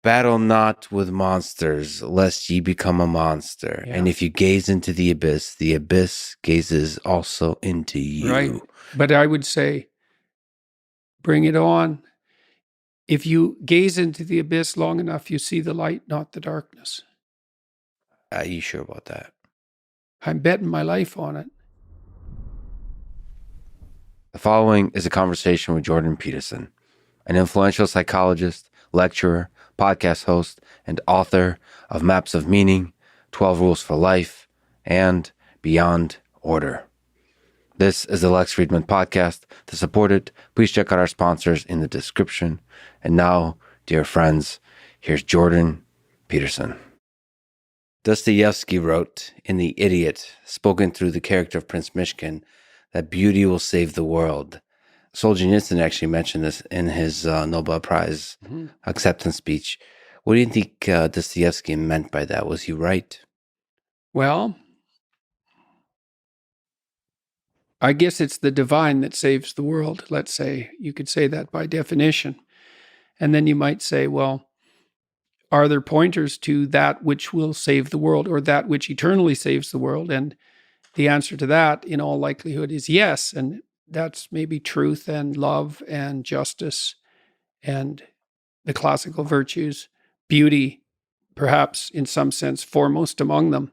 Battle not with monsters, lest ye become a monster. Yeah. And if you gaze into the abyss gazes also into you. Right. But I would say, bring it on. If you gaze into the abyss long enough, you see the light, not the darkness. Are you sure about that? I'm betting my life on it. The following is a conversation with Jordan Peterson, an influential psychologist, lecturer, podcast host, and author of Maps of Meaning, 12 Rules for Life, and Beyond Order. This is the Lex Friedman Podcast. To support it, please check out our sponsors in the description. And now, dear friends, here's Jordan Peterson. Dostoevsky wrote in The Idiot, spoken through the character of Prince Mishkin, that beauty will save the world. Solzhenitsyn actually mentioned this in his Nobel Prize acceptance speech. What do you think Dostoevsky meant by that? Was he right? Well, I guess it's the divine that saves the world, let's say. You could say that by definition. And then you might say, well, are there pointers to that which will save the world or that which eternally saves the world? And the answer to that, in all likelihood, is yes. And that's maybe truth and love and justice and the classical virtues, beauty, perhaps in some sense foremost among them.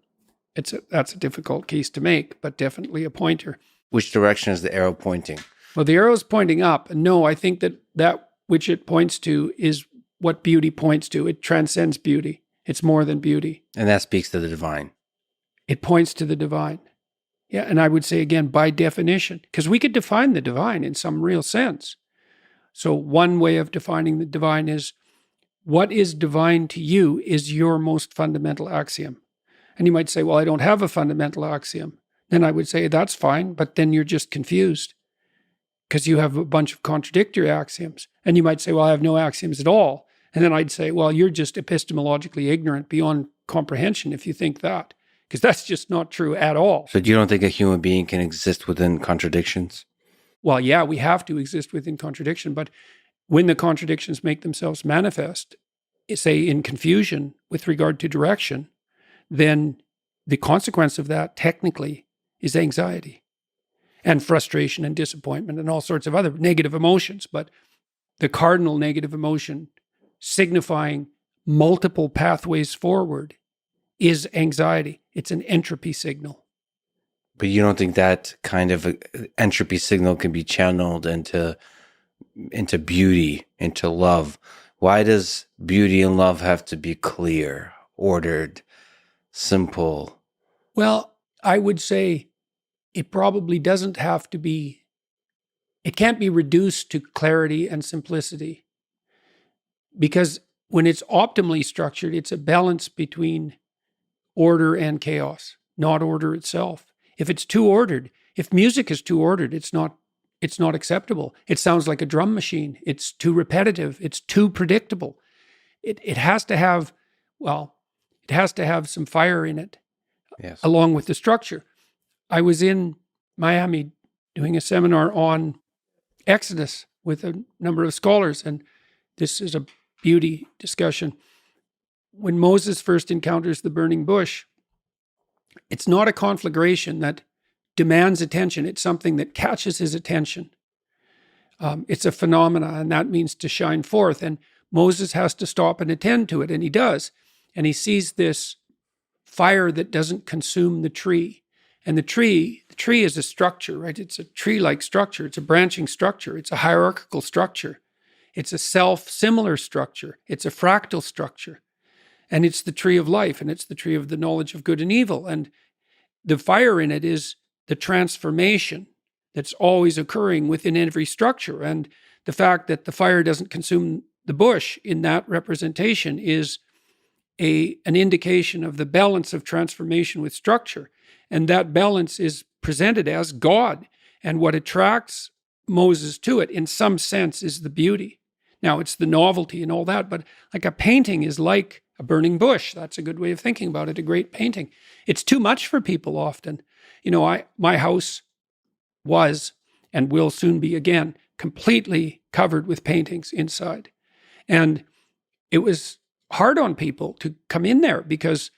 That's a difficult case to make, but definitely a pointer. Which direction is the arrow pointing? Well, the arrow's pointing up. And no, I think that which it points to is what beauty points to. It transcends beauty. It's more than beauty. And that speaks to the divine. It points to the divine. Yeah, and I would say again, by definition, because we could define the divine in some real sense. So one way of defining the divine is, what is divine to you is your most fundamental axiom. And you might say, well, I don't have a fundamental axiom. Then I would say, that's fine, but then you're just confused because you have a bunch of contradictory axioms. And you might say, well, I have no axioms at all. And then I'd say, well, you're just epistemologically ignorant beyond comprehension if you think that, because that's just not true at all. So you don't think a human being can exist within contradictions? Well, yeah, we have to exist within contradiction, but when the contradictions make themselves manifest, say in confusion with regard to direction, then the consequence of that technically is anxiety and frustration and disappointment and all sorts of other negative emotions. But the cardinal negative emotion signifying multiple pathways forward is anxiety. It's an entropy signal. But you don't think that kind of entropy signal can be channeled into beauty, into love? Why does beauty and love have to be clear, ordered, simple? Well, I would say it probably doesn't have to be, it can't be reduced to clarity and simplicity. Because when it's optimally structured, it's a balance between order and chaos, not order itself. If it's too ordered, if music is too ordered, it's not acceptable. It sounds like a drum machine. It's too repetitive. It's too predictable. It has to have, it has to have some fire in it, yes, along with the structure. I was in Miami doing a seminar on Exodus with a number of scholars, and this is a beauty discussion. When Moses first encounters the burning bush, it's not a conflagration that demands attention. It's something that catches his attention. It's a phenomena, and that means to shine forth. And Moses has to stop and attend to it, and he does. And he sees this fire that doesn't consume the tree. And the tree is a structure, right? It's a tree-like structure. It's a branching structure. It's a hierarchical structure. It's a self-similar structure. It's a fractal structure. And it's the tree of life, and it's the tree of the knowledge of good and evil. And the fire in it is the transformation that's always occurring within every structure. And the fact that the fire doesn't consume the bush in that representation is an indication of the balance of transformation with structure. And that balance is presented as God. And what attracts Moses to it, in some sense, is the beauty. Now, it's the novelty and all that, but like a painting is like a burning bush. That's a good way of thinking about it, a great painting. It's too much for people often. You know, my house was and will soon be again completely covered with paintings inside. And it was hard on people to come in there because,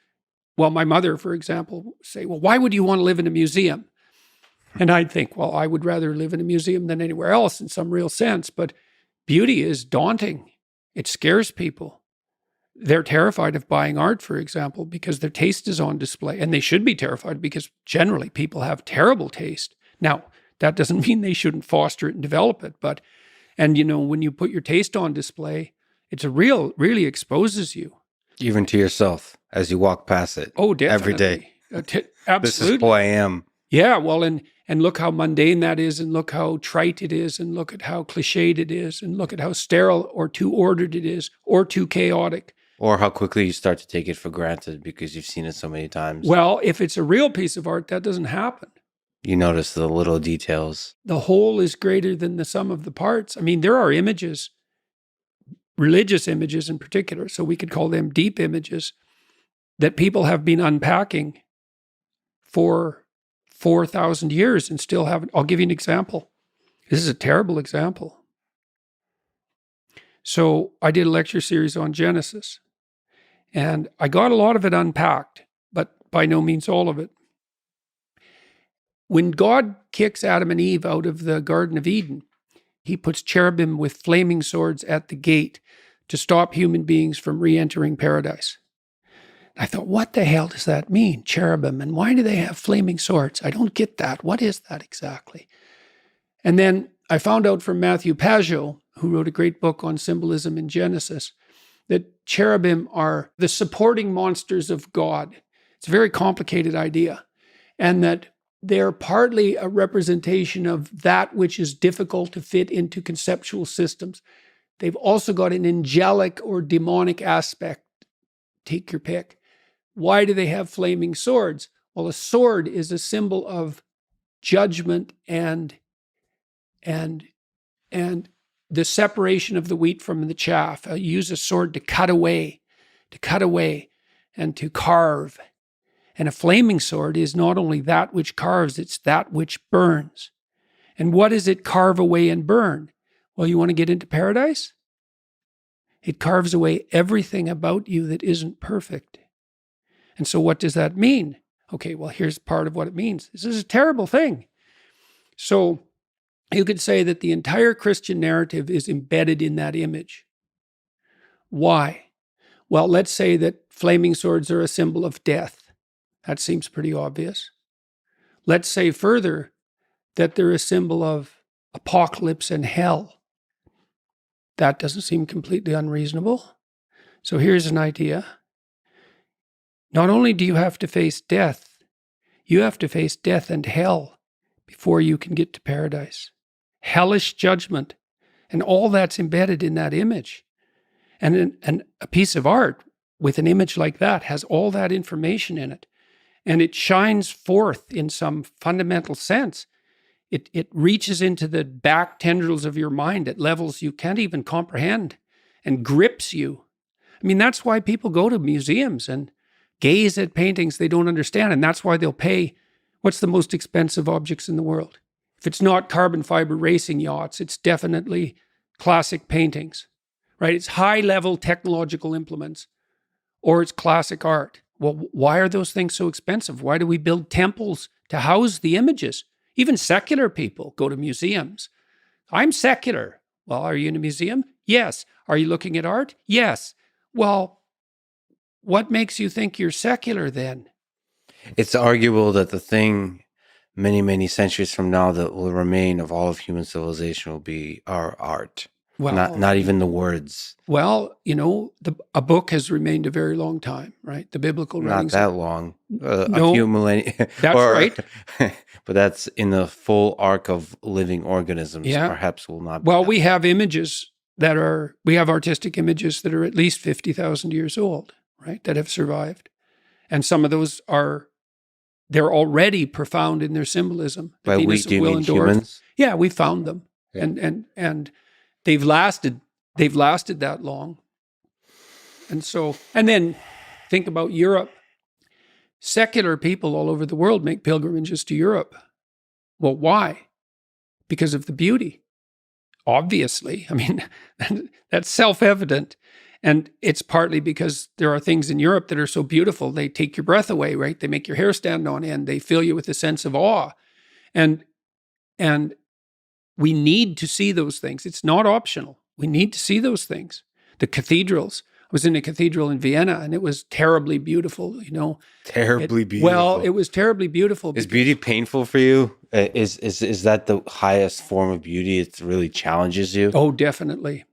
well, my mother, for example, would say, well, why would you want to live in a museum? And I'd think, well, I would rather live in a museum than anywhere else in some real sense. But beauty is daunting. It scares people. They're terrified of buying art, for example, because their taste is on display. And they should be terrified because generally people have terrible taste. Now, that doesn't mean they shouldn't foster it and develop it. But, and you know, when you put your taste on display, it's really exposes you. Even to yourself as you walk past it. Oh, definitely. Every day. Absolutely. This is who I am. Yeah, well, and look how mundane that is, and look how trite it is, and look at how cliched it is, and look at how sterile or too ordered it is, or too chaotic. Or how quickly you start to take it for granted because you've seen it so many times. Well, if it's a real piece of art, that doesn't happen. You notice the little details. The whole is greater than the sum of the parts. I mean, there are images, religious images in particular, so we could call them deep images, that people have been unpacking for 4,000 years and still haven't. I'll give you an example. This is a terrible example. So I did a lecture series on Genesis, and I got a lot of it unpacked, but by no means all of it. When God kicks Adam and Eve out of the Garden of Eden, he puts cherubim with flaming swords at the gate to stop human beings from re-entering paradise. I thought, what the hell does that mean, cherubim? And why do they have flaming swords? I don't get that. What is that exactly? And then I found out from Matthew Pajot, who wrote a great book on symbolism in Genesis, that cherubim are the supporting monsters of God. It's a very complicated idea. And that they're partly a representation of that which is difficult to fit into conceptual systems. They've also got an angelic or demonic aspect. Take your pick. Why do they have flaming swords? Well, a sword is a symbol of judgment and the separation of the wheat from the chaff. You use a sword to cut away and to carve. And a flaming sword is not only that which carves, it's that which burns. And what does it carve away and burn? Well, you want to get into paradise? It carves away everything about you that isn't perfect. And so what does that mean? Okay, well, here's part of what it means. This is a terrible thing. So you could say that the entire Christian narrative is embedded in that image. Why? Well, let's say that flaming swords are a symbol of death. That seems pretty obvious. Let's say further that they're a symbol of apocalypse and hell. That doesn't seem completely unreasonable. So here's an idea. Not only do you have to face death, you have to face death and hell before you can get to paradise. Hellish judgment. And all that's embedded in that image. And a piece of art with an image like that has all that information in it. And it shines forth in some fundamental sense. It reaches into the back tendrils of your mind at levels you can't even comprehend and grips you. I mean, that's why people go to museums and gaze at paintings they don't understand. And that's why they'll pay, what's the most expensive objects in the world? If it's not carbon fiber racing yachts, it's definitely classic paintings, right? It's high-level technological implements, or it's classic art. Well, why are those things so expensive? Why do we build temples to house the images? Even secular people go to museums. I'm secular. Well, are you in a museum? Yes. Are you looking at art? Yes. Well, what makes you think you're secular then? It's arguable that the thing many, many centuries from now that will remain of all of human civilization will be our art. Well, not even the words. Well, you know, a book has remained a very long time, right? The biblical writings. Not that long. No, a few millennia. That's right. But that's in the full arc of living organisms. Yeah. Perhaps will not be. Well, we have images we have artistic images that are at least 50,000 years old, right? That have survived. And some of those they're already profound in their symbolism. The By we, Venus of do you Will mean and Dorothy. humans? Yeah, we found them. Yeah. And they've lasted that long. And then think about Europe. Secular people all over the world make pilgrimages to Europe. Well, why? Because of the beauty. obviously. I mean, that's self-evident. And it's partly because there are things in Europe that are so beautiful, they take your breath away, right? They make your hair stand on end. They fill you with a sense of awe. And we need to see those things. It's not optional. We need to see those things. The cathedrals. I was in a cathedral in Vienna, and it was terribly beautiful, you know. Terribly beautiful. Well, it was terribly beautiful. Is beauty painful for you? Is that the highest form of beauty? It really challenges you? Oh, definitely.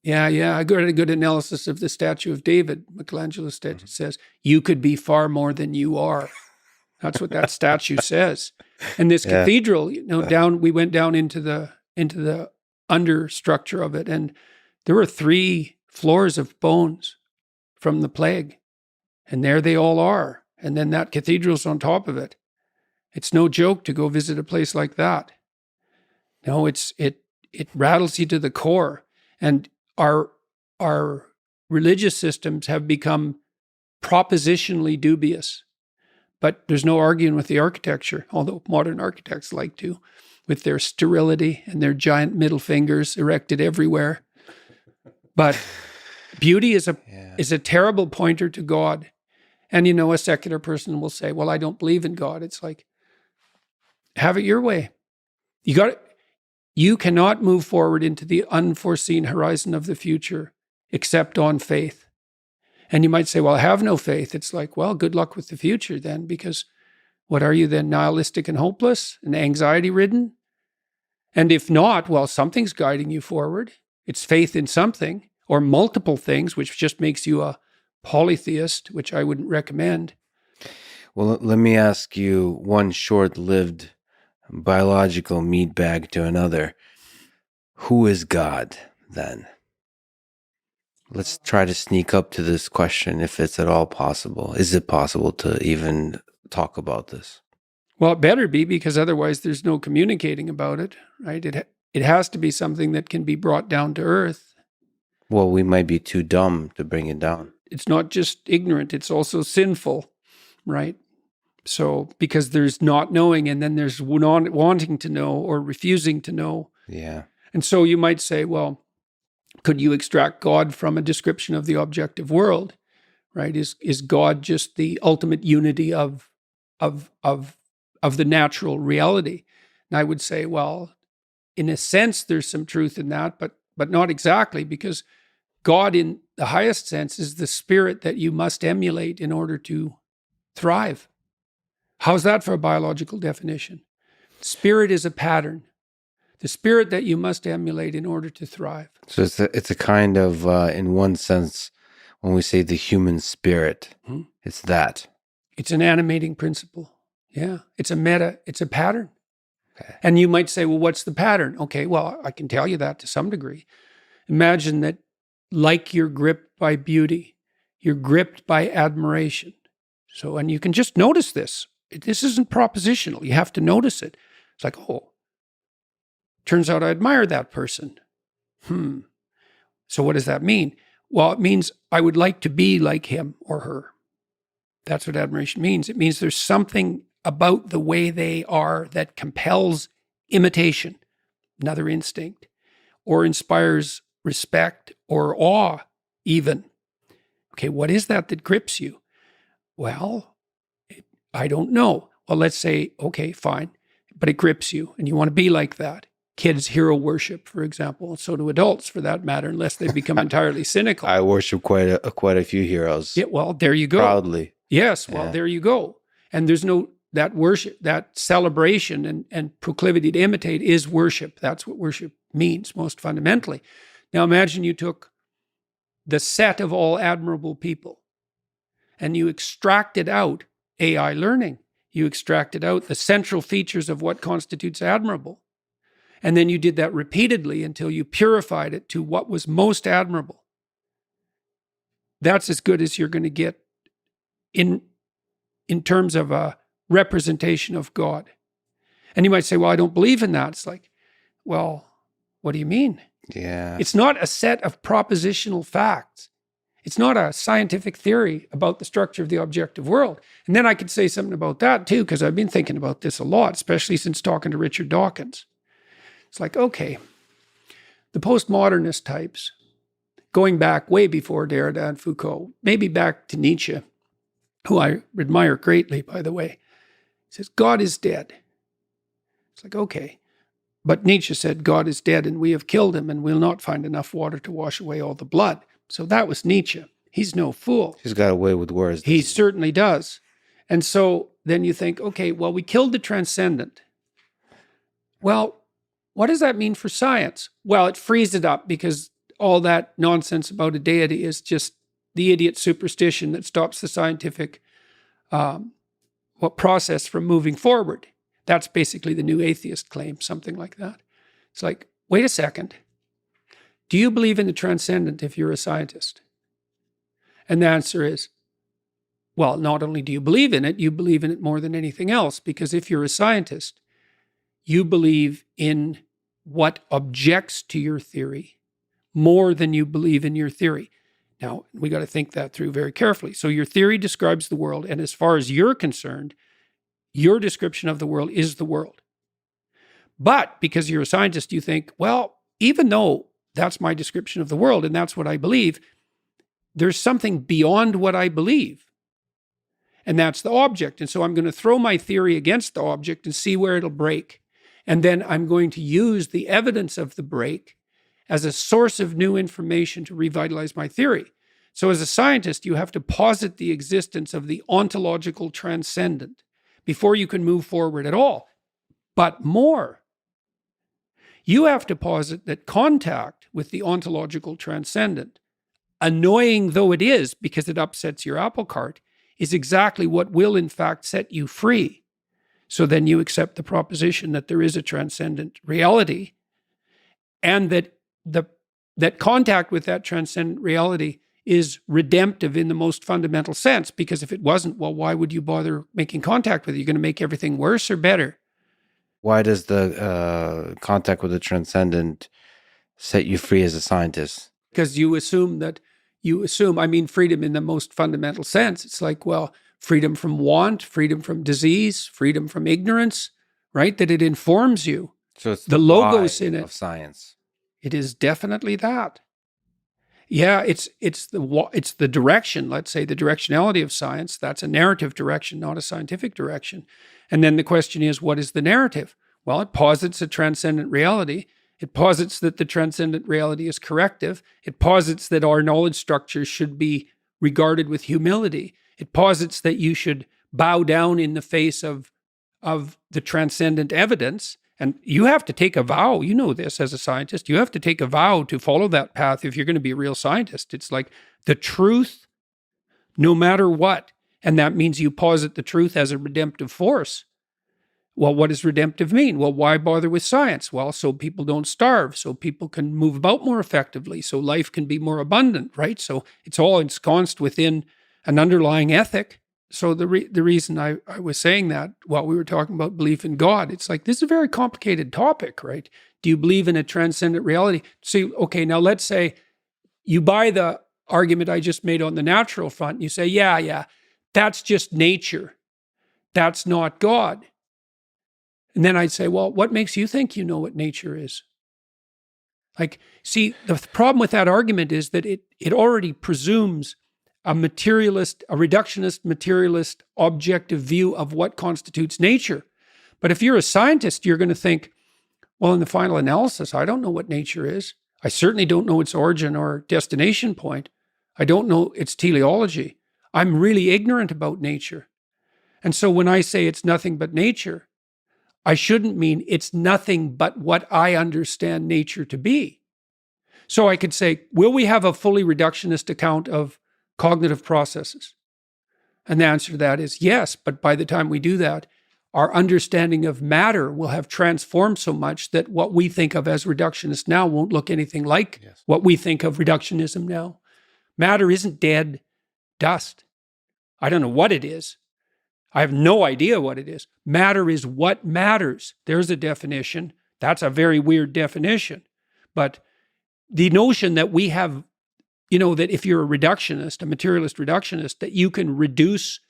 Yeah. I got a good analysis of the statue of David. Michelangelo's statue says, "You could be far more than you are." That's what that statue says. And this cathedral, you know, we went down into the understructure of it, and there were 3 floors of bones from the plague, and there they all are. And then that cathedral's on top of it. It's no joke to go visit a place like that. No, it rattles you to the core. And our religious systems have become propositionally dubious. But there's no arguing with the architecture, although modern architects like to, with their sterility and their giant middle fingers erected everywhere. But beauty is a terrible pointer to God. And, you know, a secular person will say, well, I don't believe in God. It's like, have it your way. You cannot move forward into the unforeseen horizon of the future except on faith. And you might say, well, I have no faith. It's like, well, good luck with the future then, because what are you then, nihilistic and hopeless and anxiety-ridden? And if not, well, something's guiding you forward. It's faith in something or multiple things, which just makes you a polytheist, which I wouldn't recommend. Well, let me ask you one short-lived biological meat bag to another. Who is God then? Let's try to sneak up to this question if it's at all possible. Is it possible to even talk about this? Well, it better be, because otherwise there's no communicating about it, right? It has to be something that can be brought down to earth. Well, we might be too dumb to bring it down. It's not just ignorant, it's also sinful, right? So, because there's not knowing, and then there's wanting to know or refusing to know. Yeah. And so you might say, well, could you extract God from a description of the objective world, right? Is God just the ultimate unity of the natural reality? And I would say, well, in a sense, there's some truth in that, but not exactly, because God, in the highest sense, is the spirit that you must emulate in order to thrive. How's that for a biological definition? Spirit is a pattern. The spirit that you must emulate in order to thrive. So it's a kind of, in one sense, when we say the human spirit, it's that. It's an animating principle. Yeah. It's a pattern. Okay. And you might say, well, what's the pattern? Okay, well, I can tell you that to some degree. Imagine that, like you're gripped by beauty, you're gripped by admiration. So, and you can just notice this. This isn't propositional. You have to notice it. It's like, oh, turns out I admire that person. So what does that mean? Well, it means I would like to be like him or her. That's what admiration means. It means there's something about the way they are that compels imitation, another instinct, or inspires respect or awe even. Okay, what is that grips you? Well, I don't know. Well, let's say, okay, fine, but it grips you and you want to be like that. Kids hero worship, for example, and so do adults for that matter, unless they become entirely cynical. I worship quite a few heroes. Yeah, well, there you go. Proudly. Yes, well, there you go. And there's no, that worship, that celebration and proclivity to imitate is worship. That's what worship means most fundamentally. Now imagine you took the set of all admirable people and you extracted out AI learning. You extracted out the central features of what constitutes admirable. And then you did that repeatedly until you purified it to what was most admirable. That's as good as you're going to get in terms of a representation of God. And you might say, well, I don't believe in that. It's like, well, what do you mean? Yeah. It's not a set of propositional facts. It's not a scientific theory about the structure of the objective world. And then I could say something about that too, because I've been thinking about this a lot, especially since talking to Richard Dawkins. It's like, okay, the postmodernist types, going back way before Derrida and Foucault, maybe back to Nietzsche, who I admire greatly, by the way, says, God is dead. It's like, okay. But Nietzsche said, God is dead and we have killed him and we'll not find enough water to wash away all the blood. So that was Nietzsche. He's no fool. He's got away with words. He certainly does. And so then you think, okay, well, we killed the transcendent. Well, what does that mean for science? Well, it frees it up because all that nonsense about a deity is just the idiot superstition that stops the scientific process from moving forward. That's basically the new atheist claim, something like that. It's like, wait a second. Do you believe in the transcendent if you're a scientist? And the answer is, well, not only do you believe in it, you believe in it more than anything else, because if you're a scientist, you believe in what objects to your theory more than you believe in your theory. Now, we got to think that through very carefully. So your theory describes the world, and as far as you're concerned, your description of the world is the world. But because you're a scientist, you think, well, even though that's my description of the world and that's what I believe, there's something beyond what I believe. And that's the object. And so I'm going to throw my theory against the object and see where it'll break. And then I'm going to use the evidence of the break as a source of new information to revitalize my theory. So as a scientist, you have to posit the existence of the ontological transcendent before you can move forward at all. But more, you have to posit that contact with the ontological transcendent, annoying though it is because it upsets your apple cart, is exactly what will in fact set you free. So then you accept the proposition that there is a transcendent reality, and that contact with that transcendent reality is redemptive in the most fundamental sense, because if it wasn't, well, why would you bother making contact with it? You're going to make everything worse or better? Why does the contact with the transcendent set you free as a scientist? Because you assume, I mean, freedom in the most fundamental sense. It's like, well, freedom from want, freedom from disease, freedom from ignorance, right? That it informs you. So it's the logos in it of science. It is definitely that. Yeah, it's the direction, let's say the directionality of science. That's a narrative direction, not a scientific direction. And then the question is, what is the narrative? Well, it posits a transcendent reality. It posits that the transcendent reality is corrective. It posits that our knowledge structures should be regarded with humility. It posits that you should bow down in the face of the transcendent evidence. And you have to take a vow. You know this as a scientist. You have to take a vow to follow that path if you're going to be a real scientist. It's like the truth, no matter what. And that means you posit the truth as a redemptive force. Well, what does redemptive mean? Well, why bother with science? Well, so people don't starve, so people can move about more effectively, so life can be more abundant, right? So it's all ensconced within an underlying ethic. So the reason I was saying that while we were talking about belief in God, it's like, this is a very complicated topic, right? Do you believe in a transcendent reality? See, okay, now let's say you buy the argument I just made on the natural front. And you say, yeah, that's just nature. That's not God. And then I'd say, well, what makes you think you know what nature is? Like, see, the problem with that argument is that it already presumes a reductionist, materialist, objective view of what constitutes nature. But if you're a scientist, you're going to think, well, in the final analysis, I don't know what nature is. I certainly don't know its origin or destination point. I don't know its teleology. I'm really ignorant about nature. And so when I say it's nothing but nature, I shouldn't mean it's nothing but what I understand nature to be. So I could say, will we have a fully reductionist account of cognitive processes? And the answer to that is yes, but by the time we do that, our understanding of matter will have transformed so much that what we think of as reductionist now won't look anything like what we think of reductionism now. Matter isn't dead dust. I don't know what it is. I have no idea what it is. Matter is what matters. There's a definition. That's a very weird definition. But the notion that we have, that if you're a reductionist, a materialist reductionist, that you can reduce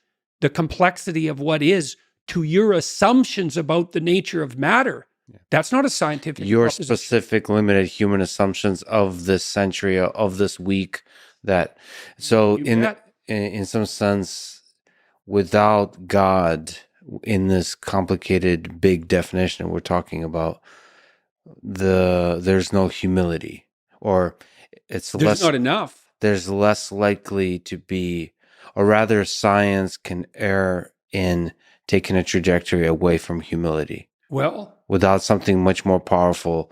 the complexity of what is to your assumptions about the nature of matter, That's not a scientific Your proposition. specific limited human assumptions of this century, of this week, that so You in bet. in some sense, without God in this complicated big definition we're talking about, there's no humility, or it's There's less not enough. there's less likely to be, or rather science can err in taking a trajectory away from humility Well, without something much more powerful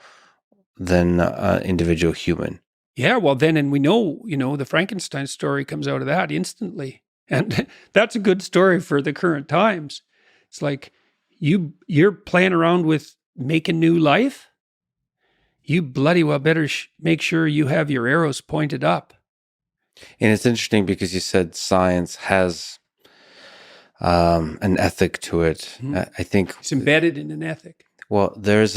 than individual human. yeah, well then, and we know, the Frankenstein story comes out of that instantly. And that's a good story for the current times. It's like you're playing around with making new life. You bloody well better make sure you have your arrows pointed up. And it's interesting because you said science has an ethic to it. I think It's embedded in an ethic. well, there's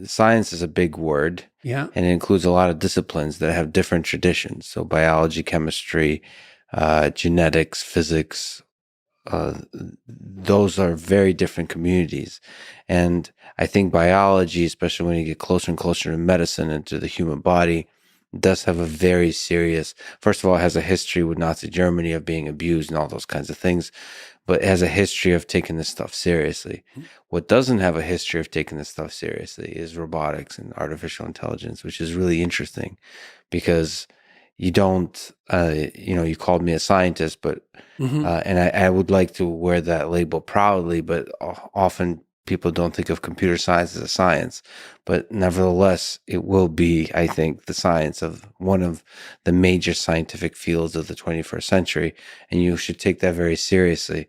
science is a big word. Yeah. And it includes a lot of disciplines that have different traditions. So biology, chemistry, genetics, physics, those are very different communities. And I think biology, especially when you get closer and closer to medicine and to the human body, does have a very serious, first of all, it has a history with Nazi Germany of being abused and all those kinds of things, but it has a history of taking this stuff seriously. What doesn't have a history of taking this stuff seriously is robotics and artificial intelligence, which is really interesting because you don't, you called me a scientist, but, and I would like to wear that label proudly, but often people don't think of computer science as a science, but nevertheless, it will be, I think, the science of one of the major scientific fields of the 21st century. And you should take that very seriously.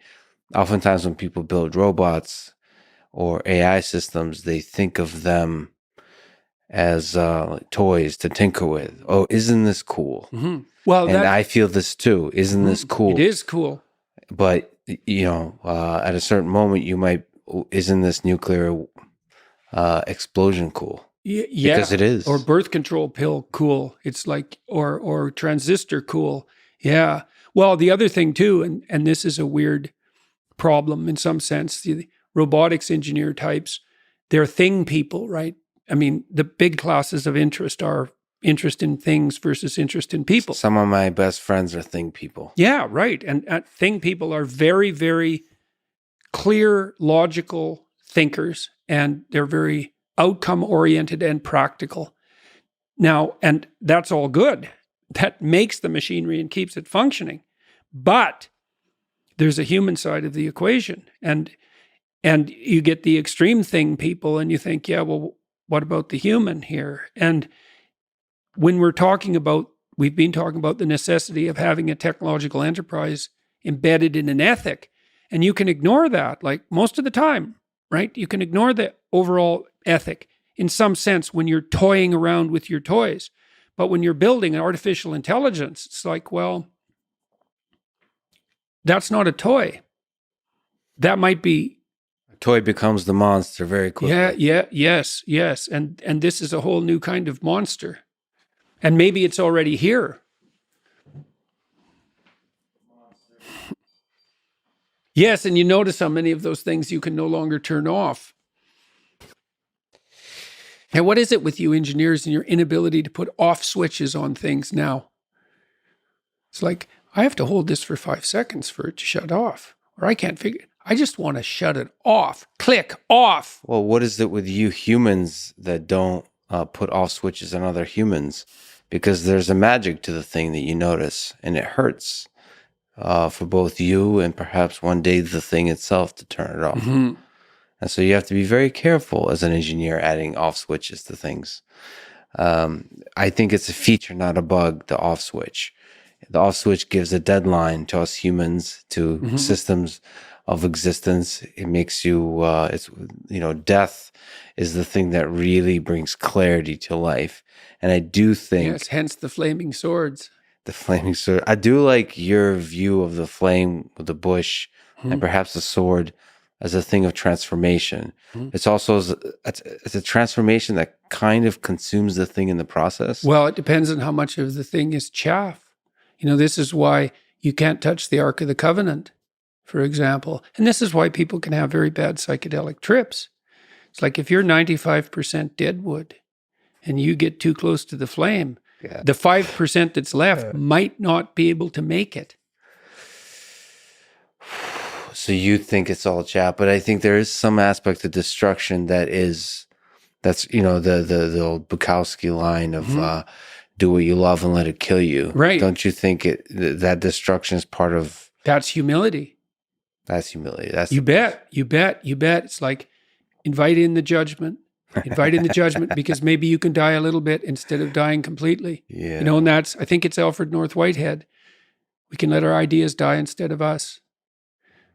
Oftentimes when people build robots or AI systems, they think of them as toys to tinker with. Oh, isn't this cool? Well, And I feel this too. Isn't this cool? It is cool. But, at a certain moment, you might, isn't this nuclear explosion cool? Yeah, Because it is. Or birth control pill cool. It's like, or transistor cool. Yeah. Well, the other thing too, and this is a weird problem in some sense, the robotics engineer types, they're thing people, right? I mean, the big classes of interest are interest in things versus interest in people. Some of my best friends are thing people. Yeah, right. And thing people are very, very clear, logical thinkers, and they're very outcome oriented and practical. Now, and that's all good. That makes the machinery and keeps it functioning. But there's a human side of the equation. And you get the extreme thing people, and you think, yeah, well, what about the human here? And when we've been talking about the necessity of having a technological enterprise embedded in an ethic, and you can ignore that, like most of the time, right? You can ignore the overall ethic in some sense when you're toying around with your toys. But when you're building an artificial intelligence, it's like, well, that's not a toy. That might be. A toy becomes the monster very quickly. Yes. And this is a whole new kind of monster. And maybe it's already here. Yes, and you notice how many of those things you can no longer turn off. And what is it with you engineers and your inability to put off switches on things now? It's like, I have to hold this for 5 seconds for it to shut off. Or I can't figure, I just want to shut it off. Click, off. Well, what is it with you humans that don't put off switches on other humans? Because there's a magic to the thing that you notice, and it hurts for both you and perhaps one day the thing itself to turn it off. Mm-hmm. And so you have to be very careful as an engineer adding off switches to things. I think it's a feature, not a bug, the off switch. The off switch gives a deadline to us humans, to systems of existence. It makes you, death is the thing that really brings clarity to life. And I do think... Yes, hence the flaming swords. The flaming sword. I do like your view of the flame with the bush and perhaps the sword as a thing of transformation. It's also it's a transformation that kind of consumes the thing in the process. Well, it depends on how much of the thing is chaff. This is why you can't touch the Ark of the Covenant, for example. And this is why people can have very bad psychedelic trips, It's like if you're 95% dead wood and you get too close to the flame, the 5% that's left might not be able to make it. So you think it's all chat, but I think there is some aspect of destruction that's the old Bukowski line of do what you love and let it kill you. Right. Don't you think that destruction is part of That's humility. that's humility? You bet. It's like invite in the judgment. Invite in the judgment because maybe you can die a little bit instead of dying completely. Yeah. And I think it's Alfred North Whitehead. We can let our ideas die instead of us,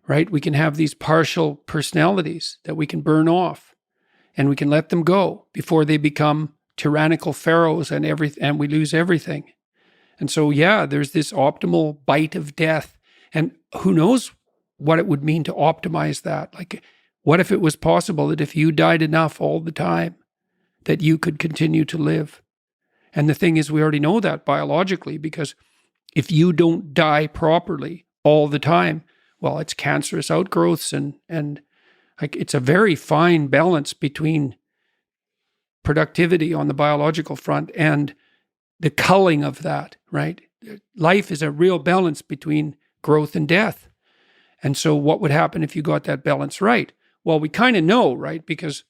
right? We can have these partial personalities that we can burn off and we can let them go before they become tyrannical pharaohs and we lose everything. And so, there's this optimal bite of death. And who knows what it would mean to optimize that? Like, what if it was possible that if you died enough all the time, that you could continue to live? And the thing is, we already know that biologically, because if you don't die properly all the time, well, it's cancerous outgrowths and like it's a very fine balance between productivity on the biological front and the culling of that, right? Life is a real balance between growth and death. And so what would happen if you got that balance right? Well, we kind of know, right? Because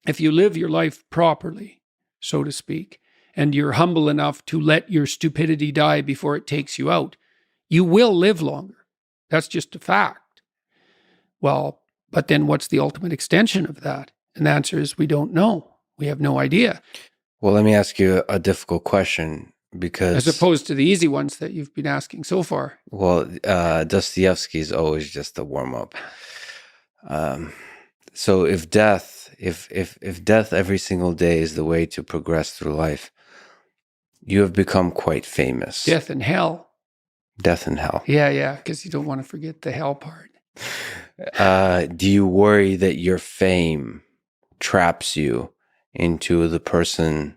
if you live your life properly, so to speak, and you're humble enough to let your stupidity die before it takes you out, you will live longer. That's just a fact. Well, but then what's the ultimate extension of that? And the answer is we don't know. We have no idea. Well, let me ask you a difficult question because as opposed to the easy ones that you've been asking so far. Well, Dostoevsky is always just a warm up. So if death every single day is the way to progress through life, you have become quite famous. Death and hell. Death and hell. Yeah, because you don't want to forget the hell part. Do you worry that your fame traps you into the person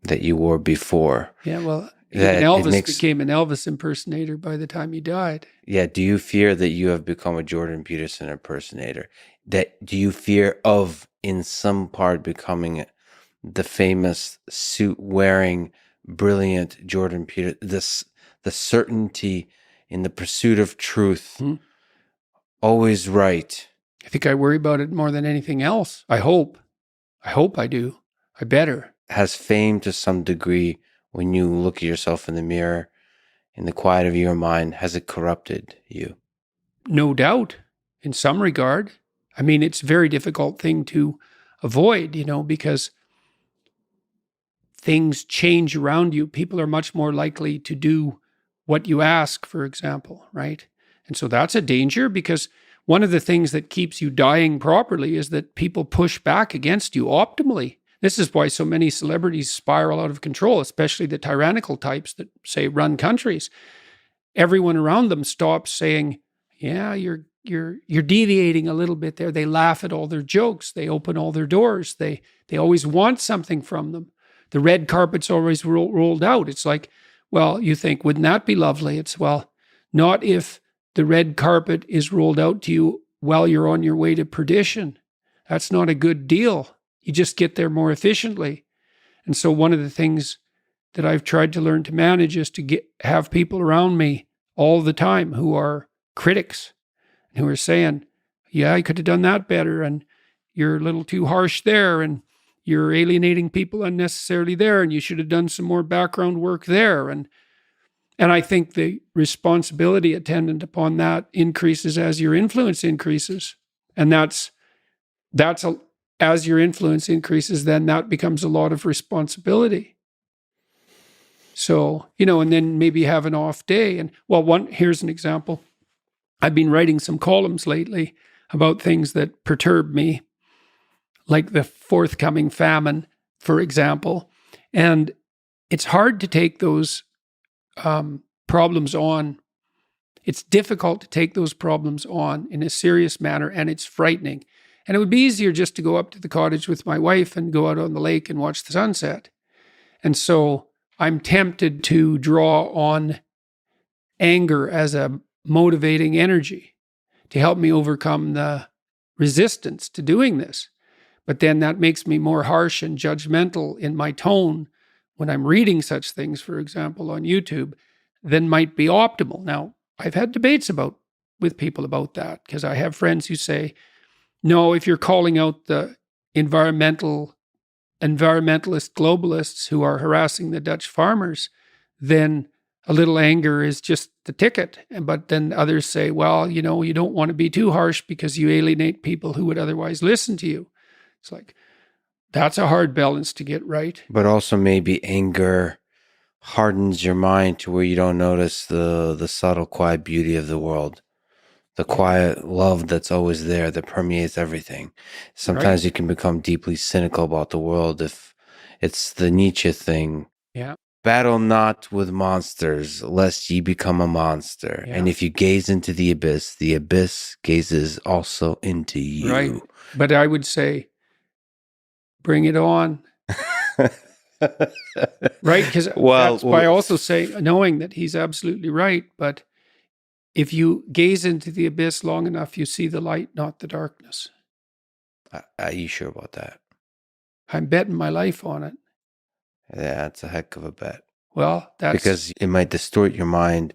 that you were before? Yeah, well, even Elvis became an Elvis impersonator by the time he died. Yeah, do you fear that you have become a Jordan Peterson impersonator? Do you fear of, in some part, becoming the famous suit-wearing, brilliant Jordan Peterson? The certainty in the pursuit of truth, always right. I think I worry about it more than anything else. I hope I do. I better. Has fame to some degree, when you look at yourself in the mirror, in the quiet of your mind, has it corrupted you? No doubt, in some regard. I mean, it's a very difficult thing to avoid, because things change around you. People are much more likely to do what you ask, for example, right? And so that's a danger, because one of the things that keeps you dying properly is that people push back against you optimally. This is why so many celebrities spiral out of control, especially the tyrannical types that, say, run countries. Everyone around them stops saying, yeah, you're deviating a little bit there. They laugh at all their jokes. They open all their doors. They always want something from them. The red carpet's always rolled out. It's like, well, you think, wouldn't that be lovely? It's, well, not if the red carpet is rolled out to you while you're on your way to perdition. That's not a good deal. You just get there more efficiently. And so one of the things that I've tried to learn to manage is to have people around me all the time who are critics, who are saying, yeah, I could have done that better, and you're a little too harsh there, and you're alienating people unnecessarily there, and you should have done some more background work there. And I think the responsibility attendant upon that increases as your influence increases. And as your influence increases, then that becomes a lot of responsibility. So, and then maybe have an off day. And here's an example. I've been writing some columns lately about things that perturb me, like the forthcoming famine, for example. And it's hard to take those problems on. It's difficult to take those problems on in a serious manner, and it's frightening. And it would be easier just to go up to the cottage with my wife and go out on the lake and watch the sunset. And so I'm tempted to draw on anger as a motivating energy to help me overcome the resistance to doing this. But then that makes me more harsh and judgmental in my tone when I'm reading such things, for example, on YouTube, than might be optimal. Now, I've had debates with people about that, because I have friends who say, no, if you're calling out the environmentalist globalists who are harassing the Dutch farmers, then a little anger is just the ticket. But then others say, well, you don't want to be too harsh because you alienate people who would otherwise listen to you. It's like, that's a hard balance to get right. But also maybe anger hardens your mind to where you don't notice the subtle, quiet beauty of the world. The quiet love that's always there, that permeates everything. Sometimes you can become deeply cynical about the world if it's the Nietzsche thing. Yeah. Battle not with monsters, lest ye become a monster. Yeah. And if you gaze into the abyss gazes also into you. Right. But I would say, bring it on. Right? Because that's why I also say, knowing that he's absolutely right, but if you gaze into the abyss long enough, you see the light, not the darkness. Are you sure about that? I'm betting my life on it. Yeah, that's a heck of a bet. Well, that's because it might distort your mind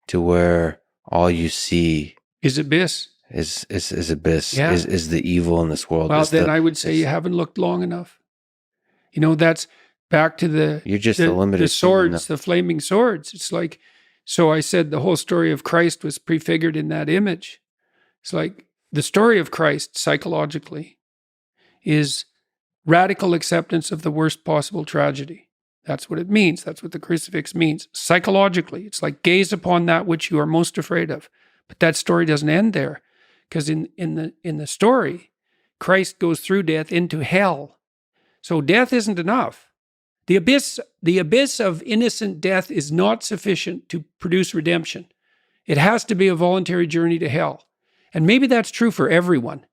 to where all you see is abyss. Is abyss. Yeah. Is the evil in this world. Well, then I would say you haven't looked long enough. That's back to the swords, the flaming swords. It's like, so I said the whole story of Christ was prefigured in that image. It's like the story of Christ psychologically is radical acceptance of the worst possible tragedy. That's what it means. That's what the crucifix means. Psychologically, it's like gaze upon that which you are most afraid of. But that story doesn't end there, because in the story, Christ goes through death into hell. So death isn't enough. The abyss of innocent death is not sufficient to produce redemption. It has to be a voluntary journey to hell. And maybe that's true for everyone.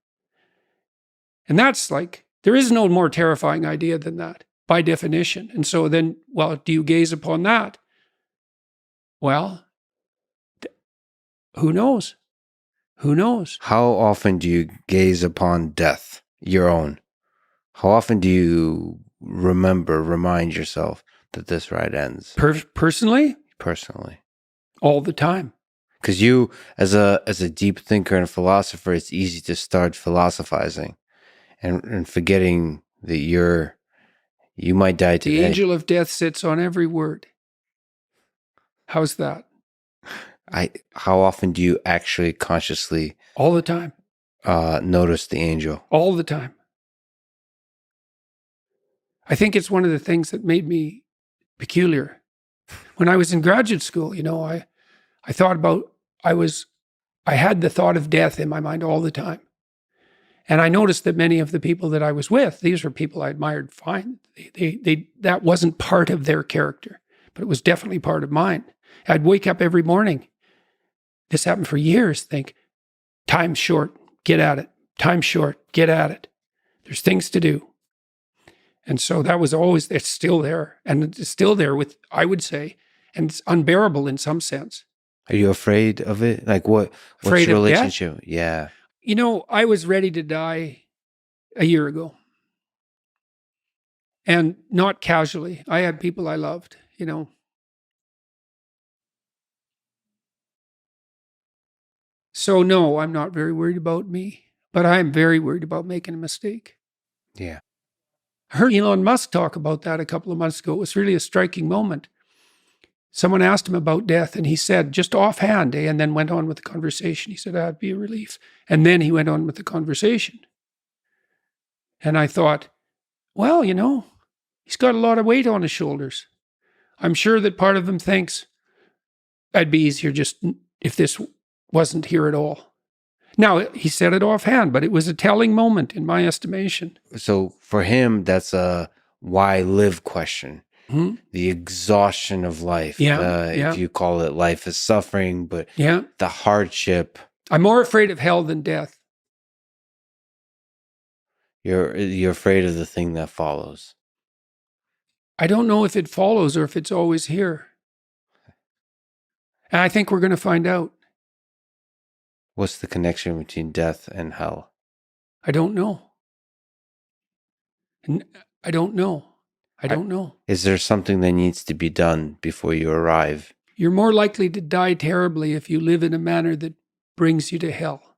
And that's like, there is no more terrifying idea than that, by definition. And so then, well, do you gaze upon that? Well, who knows? Who knows? How often do you gaze upon death, your own? How often do you remind yourself that this ride ends? Personally? Personally. All the time. Because you, as a deep thinker and philosopher, it's easy to start philosophizing and forgetting that you might die today. The angel of death sits on every word. How's that? How often do you actually consciously all the time notice the angel? All the time. I think it's one of the things that made me peculiar. When I was in graduate school, I thought about, I had the thought of death in my mind all the time. And I noticed that many of the people that I was with, these were people I admired fine. That wasn't part of their character, but it was definitely part of mine. I'd wake up every morning. This happened for years. Think, time's short, get at it. Time's short, get at it. There's things to do. And so that was always, it's still there. And it's still there I would say, and it's unbearable in some sense. Are you afraid of it? Like what's your relationship? Yeah. I was ready to die a year ago. And not casually. I had people I loved, So no, I'm not very worried about me, but I'm very worried about making a mistake. Yeah. I heard Elon Musk talk about that a couple of months ago. It was really a striking moment. Someone asked him about death, and he said, just offhand, and then went on with the conversation. He said, that'd be a relief. And then he went on with the conversation. And I thought, well, he's got a lot of weight on his shoulders. I'm sure that part of him thinks, it'd be easier just if this wasn't here at all. Now, he said it offhand, but it was a telling moment in my estimation. So for him, that's a why live question. Mm-hmm. The exhaustion of life. If you call it life is suffering, but the hardship. I'm more afraid of hell than death. You're afraid of the thing that follows. I don't know if it follows or if it's always here. And I think we're going to find out. What's the connection between death and hell? I don't know. And I don't know. I don't know. Is there something that needs to be done before you arrive? You're more likely to die terribly if you live in a manner that brings you to hell.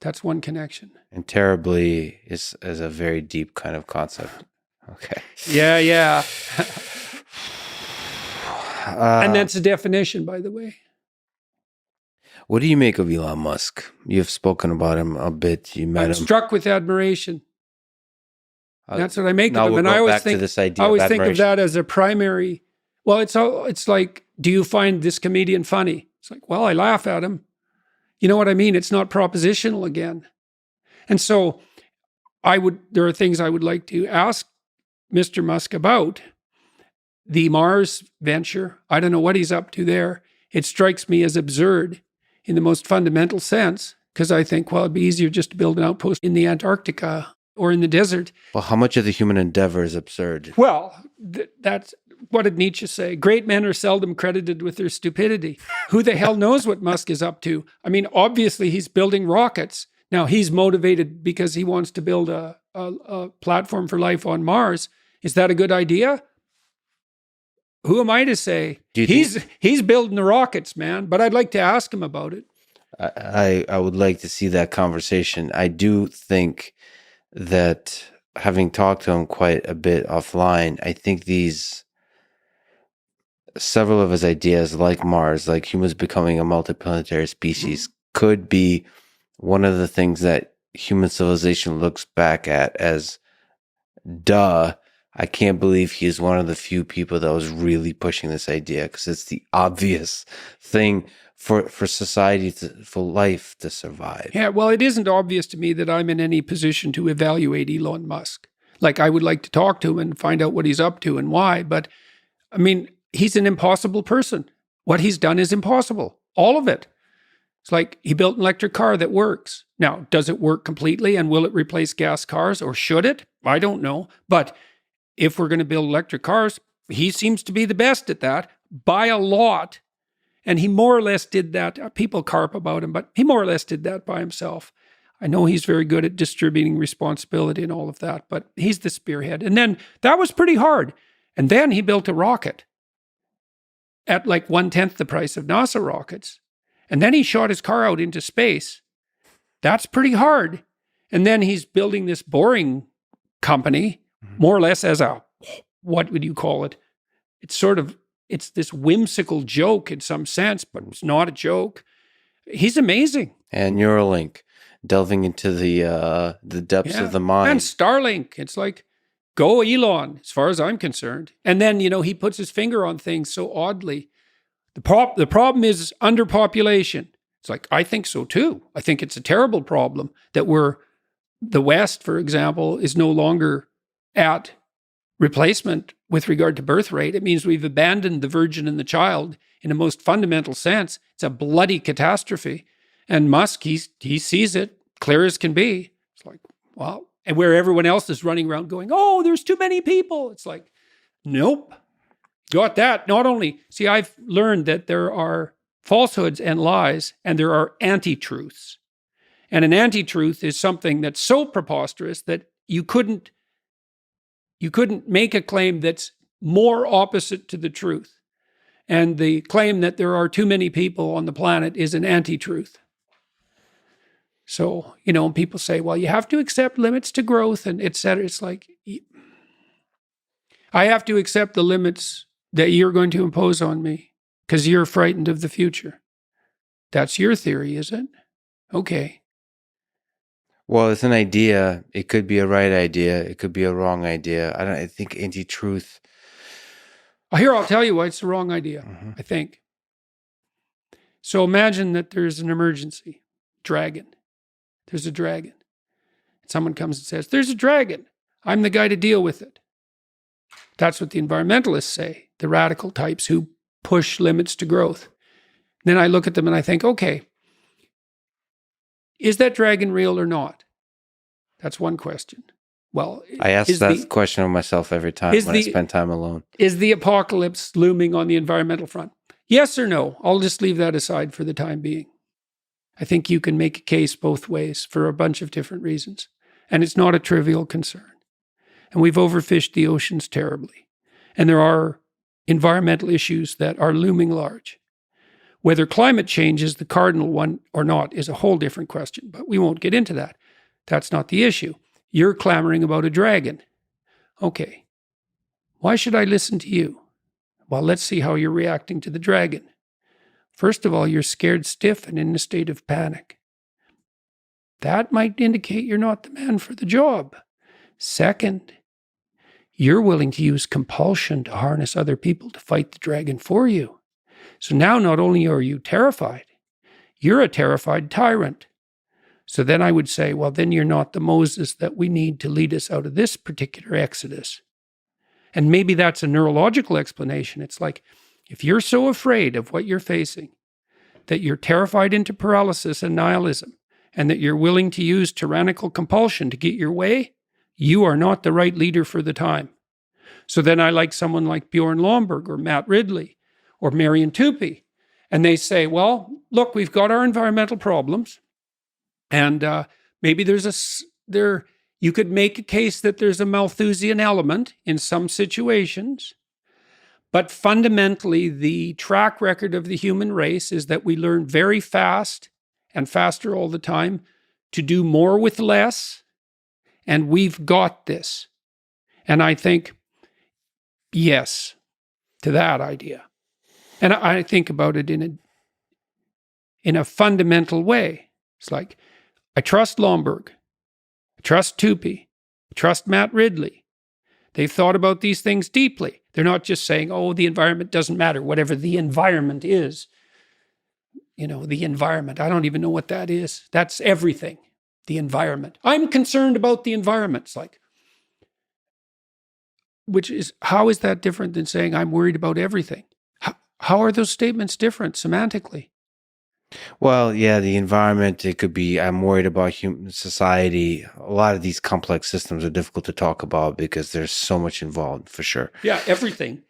That's one connection. And terribly is a very deep kind of concept. Okay. Yeah. And that's a definition, by the way. What do you make of Elon Musk? You've spoken about him a bit. You met I'm him. struck with admiration. That's what I make Now of him. we'll And go I always back think to this idea I always of think of admiration. that as a primary. Well, it's like, do you find this comedian funny? It's like, well, I laugh at him. You know what I mean? It's not propositional again. And so there are things I would like to ask Mr. Musk about. The Mars venture, I don't know what he's up to there. It strikes me as absurd in the most fundamental sense, because I think, well, it'd be easier just to build an outpost in the Antarctica or in the desert. Well, how much of the human endeavor is absurd? Well, that's what did Nietzsche say? Great men are seldom credited with their stupidity. Who the hell knows what Musk is up to? I mean, obviously he's building rockets. Now he's motivated because he wants to build a platform for life on Mars. Is that a good idea? Who am I to say? He's building the rockets, man. But I'd like to ask him about it. I would like to see that conversation. I do think that, having talked to him quite a bit offline, I think several of his ideas, like Mars, like humans becoming a multiplanetary species, could be one of the things that human civilization looks back at as, duh, I can't believe he is one of the few people that was really pushing this idea, because it's the obvious thing for society, for life to survive. Yeah, well, it isn't obvious to me that I'm in any position to evaluate Elon Musk. Like, I would like to talk to him and find out what he's up to and why. But, I mean, he's an impossible person. What he's done is impossible. All of it. It's like he built an electric car that works. Now, does it work completely, and will it replace gas cars, or should it? I don't know. But if we're going to build electric cars, he seems to be the best at that by a lot. And he more or less did that. People carp about him, but he more or less did that by himself. I know he's very good at distributing responsibility and all of that, but he's the spearhead. And then that was pretty hard. And then he built a rocket at like 1/10 the price of NASA rockets. And then he shot his car out into space. That's pretty hard. And then he's building this boring company, more or less as a, what would you call it? It's this whimsical joke in some sense, but it's not a joke. He's amazing. And Neuralink, delving into the depths of the mind. And Starlink, it's like, go Elon, as far as I'm concerned. And then, he puts his finger on things so oddly. The problem is underpopulation. It's like, I think so too. I think it's a terrible problem that the West, for example, is no longer at replacement with regard to birth rate. It means we've abandoned the virgin and the child in a most fundamental sense. It's a bloody catastrophe. And Musk, he sees it clear as can be. It's like, well, and where everyone else is running around going, oh, there's too many people. It's like, nope. Got that. Not only, see, I've learned that there are falsehoods and lies, and there are anti-truths. And an anti-truth is something that's so preposterous that you couldn't make a claim that's more opposite to the truth. And the claim that there are too many people on the planet is an anti-truth. So, people say, well, you have to accept limits to growth and et cetera. It's like, I have to accept the limits that you're going to impose on me because you're frightened of the future. That's your theory, is it? Okay. Well, it's an idea. It could be a right idea. It could be a wrong idea. I think anti-truth. Here, I'll tell you why it's the wrong idea, I think. So imagine that there's an emergency. Dragon. There's a dragon. Someone comes and says, there's a dragon. I'm the guy to deal with it. That's what the environmentalists say, the radical types who push limits to growth. Then I look at them and I think, okay, is that dragon real or not? That's one question. Well, I ask that question of myself every time when I spend time alone. Is the apocalypse looming on the environmental front? Yes or no? I'll just leave that aside for the time being. I think you can make a case both ways for a bunch of different reasons. And it's not a trivial concern. and we've overfished the oceans terribly. And there are environmental issues that are looming large. Whether climate change is the cardinal one or not is a whole different question, but we won't get into that. That's not the issue. You're clamoring about a dragon. Okay. Why should I listen to you? Well, let's see how you're reacting to the dragon. First of all, you're scared stiff and in a state of panic. That might indicate you're not the man for the job. Second, you're willing to use compulsion to harness other people to fight the dragon for you. So now not only are you terrified, you're a terrified tyrant. So then I would say, well, then you're not the Moses that we need to lead us out of this particular exodus. And maybe that's a neurological explanation. It's like, if you're so afraid of what you're facing, that you're terrified into paralysis and nihilism, and that you're willing to use tyrannical compulsion to get your way, you are not the right leader for the time. So then I like someone like Bjorn Lomborg or Matt Ridley or Marion Tupy. And they say, well, look, we've got our environmental problems. And maybe you could make a case that there's a Malthusian element in some situations. But fundamentally, the track record of the human race is that we learn very fast and faster all the time to do more with less. And we've got this. And I think, yes, to that idea. And I think about it in a fundamental way. It's like, I trust Lomborg. I trust Tupy. I trust Matt Ridley. They've thought about these things deeply. They're not just saying, oh, the environment doesn't matter, whatever the environment is. The environment. I don't even know what that is. That's everything. The environment. I'm concerned about the environment. It's like, how is that different than saying I'm worried about everything? How are those statements different semantically? Well, yeah, the environment, it could be, I'm worried about human society. A lot of these complex systems are difficult to talk about because there's so much involved, for sure. Yeah, everything.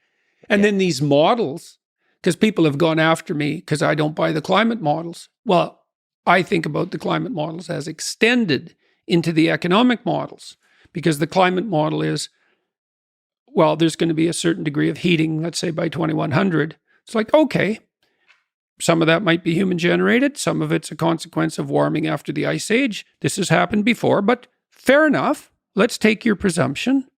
And then these models, because people have gone after me because I don't buy the climate models. Well, I think about the climate models as extended into the economic models, because the climate model is, well, there's going to be a certain degree of heating, let's say by 2100. It's like, okay, some of that might be human generated. Some of it's a consequence of warming after the ice age. This has happened before, but fair enough. Let's take your presumption.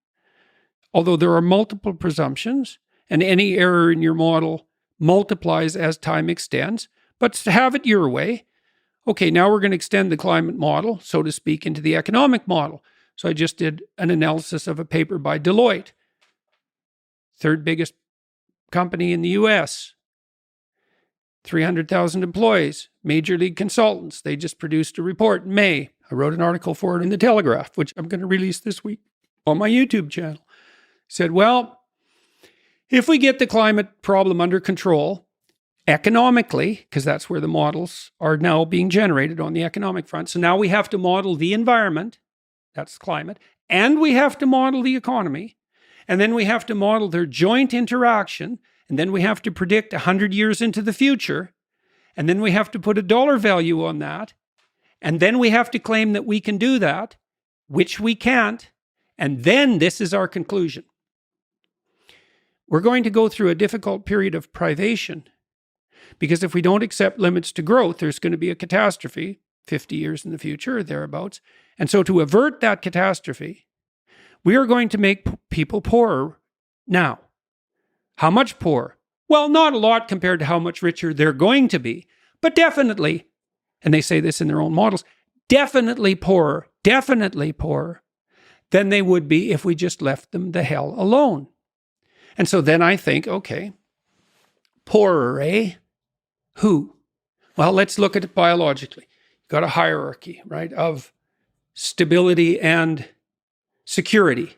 Although there are multiple presumptions, and any error in your model multiplies as time extends, but to have it your way. Okay, now we're going to extend the climate model, so to speak, into the economic model. So I just did an analysis of a paper by Deloitte, third biggest company in the US, 300,000 employees, major league consultants. They just produced a report in May. I wrote an article for it in the Telegraph, which I'm going to release this week on my YouTube channel. Said, well, if we get the climate problem under control economically, because that's where the models are now being generated on the economic front. So now we have to model the environment, that's climate, and we have to model the economy, and then we have to model their joint interaction, and then we have to predict 100 years into the future, and then we have to put a dollar value on that, and then we have to claim that we can do that, which we can't, and then this is our conclusion. We're going to go through a difficult period of privation, because if we don't accept limits to growth, there's going to be a catastrophe 50 years in the future or thereabouts. And so to avert that catastrophe, we are going to make people poorer now. How much poorer? Well, not a lot compared to how much richer they're going to be, but definitely, and they say this in their own models, definitely poorer than they would be if we just left them the hell alone. And so then I think, okay, poorer, eh? Who? Well, let's look at it biologically. You've got a hierarchy, right, of stability and security.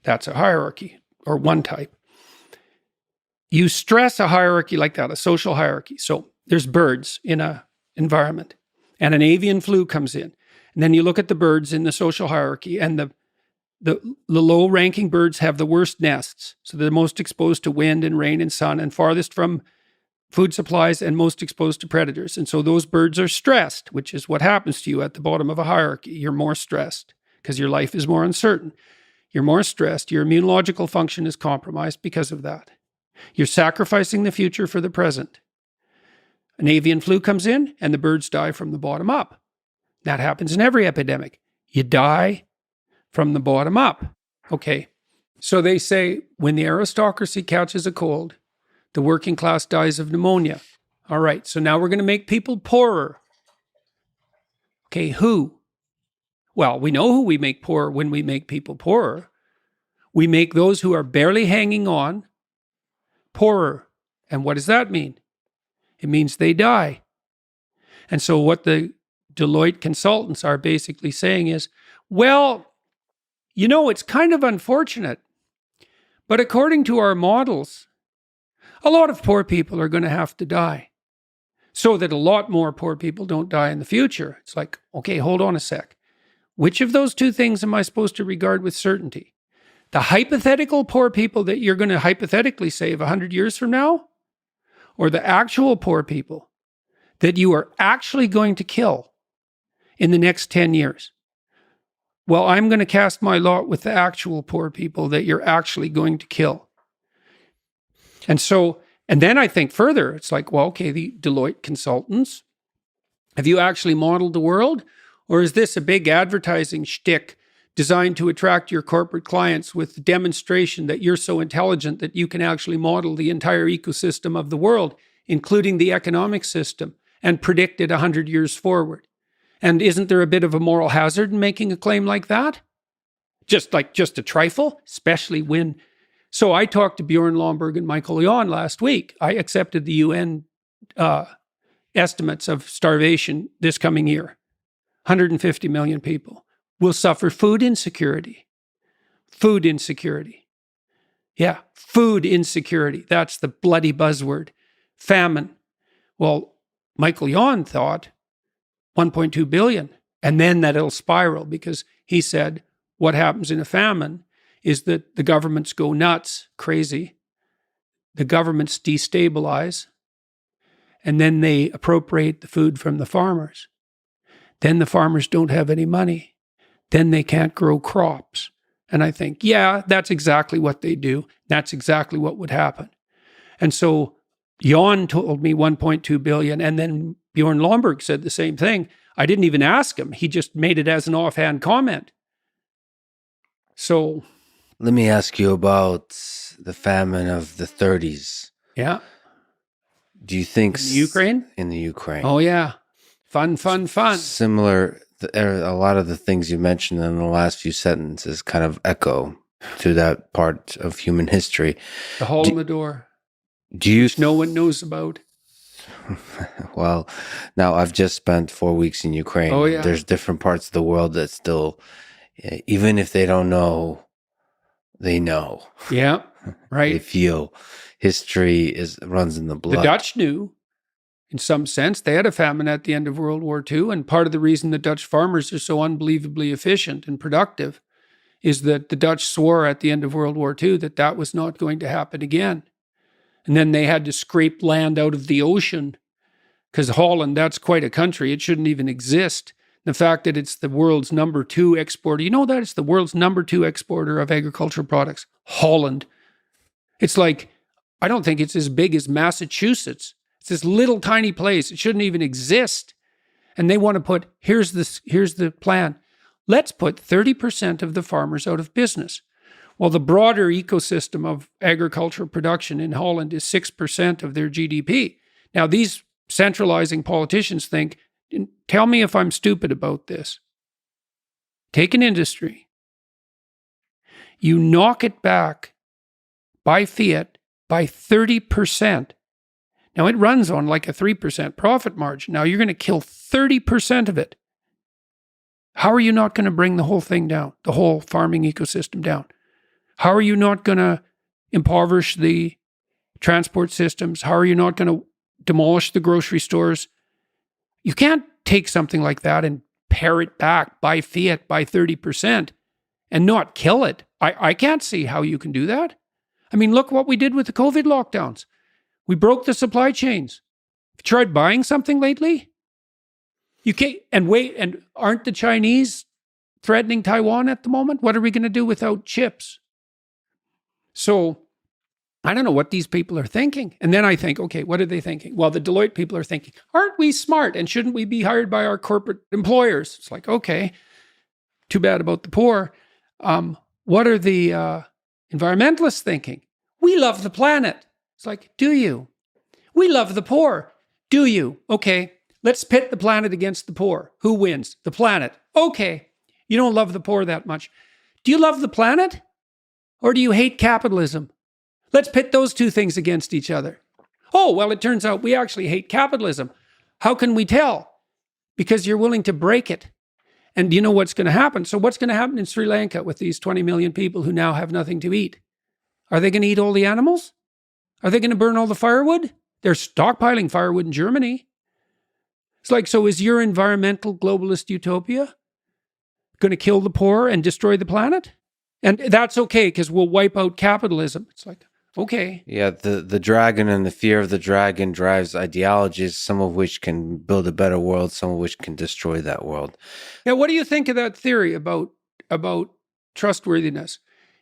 That's a hierarchy, or one type. You stress a hierarchy like that, a social hierarchy. So there's birds in an environment, and an avian flu comes in. And then you look at the birds in the social hierarchy, and the low-ranking birds have the worst nests. So they're most exposed to wind and rain and sun, and farthest from food supplies and most exposed to predators. And so those birds are stressed, which is what happens to you at the bottom of a hierarchy. You're more stressed because your life is more uncertain. You're more stressed. Your immunological function is compromised because of that. You're sacrificing the future for the present. An avian flu comes in and the birds die from the bottom up. That happens in every epidemic. You die from the bottom up. Okay. So they say when the aristocracy catches a cold, the working class dies of pneumonia. All right. So now we're going to make people poorer. Okay. Who? Well, we know who we make poorer when we make people poorer. We make those who are barely hanging on poorer. And what does that mean? It means they die. And so what the Deloitte consultants are basically saying is, well, you know, it's kind of unfortunate, but according to our models, a lot of poor people are going to have to die so that a lot more poor people don't die in the future. It's like, okay, hold on a sec. Which of those two things am I supposed to regard with certainty? The hypothetical poor people that you're going to hypothetically save 100 years from now? Or the actual poor people that you are actually going to kill in the next 10 years? Well, I'm going to cast my lot with the actual poor people that you're actually going to kill. And then I think further, it's like, well, okay, the Deloitte consultants, have you actually modeled the world? Or is this a big advertising shtick designed to attract your corporate clients with the demonstration that you're so intelligent that you can actually model the entire ecosystem of the world, including the economic system, and predict it 100 years forward? And isn't there a bit of a moral hazard in making a claim like that? Just a trifle, especially when... So I talked to Bjorn Lomborg and Michael Jan last week. I accepted the UN estimates of starvation this coming year. 150 million people will suffer food insecurity. Food insecurity. Yeah, food insecurity. That's the bloody buzzword. Famine. Well, Michael Jan thought 1.2 billion. And then that it'll spiral because he said what happens in a famine is that the governments go nuts, crazy. The governments destabilize. And then they appropriate the food from the farmers. Then the farmers don't have any money. Then they can't grow crops. And I think, yeah, that's exactly what they do. That's exactly what would happen. And so Jan told me 1.2 billion, and then Bjorn Lomborg said the same thing. I didn't even ask him. He just made it as an offhand comment. So... Let me ask you about the famine of the 30s. Yeah. Do you think... In the Ukraine? In the Ukraine. Oh, yeah. Fun. Similar, a lot of the things you mentioned in the last few sentences kind of echo to that part of human history. The hole in the door. Do you... Which no one knows about. Well, now I've just spent 4 weeks in Ukraine. Oh, yeah. There's different parts of the world that still, even if they don't know, they know. Yeah, right. They feel history runs in the blood. The Dutch knew, in some sense. They had a famine at the end of World War II, and part of the reason the Dutch farmers are so unbelievably efficient and productive is that the Dutch swore at the end of World War II that was not going to happen again. And then they had to scrape land out of the ocean because Holland, that's quite a country. It shouldn't even exist. The fact that it's the world's number 2 exporter, you know that it's the world's number 2 exporter of agricultural products, Holland. It's like, I don't think it's as big as Massachusetts. It's this little tiny place. It shouldn't even exist. And they want to put, here's the plan. Let's put 30% of the farmers out of business. Well, the broader ecosystem of agricultural production in Holland is 6% of their GDP. Now, these centralizing politicians think, tell me if I'm stupid about this. Take an industry. You knock it back by fiat by 30%. Now, it runs on like a 3% profit margin. Now, you're going to kill 30% of it. How are you not going to bring the whole thing down, the whole farming ecosystem down? How are you not going to impoverish the transport systems? How are you not going to demolish the grocery stores? You can't take something like that and pare it back by fiat by 30% and not kill it. I can't see how you can do that. I mean, look what we did with the COVID lockdowns. We broke the supply chains. Have you tried buying something lately? You can't, and aren't the Chinese threatening Taiwan at the moment? What are we going to do without chips? So I don't know what these people are thinking. And then I think, okay, what are they thinking? Well, the Deloitte people are thinking, aren't we smart? And shouldn't we be hired by our corporate employers? It's like, okay, too bad about the poor. What are the environmentalists thinking? We love the planet. It's like, do you? We love the poor. Do you? Okay, let's pit the planet against the poor. Who wins? The planet. Okay, you don't love the poor that much. Do you love the planet? Or do you hate capitalism? Let's pit those two things against each other. Oh, well, it turns out we actually hate capitalism. How can we tell? Because you're willing to break it. And you know what's going to happen? So what's going to happen in Sri Lanka with these 20 million people who now have nothing to eat? Are they going to eat all the animals? Are they going to burn all the firewood? They're stockpiling firewood in Germany. It's like, so is your environmental globalist utopia going to kill the poor and destroy the planet? And that's okay because we'll wipe out capitalism. It's like, okay. Yeah, the dragon and the fear of the dragon drives ideologies, some of which can build a better world, some of which can destroy that world. Now, what do you think of that theory about trustworthiness?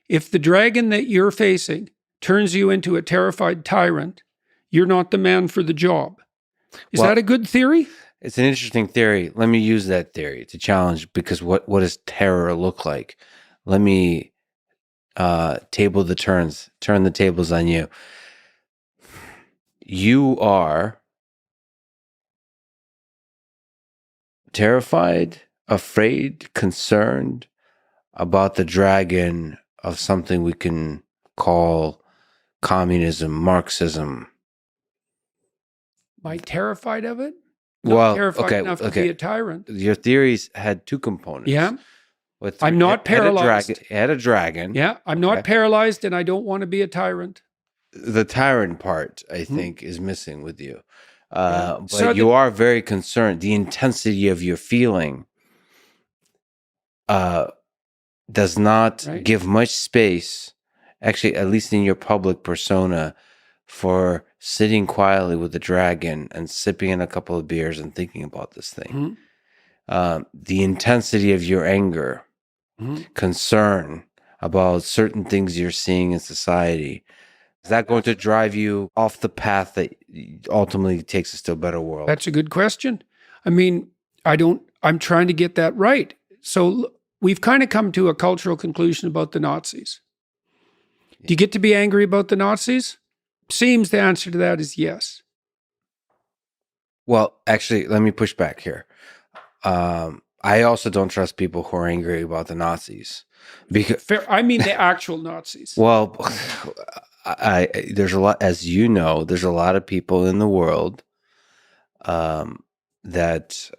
If the dragon that you're facing turns you into a terrified tyrant, you're not the man for the job. Is that a good theory? It's an interesting theory. Let me use that theory to challenge, because what does terror look like? Let me turn the tables on you. You are terrified, afraid, concerned about the dragon of something we can call communism, Marxism. Am I terrified of it? Well, terrified enough to be a tyrant. Your theories had two components. Yeah. I'm not paralyzed. It had a dragon. Yeah, I'm not paralyzed, and I don't want to be a tyrant. The tyrant part, I think, is missing with you. But So you are very concerned. The intensity of your feeling does not give much space, actually, at least in your public persona, for sitting quietly with the dragon and sipping in a couple of beers and thinking about this thing. The intensity of your anger, concern about certain things you're seeing in society, is that going to drive you off the path that ultimately takes us to a better world? That's a good question. I mean, I'm trying to get that right. So we've kind of come to a cultural conclusion about the Nazis. Do you get to be angry about the Nazis? Seems the answer to that is yes. Well, actually, let me push back here. I also don't trust people who are angry about the Nazis. Because I mean the actual Nazis. Well, there's a lot, as you know, there's a lot of people in the world that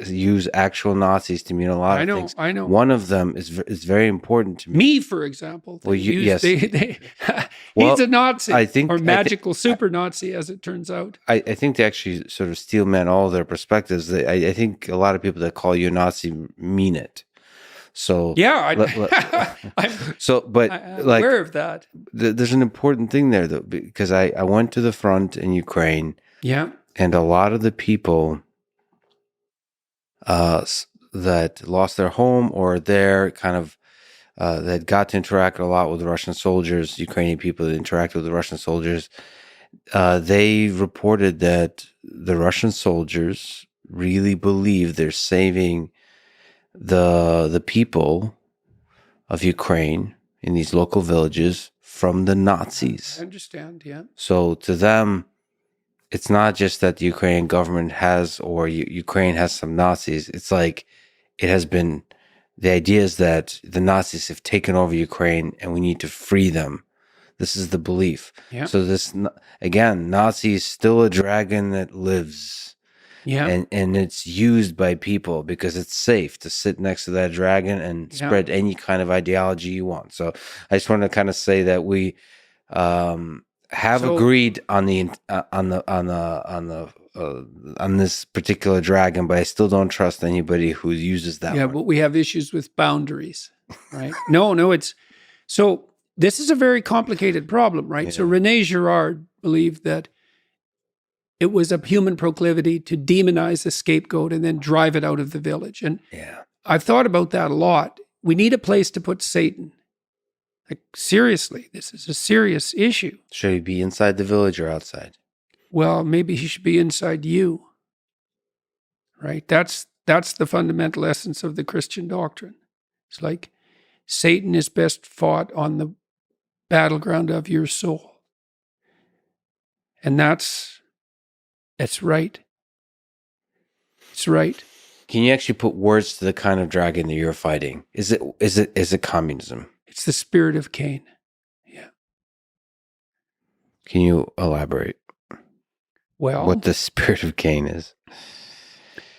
use actual Nazis to mean a lot of things. I know. One of them is very important to me. Me, for example. Well, yes. He's a Nazi, or magical super Nazi, as it turns out. I think they actually sort of steelman all their perspectives. I think a lot of people that call you a Nazi mean it. So yeah, I'm like, aware of that. There's an important thing there, though, because I went to the front in Ukraine. Yeah. And a lot of the people that lost their home or that got to interact a lot with the Russian soldiers, Ukrainian people that interacted with the Russian soldiers, they reported that the Russian soldiers really believe they're saving the people of Ukraine in these local villages from the Nazis. I understand, yeah. So to them, it's not just that the Ukrainian government has, or Ukraine has some Nazis. It's like it has been, the idea is that the Nazis have taken over Ukraine and we need to free them. This is the belief. Yeah. So this, again, Nazi is still a dragon that lives. Yeah. And it's used by people because it's safe to sit next to that dragon and spread any kind of ideology you want. So I just want to kind of say that we have agreed on this particular dragon, but I still don't trust anybody who uses that. Yeah, one. But we have issues with boundaries, right? No, it's so. This is a very complicated problem, right? Yeah. So René Girard believed that it was a human proclivity to demonize the scapegoat and then drive it out of the village. And I've thought about that a lot. We need a place to put Satan. Like, seriously, this is a serious issue. Should he be inside the village or outside? Well, maybe he should be inside you, right? That's the fundamental essence of the Christian doctrine. It's like Satan is best fought on the battleground of your soul. And that's right. It's right. Can you actually put words to the kind of dragon that you're fighting? Is it communism? It's the spirit of Cain. Yeah. Can you elaborate Well, what the spirit of Cain is?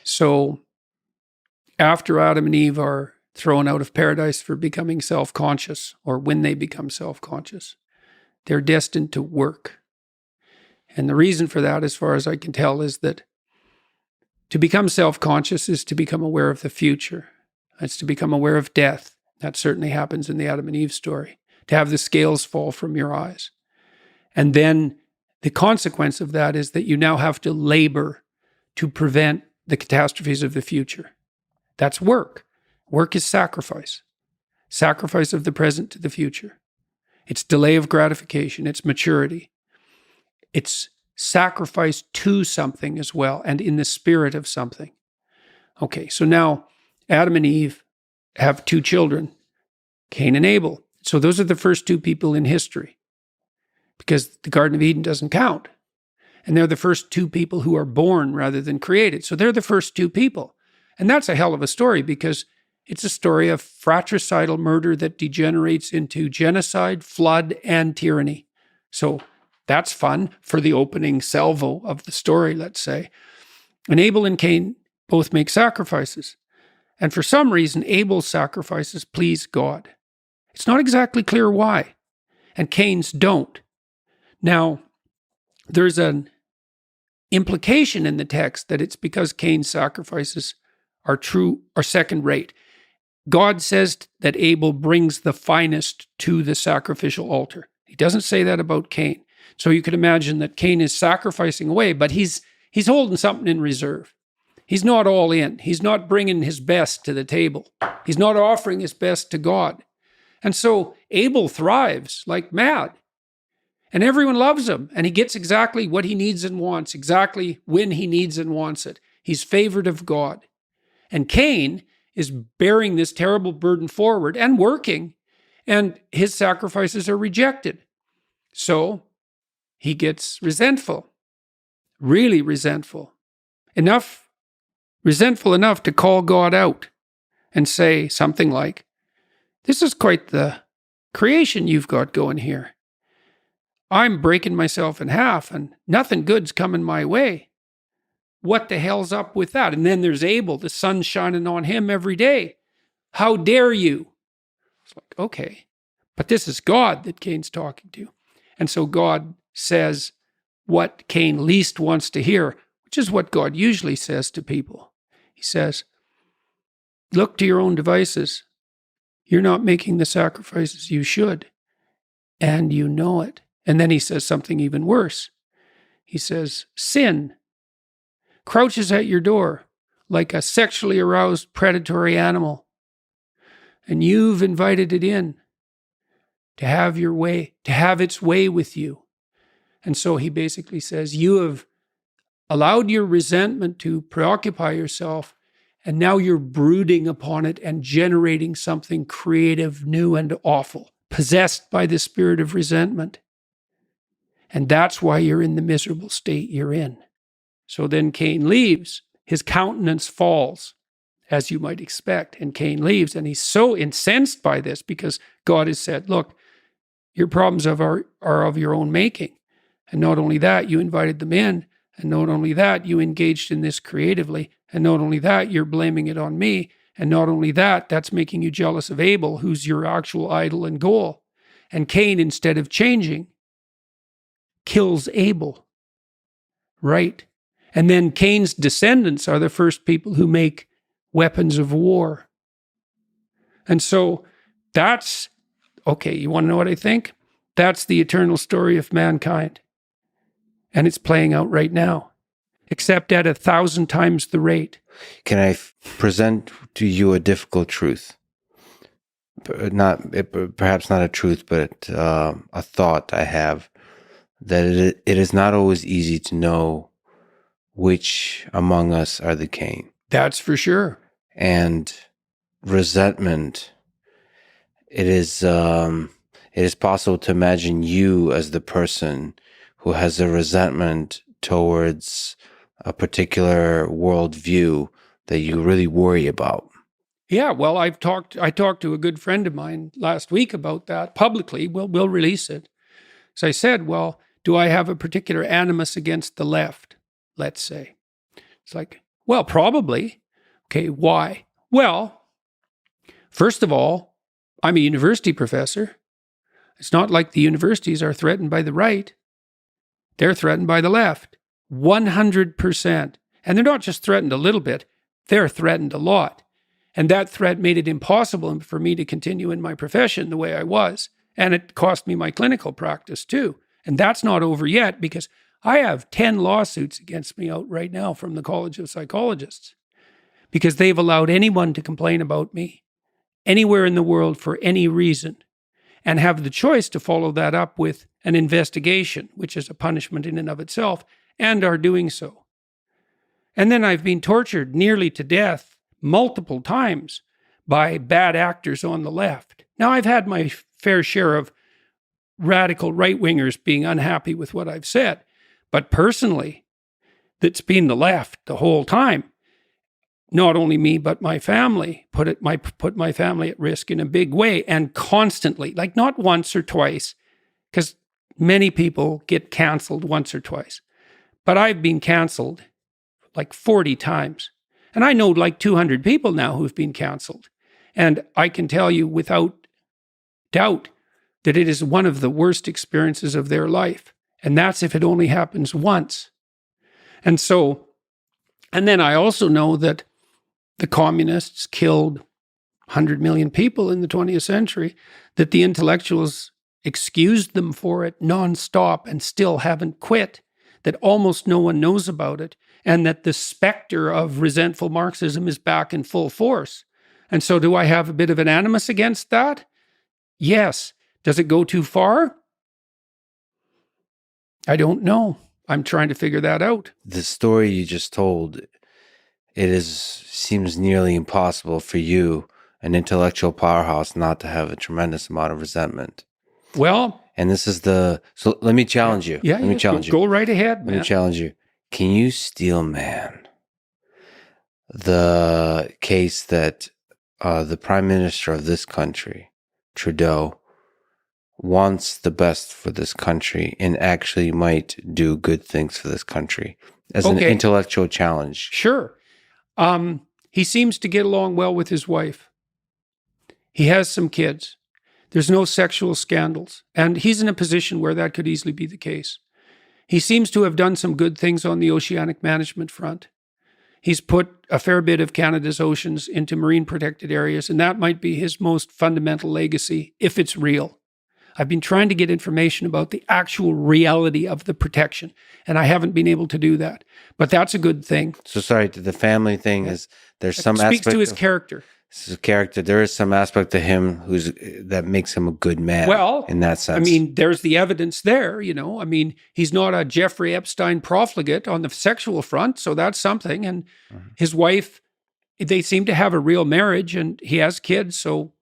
So after Adam and Eve are thrown out of paradise for becoming self-conscious, or when they become self-conscious, they're destined to work. And the reason for that, as far as I can tell, is that to become self-conscious is to become aware of the future. It's to become aware of death. That certainly happens in the Adam and Eve story. To have the scales fall from your eyes. And then the consequence of that is that you now have to labor to prevent the catastrophes of the future. That's work. Work is sacrifice. Sacrifice of the present to the future. It's delay of gratification. It's maturity. It's sacrifice to something as well, and in the spirit of something. Okay, so now Adam and Eve have two children, Cain and Abel. So those are the first two people in history, because the Garden of Eden doesn't count. And they're the first two people who are born rather than created. So they're the first two people. And that's a hell of a story, because it's a story of fratricidal murder that degenerates into genocide, flood, and tyranny. So that's fun for the opening salvo of the story, let's say. And Abel and Cain both make sacrifices. And for some reason, Abel's sacrifices please God. It's not exactly clear why. And Cain's don't. Now, there's an implication in the text that it's because Cain's sacrifices are second rate. God says that Abel brings the finest to the sacrificial altar. He doesn't say that about Cain. So you could imagine that Cain is sacrificing away, but he's holding something in reserve. He's not all in. He's not bringing his best to the table. He's not offering his best to God. And so Abel thrives like mad. And everyone loves him. And he gets exactly what he needs and wants, exactly when he needs and wants it. He's favored of God. And Cain is bearing this terrible burden forward and working, and his sacrifices are rejected. So he gets resentful, really resentful enough to call God out and say something like, "This is quite the creation you've got going here. I'm breaking myself in half and nothing good's coming my way. What the hell's up with that?" And then there's Abel, the sun's shining on him every day. "How dare you?" It's like, okay, but this is God that Cain's talking to. And so God says what Cain least wants to hear, which is what God usually says to people. He says, "Look to your own devices. You're not making the sacrifices you should, and you know it." And then he says something even worse. He says, "Sin crouches at your door like a sexually aroused predatory animal, and you've invited it in to have your way, to have its way with you." And so he basically says, you have allowed your resentment to preoccupy yourself, and now you're brooding upon it and generating something creative, new, and awful, possessed by the spirit of resentment. And that's why you're in the miserable state you're in. So then Cain leaves. His countenance falls, as you might expect. And Cain leaves. And he's so incensed by this because God has said, look, your problems are of your own making. And not only that, you invited them in. And not only that, you engaged in this creatively. And not only that, you're blaming it on me. And not only that, that's making you jealous of Abel, who's your actual idol and goal. And Cain, instead of changing, kills Abel. Right? And then Cain's descendants are the first people who make weapons of war. And so that's, okay, you want to know what I think? That's the eternal story of mankind. And it's playing out right now. except at 1,000 times the rate. Can I present to you a difficult truth? Perhaps not a truth, but a thought I have, that it is not always easy to know which among us are the Cain. That's for sure. And resentment, it is possible to imagine you as the person who has a resentment towards a particular worldview that you really worry about. Yeah, well, I talked to a good friend of mine last week about that publicly. We'll release it. So I said, well, do I have a particular animus against the left, let's say? It's like, well, probably. Okay, why? Well, first of all, I'm a university professor. It's not like the universities are threatened by the right. They're threatened by the left, 100%. And they're not just threatened a little bit, they're threatened a lot. And that threat made it impossible for me to continue in my profession the way I was. And it cost me my clinical practice too. And that's not over yet, because I have 10 lawsuits against me out right now from the College of Psychologists, because they've allowed anyone to complain about me anywhere in the world for any reason, and have the choice to follow that up with an investigation, which is a punishment in and of itself, and are doing so. And then I've been tortured nearly to death multiple times by bad actors on the left. Now, I've had my fair share of radical right-wingers being unhappy with what I've said, but personally, that's been the left the whole time. Not only me, but my family put my family at risk in a big way, and constantly, like not once or twice, because many people get canceled once or twice. But I've been canceled like 40 times. And I know like 200 people now who've been canceled. And I can tell you without doubt that it is one of the worst experiences of their life. And that's if it only happens once. And then I also know that the communists killed 100 million people in the 20th century, that the intellectuals excused them for it nonstop and still haven't quit, that almost no one knows about it, and that the specter of resentful Marxism is back in full force. And so do I have a bit of an animus against that? Yes. Does it go too far? I don't know. I'm trying to figure that out. The story you just told, seems nearly impossible for you, an intellectual powerhouse, not to have a tremendous amount of resentment. Well, and this is so let me challenge you. Yeah, let me challenge you. Go right ahead, man. Let me challenge you. Can you steel man the case that the Prime Minister of this country, Trudeau, wants the best for this country and actually might do good things for this country as an intellectual challenge? Sure. He seems to get along well with his wife. He has some kids. There's no sexual scandals. And he's in a position where that could easily be the case. He seems to have done some good things on the oceanic management front. He's put a fair bit of Canada's oceans into marine protected areas, and that might be his most fundamental legacy, if it's real. I've been trying to get information about the actual reality of the protection, and I haven't been able to do that. But that's a good thing. So sorry, the family thing is there's some aspect speaks to his character. His character. There is some aspect to him that makes him a good man. Well, in that sense, I mean, there's the evidence there. I mean, he's not a Jeffrey Epstein profligate on the sexual front, so that's something. And his wife, they seem to have a real marriage, and he has kids, so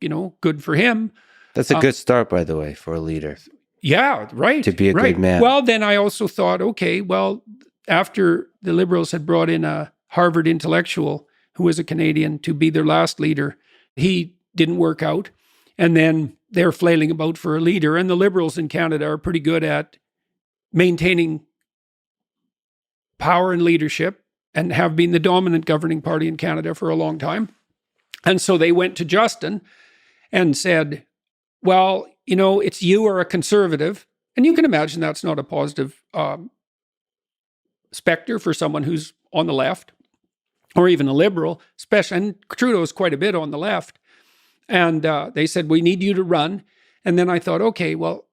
good for him. That's a good start, by the way, for a leader. Yeah, right. To be a good man. Well, then I also thought, okay, well, after the Liberals had brought in a Harvard intellectual who was a Canadian to be their last leader, he didn't work out. And then they're flailing about for a leader. And the Liberals in Canada are pretty good at maintaining power and leadership and have been the dominant governing party in Canada for a long time. And so they went to Justin and said, well, it's you or a conservative. And you can imagine that's not a positive specter for someone who's on the left or even a liberal, especially, and Trudeau's quite a bit on the left. And they said, we need you to run. And then I thought, okay, well,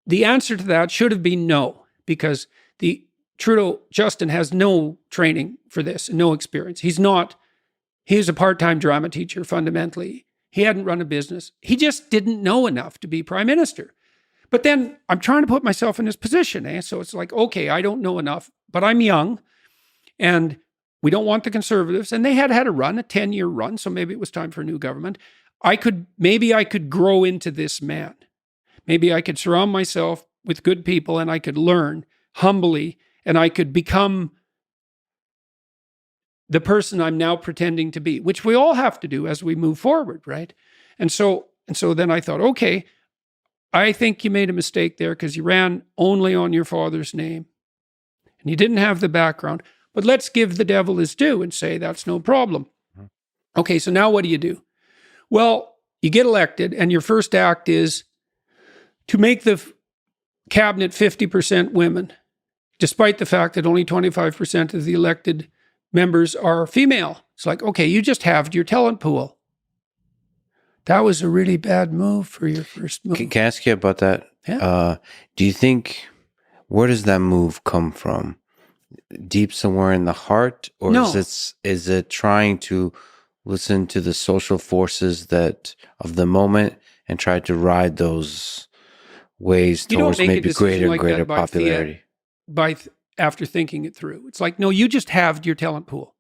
the answer to that should have been no, because the Trudeau, Justin has no training for this, no experience. He's a part-time drama teacher fundamentally. He hadn't run a business. He just didn't know enough to be prime minister. But then I'm trying to put myself in his position. So it's like, okay, I don't know enough, but I'm young and we don't want the Conservatives. And they had a run, a 10-year run. So maybe it was time for a new government. Maybe I could grow into this man. Maybe I could surround myself with good people and I could learn humbly and I could become the person I'm now pretending to be, which we all have to do as we move forward, right? And so then I thought, okay, I think you made a mistake there because you ran only on your father's name and you didn't have the background. But let's give the devil his due and say that's no problem. Okay, so now what do? Well, you get elected and your first act is to make the cabinet 50% women, despite the fact that only 25% of the elected members are female. It's like, okay, you just halved your talent pool. That was a really bad move for your first move. Can I ask you about that? Yeah. Do you think, where does that move come from? Deep somewhere in the heart? Or No. is it trying to listen to the social forces of the moment and try to ride those ways towards maybe greater and greater popularity? After thinking it through. It's like, no, you just halved your talent pool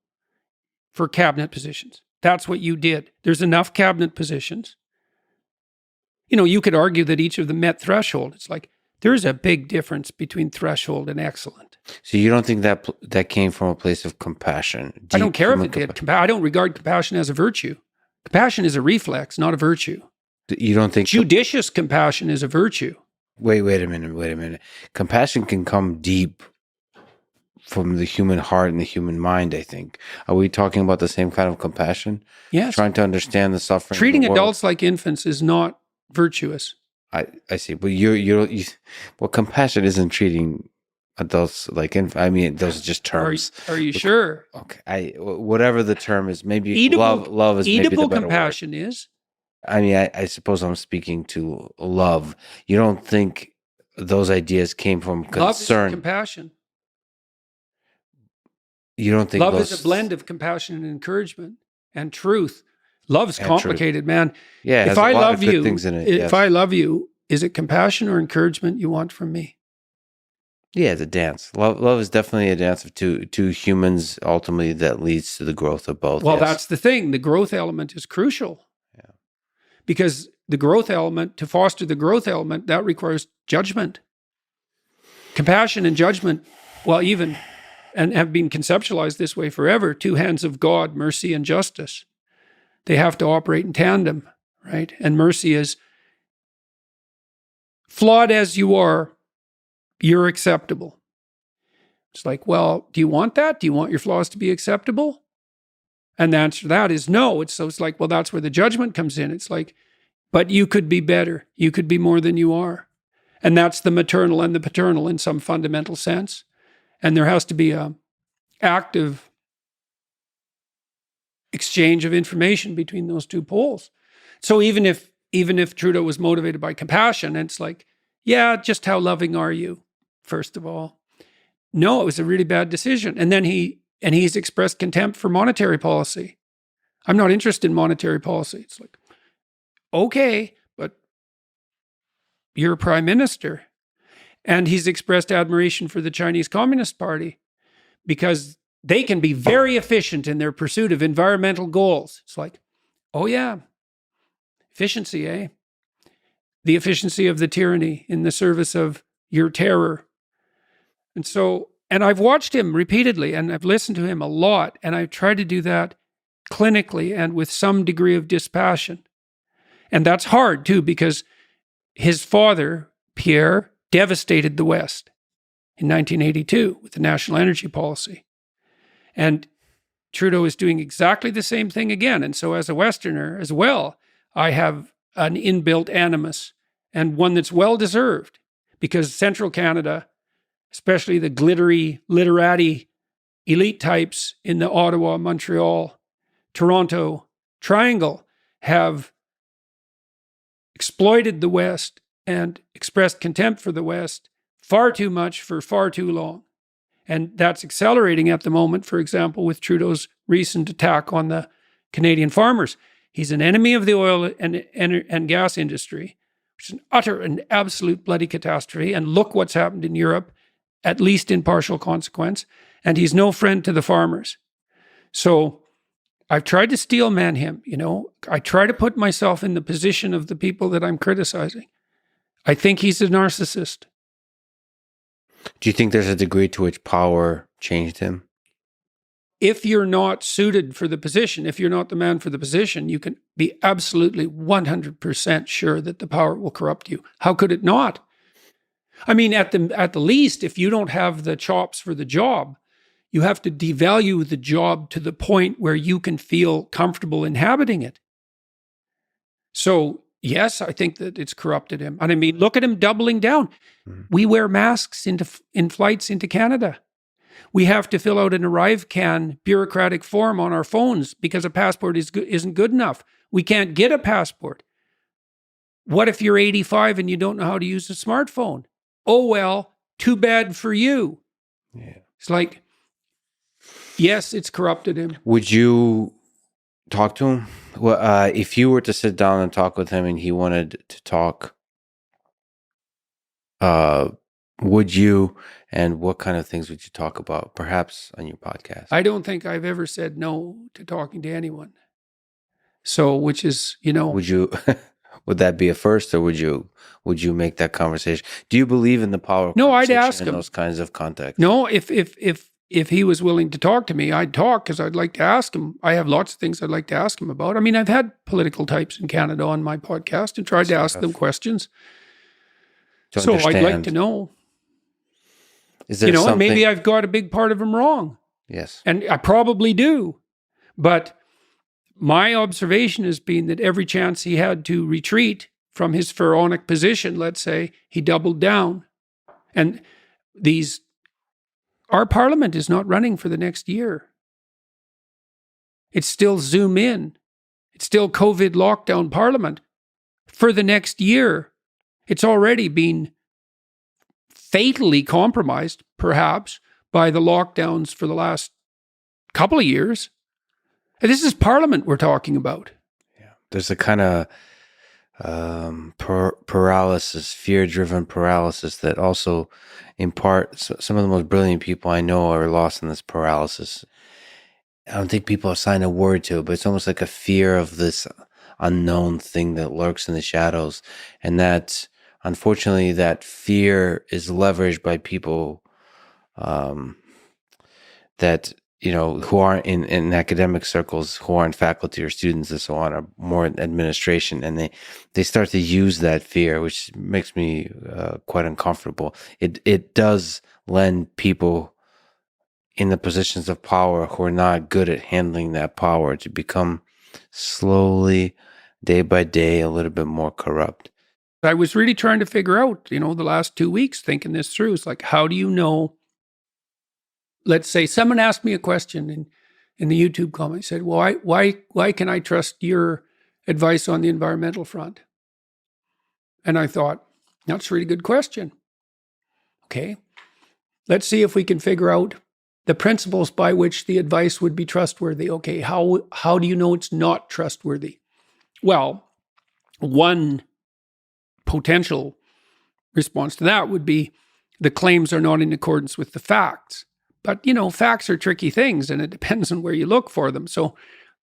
for cabinet positions. That's what you did. There's enough cabinet positions. You could argue that each of them met threshold. It's like, there's a big difference between threshold and excellent. So you don't think that came from a place of compassion? I don't care if it did. I don't regard compassion as a virtue. Compassion is a reflex, not a virtue. You don't think... Judicious compassion is a virtue. Wait a minute. Compassion can come deep from the human heart and the human mind, I think. Are we talking about the same kind of compassion? Yes. Trying to understand the suffering. Treating adults like infants is not virtuous. I see. But well, compassion isn't treating adults like infants. I mean, those are just terms. Are you sure? Okay. Whatever the term is, maybe love is maybe the better compassion word. Is. I mean, I suppose I'm speaking to love. You don't think those ideas came from concern? Love is compassion. You don't think love is a blend of compassion and encouragement and truth. Love's complicated, man. Yeah, if I love you, if I love you, is it compassion or encouragement you want from me? Yeah, it's a dance. Love is definitely a dance of two humans. Ultimately, that leads to the growth of both. Well, that's the thing. The growth element is crucial. Yeah, because to foster the growth element, that requires judgment, compassion, and judgment. Well, and have been conceptualized this way forever, two hands of God, mercy and justice. They have to operate in tandem, right? And mercy is, flawed as you are, you're acceptable. It's like, well, do you want that? Do you want your flaws to be acceptable? And the answer to that is no. It's like, well, that's where the judgment comes in. It's like, but you could be better. You could be more than you are. And that's the maternal and the paternal in some fundamental sense. And there has to be an active exchange of information between those two poles. So even if Trudeau was motivated by compassion, it's like, yeah, just how loving are you, first of all? No, it was a really bad decision. And then he's expressed contempt for monetary policy. I'm not interested in monetary policy. It's like, okay, but you're a prime minister. And he's expressed admiration for the Chinese Communist Party because they can be very efficient in their pursuit of environmental goals. It's like, oh yeah, efficiency, eh? The efficiency of the tyranny in the service of your terror. And I've watched him repeatedly and I've listened to him a lot, and I've tried to do that clinically and with some degree of dispassion. And that's hard too, because his father, Pierre, devastated the West in 1982 with the national energy policy. And Trudeau is doing exactly the same thing again. And so as a Westerner as well, I have an inbuilt animus, and one that's well-deserved, because Central Canada, especially the glittery, literati elite types in the Ottawa, Montreal, Toronto triangle have exploited the West and expressed contempt for the West far too much for far too long. And that's accelerating at the moment, for example, with Trudeau's recent attack on the Canadian farmers. He's an enemy of the oil and gas industry, which is an utter and absolute bloody catastrophe. And look what's happened in Europe, at least in partial consequence. And he's no friend to the farmers. So I've tried to steel man him, I try to put myself in the position of the people that I'm criticizing. I think he's a narcissist. Do you think there's a degree to which power changed him? If you're not suited for the position, if you're not the man for the position, you can be absolutely 100% sure that the power will corrupt you. How could it not? I mean, at the least, if you don't have the chops for the job, you have to devalue the job to the point where you can feel comfortable inhabiting it. So, yes, I think that it's corrupted him. And I mean, look at him doubling down. We wear masks in flights into Canada. We have to fill out an ArriveCAN bureaucratic form on our phones because a passport isn't good enough. We can't get a passport. What if you're 85 and you don't know how to use a smartphone? Oh, well, too bad for you. Yeah. It's like, yes, it's corrupted him. Would you talk to him? Well, if you were to sit down and talk with him and he wanted to talk, would you, and what kind of things would you talk about, perhaps on your podcast? I don't think I've ever said no to talking to anyone. So, which is, Would you, would that be a first, or would you make that conversation? Do you believe in the power of No, I'd conversation ask in him. those kinds of contexts? No, if he was willing to talk to me, I'd talk because I'd like to ask him. I have lots of things I'd like to ask him about. I mean, I've had political types in Canada on my podcast and tried to ask them questions. So I'd like to know. Is there something? And maybe I've got a big part of him wrong. Yes. And I probably do. But my observation has been that every chance he had to retreat from his pharaonic position, let's say, he doubled down. And our parliament is not running for the next year. It's still Zoom in. It's still COVID lockdown parliament for the next year. It's already been fatally compromised, perhaps, by the lockdowns for the last couple of years. And this is Parliament we're talking about. Yeah. There's a kind of paralysis, fear-driven paralysis that also, in part, some of the most brilliant people I know are lost in this paralysis. I don't think people assign a word to it, but it's almost like a fear of this unknown thing that lurks in the shadows. And that, unfortunately, that fear is leveraged by people that, who aren't in academic circles, who aren't faculty or students and so on, or more in administration. And they start to use that fear, which makes me quite uncomfortable. It does lend people in the positions of power who are not good at handling that power to become slowly, day by day, a little bit more corrupt. I was really trying to figure out, the last 2 weeks, thinking this through. It's like, how do you know? Let's say someone asked me a question in the YouTube comment. Said, well, why can I trust your advice on the environmental front? And I thought, that's a really good question. Okay, let's see if we can figure out the principles by which the advice would be trustworthy. Okay, how do you know it's not trustworthy? Well, one potential response to that would be the claims are not in accordance with the facts. But, facts are tricky things, and it depends on where you look for them. So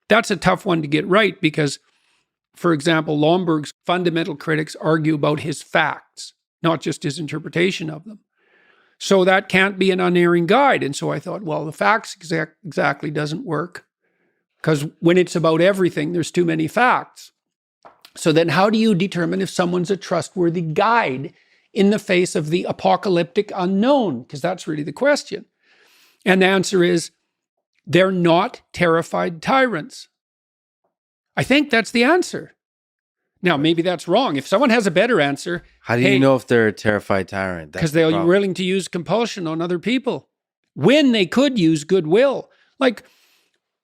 that's a tough one to get right because, for example, Lomberg's fundamental critics argue about his facts, not just his interpretation of them. So that can't be an unerring guide. And so I thought, well, the facts exactly doesn't work because when it's about everything, there's too many facts. So then how do you determine if someone's a trustworthy guide in the face of the apocalyptic unknown? Because that's really the question. And the answer is, they're not terrified tyrants. I think that's the answer. Now, maybe that's wrong. If someone has a better answer... How do you know if they're a terrified tyrant? Because they're willing to use compulsion on other people when they could use goodwill. Like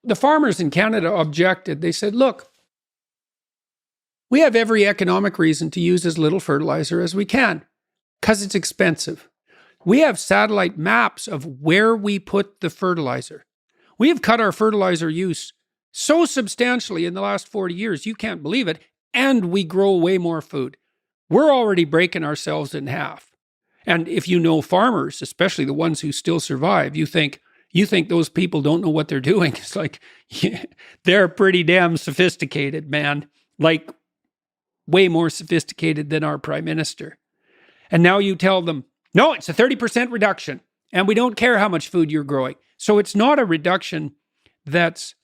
the farmers in Canada objected. They said, look, we have every economic reason to use as little fertilizer as we can because it's expensive. We have satellite maps of where we put the fertilizer. We have cut our fertilizer use so substantially in the last 40 years, you can't believe it, and we grow way more food. We're already breaking ourselves in half. And if you know farmers, especially the ones who still survive, you think those people don't know what they're doing. It's like, yeah, they're pretty damn sophisticated, man. Like way more sophisticated than our prime minister. And now you tell them, no, it's a 30% reduction, and we don't care how much food you're growing. So it's not a reduction that's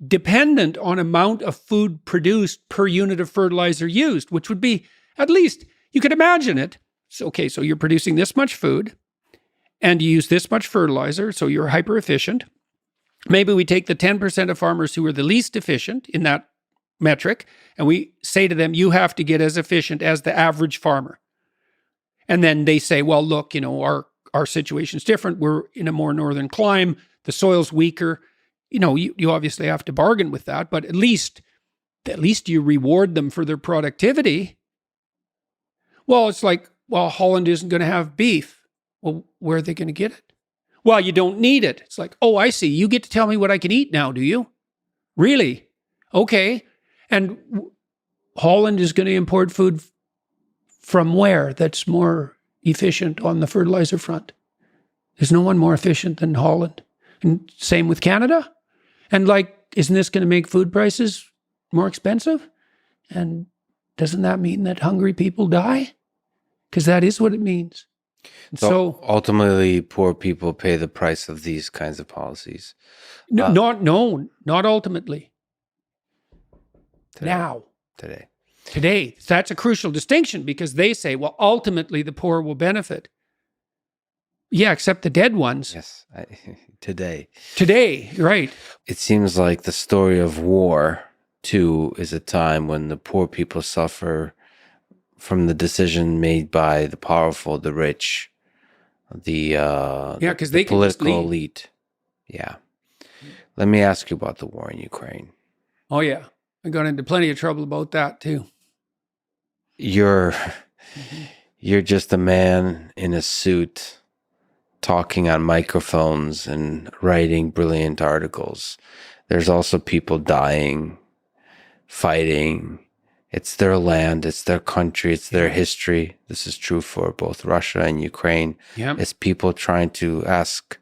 dependent on amount of food produced per unit of fertilizer used, which would be, at least, you could imagine it. So, okay, so you're producing this much food, and you use this much fertilizer, so you're hyper efficient. Maybe we take the 10% of farmers who are the least efficient in that metric, and we say to them, you have to get as efficient as the average farmer. And then they say, well, look, our situation's different. We're in a more northern climate. The soil's weaker. You obviously have to bargain with that, but at least you reward them for their productivity. Well, it's like, well, Holland isn't going to have beef. Well, where are they going to get it? Well, you don't need it. It's like, oh, I see. You get to tell me what I can eat now, do you? Really? Okay. And Holland is going to import food from where that's more efficient on the fertilizer front? There's no one more efficient than Holland. And same with Canada. And isn't this going to make food prices more expensive? And doesn't that mean that hungry people die? Because that is what it means. So ultimately, poor people pay the price of these kinds of policies. Not ultimately. Today. That's a crucial distinction because they say, well, ultimately the poor will benefit. Yeah, except the dead ones. Yes, today. Today, right. It seems like the story of war, too, is a time when the poor people suffer from the decision made by the powerful, the rich, the political elite. Yeah. Let me ask you about the war in Ukraine. Oh, yeah. I got into plenty of trouble about that, too. You're just a man in a suit talking on microphones and writing brilliant articles. There's also people dying, fighting. It's their land, it's their country, it's their history. This is true for both Russia and Ukraine. Yep. It's people trying to ask,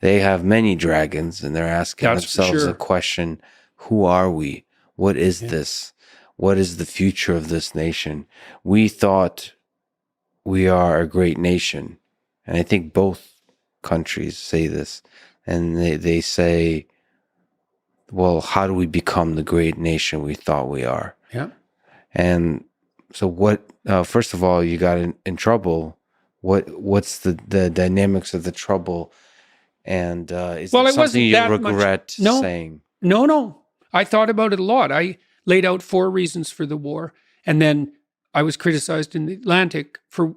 they have many dragons and they're asking themselves a question, who are we? What is this? What is the future of this nation? We thought we are a great nation. And I think both countries say this. And they say, well, how do we become the great nation we thought we are? Yeah. And so what, first of all, you got in trouble. What's the dynamics of the trouble? And is it something you regret saying? No. I thought about it a lot. I laid out 4 reasons for the war. And then I was criticized in the Atlantic for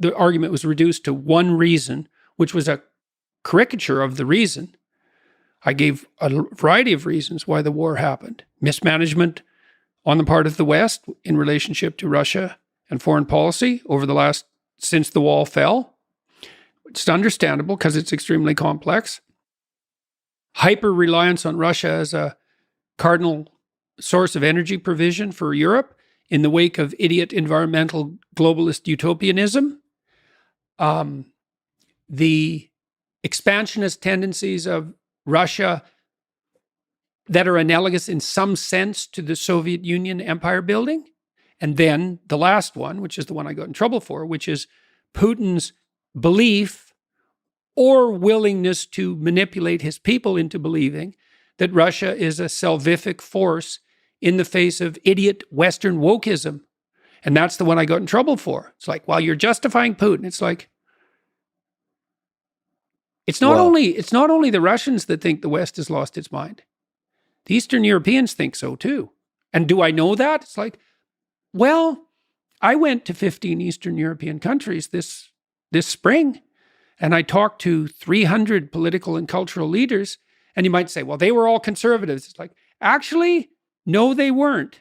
the argument was reduced to 1 reason, which was a caricature of the reason. I gave a variety of reasons why the war happened. Mismanagement on the part of the West in relationship to Russia and foreign policy since the wall fell. It's understandable because it's extremely complex. Hyper-reliance on Russia as a cardinal source of energy provision for Europe in the wake of idiot environmental globalist utopianism. The expansionist tendencies of Russia that are analogous in some sense to the Soviet Union empire building. And then the last one, which is the one I got in trouble for, which is Putin's belief or willingness to manipulate his people into believing that Russia is a salvific force in the face of idiot Western wokeism. And that's the one I got in trouble for. It's like, well, you're justifying Putin. It's like, it's not only the Russians that think the West has lost its mind. The Eastern Europeans think so too. And do I know that? It's like, well, I went to 15 Eastern European countries this spring, and I talked to 300 political and cultural leaders. And you might say, well, they were all conservatives. It's like, actually, no, they weren't.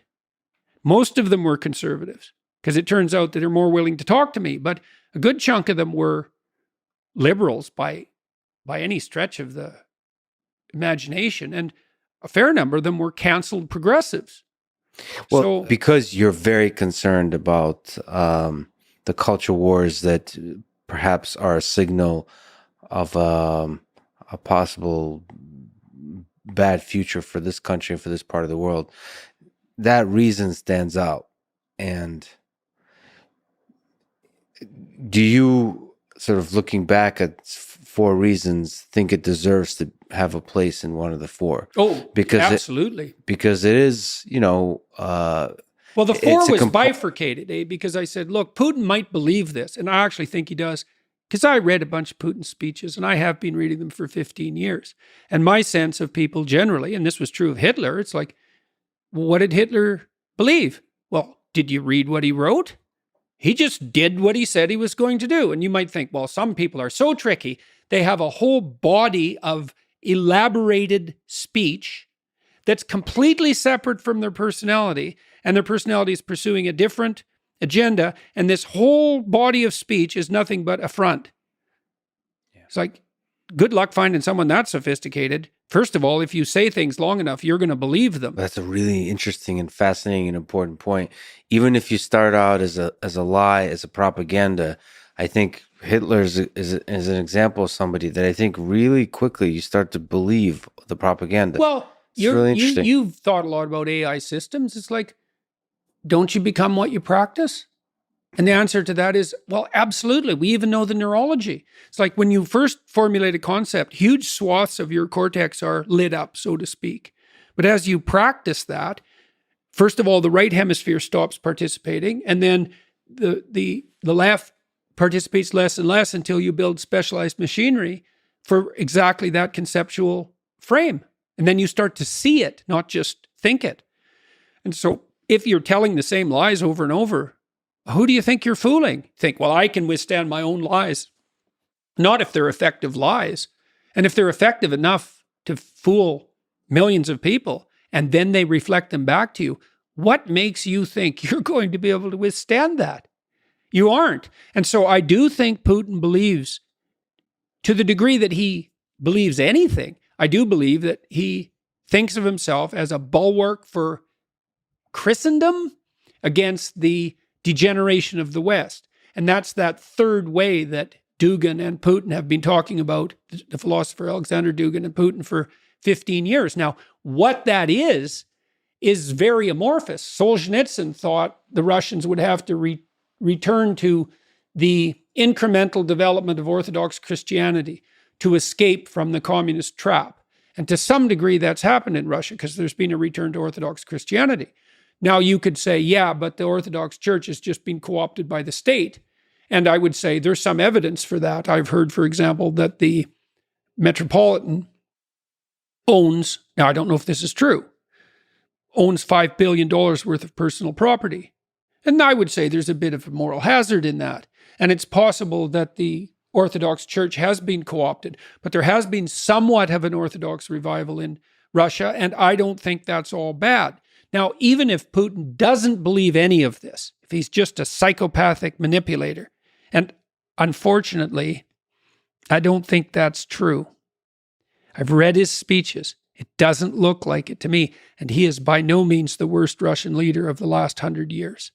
Most of them were conservatives because it turns out that they're more willing to talk to me. But A good chunk of them were liberals by any stretch of the imagination, and a fair number of them were canceled progressives. Well, So because you're very concerned about the culture wars that perhaps are a signal of a possible bad future for this country and for this part of the world, that reason stands out. And do you, sort of looking back at four reasons, think it deserves to have a place in one of the four? Because absolutely. Because it is, well, the four was bifurcated, because I said, look, Putin might believe this, and I actually think he does, because I read a bunch of Putin's speeches, and I have been reading them for 15 years. And my sense of people generally, and this was true of Hitler, it's like, well, what did Hitler believe? Well, did you read what he wrote? He just did what he said he was going to do. And you might think, well, some people are so tricky. They have a whole body of elaborated speech that's completely separate from their personality, and their personality is pursuing a different agenda, and this whole body of speech is nothing but a front. Yeah. It's like, good luck finding someone that sophisticated. First of all, if you say things long enough, you're going to believe them. That's a really interesting and fascinating and important point. Even if you start out as a lie, as a propaganda, I think Hitler is an example of somebody that I think really quickly you start to believe the propaganda. Well, really interesting. You've thought a lot about AI systems. It's like, don't you become what you practice? And the answer to that is, well, absolutely. We even know the neurology. It's like when you first formulate a concept, huge swaths of your cortex are lit up, so to speak. But as you practice that, first of all, the right hemisphere stops participating, and then the left participates less and less until you build specialized machinery for exactly that conceptual frame. And then you start to see it, not just think it. And so if you're telling the same lies over and over, who do you think you're fooling? Think, well, I can withstand my own lies. Not if they're effective lies. And if they're effective enough to fool millions of people, and then they reflect them back to you, what makes you think you're going to be able to withstand that? You aren't. And so I do think Putin believes, to the degree that he believes anything, I do believe that he thinks of himself as a bulwark for Christendom against the degeneration of the West. And that's that third way that Dugin and Putin have been talking about, the philosopher Alexander Dugin and Putin, for 15 years. Now, what that is very amorphous. Solzhenitsyn thought the Russians would have to return to the incremental development of Orthodox Christianity to escape from the communist trap. And to some degree, that's happened in Russia because there's been a return to Orthodox Christianity. Now, you could say, yeah, but the Orthodox Church has just been co-opted by the state. And I would say there's some evidence for that. I've heard, for example, that the Metropolitan owns, now I don't know if this is true, owns $5 billion worth of personal property. And I would say there's a bit of a moral hazard in that. And it's possible that the Orthodox Church has been co-opted, but there has been somewhat of an Orthodox revival in Russia, and I don't think that's all bad. Now, even if Putin doesn't believe any of this, if he's just a psychopathic manipulator, and unfortunately, I don't think that's true. I've read his speeches. It doesn't look like it to me, and he is by no means the worst Russian leader of the last 100 years.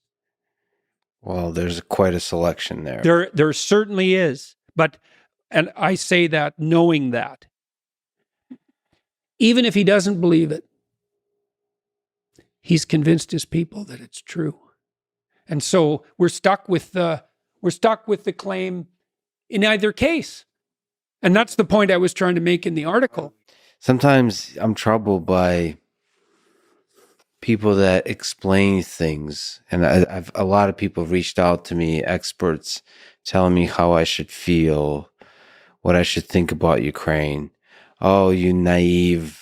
Well, there's quite a selection there. There certainly is, and I say that knowing that. Even if he doesn't believe it, he's convinced his people that it's true. And so we're stuck with the claim in either case. And that's the point I was trying to make in the article. Sometimes I'm troubled by people that explain things. And a lot of people have reached out to me, experts, telling me how I should feel, what I should think about Ukraine. Oh, you naive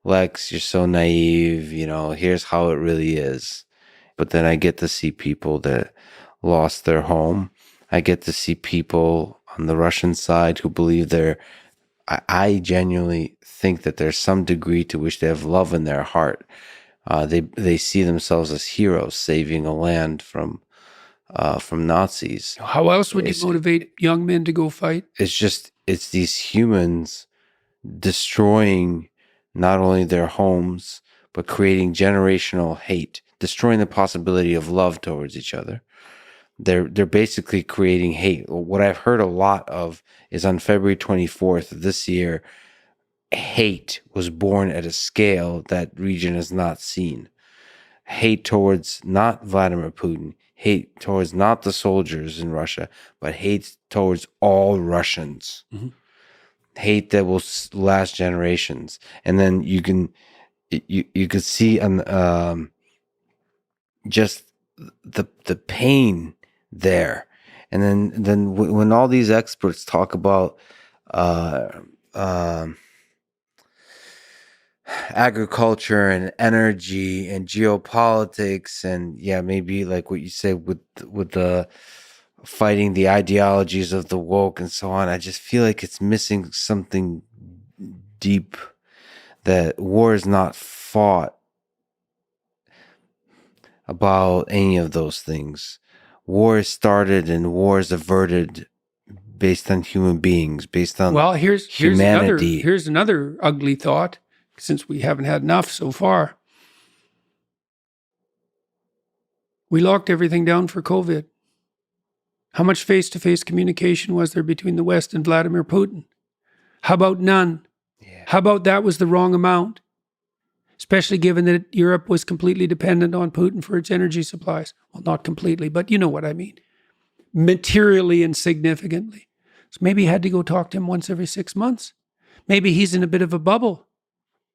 Lex, you're so naive, here's how it really is. But then I get to see people that lost their home. I get to see people on the Russian side who believe I genuinely think that there's some degree to which they have love in their heart. They see themselves as heroes, saving a land from from Nazis. How else would you It's- motivate young men to go fight? It's these humans destroying not only their homes, but creating generational hate, destroying the possibility of love towards each other. They're basically creating hate. What I've heard a lot of is on February 24th of this year, hate was born at a scale that region has not seen. Hate towards not Vladimir Putin, hate towards not the soldiers in Russia, but hate towards all Russians. Mhm. Hate that will last generations. And then you can see on just the pain there. And then when all these experts talk about agriculture and energy and geopolitics, and maybe like what you say with the fighting the ideologies of the woke and so on, I just feel like it's missing something deep, that war is not fought about any of those things. War is started and war is averted based on human beings, based on humanity. Here's another ugly thought, since we haven't had enough so far. We locked everything down for COVID. How much face-to-face communication was there between the West and Vladimir Putin? How about none? Yeah. How about that was the wrong amount? Especially given that Europe was completely dependent on Putin for its energy supplies. Well, not completely, but you know what I mean. Materially and significantly. So maybe he had to go talk to him once every 6 months. Maybe he's in a bit of a bubble.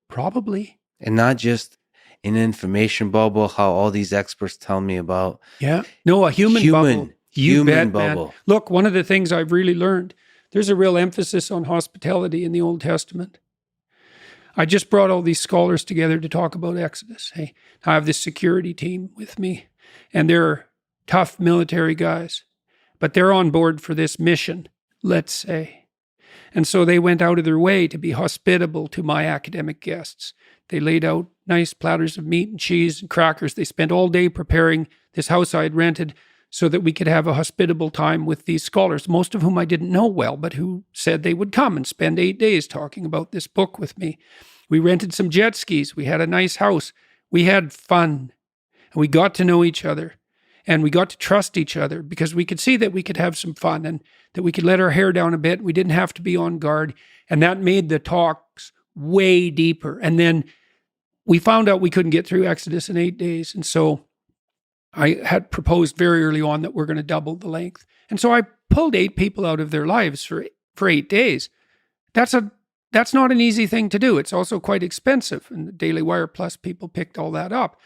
Probably. And not just an information bubble, how all these experts tell me about. Yeah. No, a human bubble. Human bubble. Man. Look, one of the things I've really learned, there's a real emphasis on hospitality in the Old Testament. I just brought all these scholars together to talk about Exodus. Hey, I have this security team with me, and they're tough military guys, but they're on board for this mission, let's say. And so they went out of their way to be hospitable to my academic guests. They laid out nice platters of meat and cheese and crackers. They spent all day preparing this house I had rented so that we could have a hospitable time with these scholars, most of whom I didn't know well, but who said they would come and spend 8 days talking about this book with me. We rented some jet skis. We had a nice house. We had fun. And we got to know each other. And we got to trust each other because we could see that we could have some fun and that we could let our hair down a bit. We didn't have to be on guard. And that made the talks way deeper. And then we found out we couldn't get through Exodus in 8 days. And so I had proposed very early on that we're going to double the length. And so I pulled 8 people out of their lives for 8 days. That's not an easy thing to do. It's also quite expensive. And the Daily Wire Plus people picked all that up.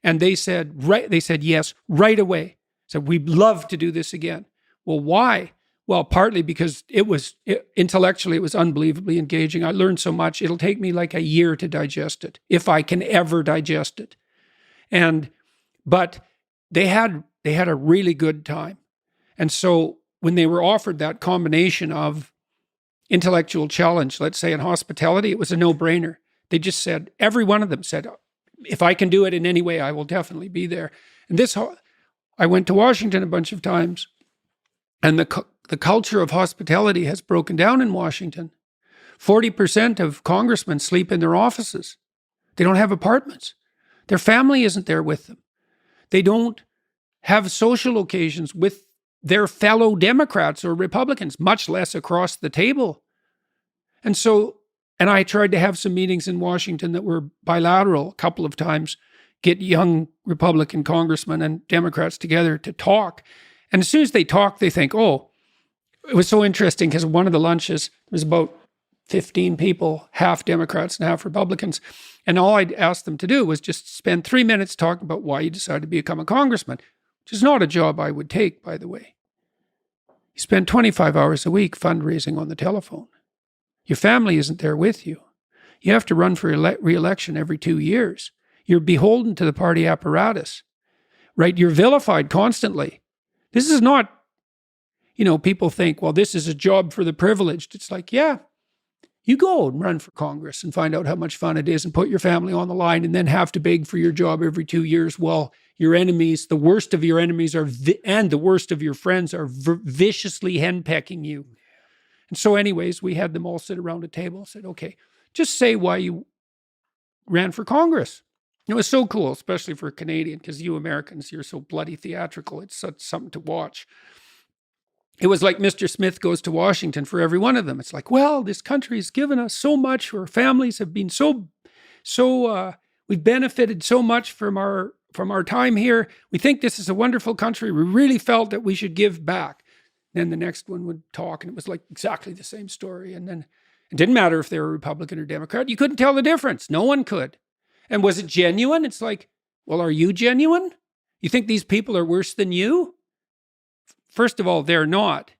And they said yes right away. Said, we'd love to do this again. Well, why? Well, partly because intellectually, it was unbelievably engaging. I learned so much. It'll take me like a year to digest it, if I can ever digest it. But they had a really good time. And so when they were offered that combination of intellectual challenge, let's say in hospitality, it was a no-brainer. They just said, every one of them said, if I can do it in any way, I will definitely be there. And I went to Washington a bunch of times, and the culture of hospitality has broken down in Washington. 40% of congressmen sleep in their offices. They don't have apartments. Their family isn't there with them. They don't have social occasions with their fellow Democrats or Republicans, much less across the table. And I tried to have some meetings in Washington that were bilateral a couple of times, get young Republican congressmen and Democrats together to talk. And as soon as they talk, they think, oh, it was so interesting because one of the lunches, there was about 15 people, half Democrats and half Republicans. And all I'd asked them to do was just spend 3 minutes talking about why you decided to become a congressman, which is not a job I would take, by the way. You spend 25 hours a week fundraising on the telephone. Your family isn't there with you. You have to run for re-election every 2 years. You're beholden to the party apparatus, right? You're vilified constantly. This is not, people think, well, this is a job for the privileged. It's like, yeah, You go and run for Congress and find out how much fun it is and put your family on the line and then have to beg for your job every 2 years while your enemies, the worst of your enemies and the worst of your friends are viciously henpecking you. And so anyways, we had them all sit around a table and said, okay, just say why you ran for Congress. It was so cool, especially for a Canadian, because you Americans, you're so bloody theatrical. It's such something to watch. It was like Mr. Smith Goes to Washington for every one of them. It's like, well, this country has given us so much. Our families have been we've benefited so much from our time here. We think this is a wonderful country. We really felt that we should give back. Then the next one would talk, and it was like exactly the same story. And then it didn't matter if they were Republican or Democrat. You couldn't tell the difference. No one could. And was it genuine? It's like, well, are you genuine? You think these people are worse than you? First of all, they're not.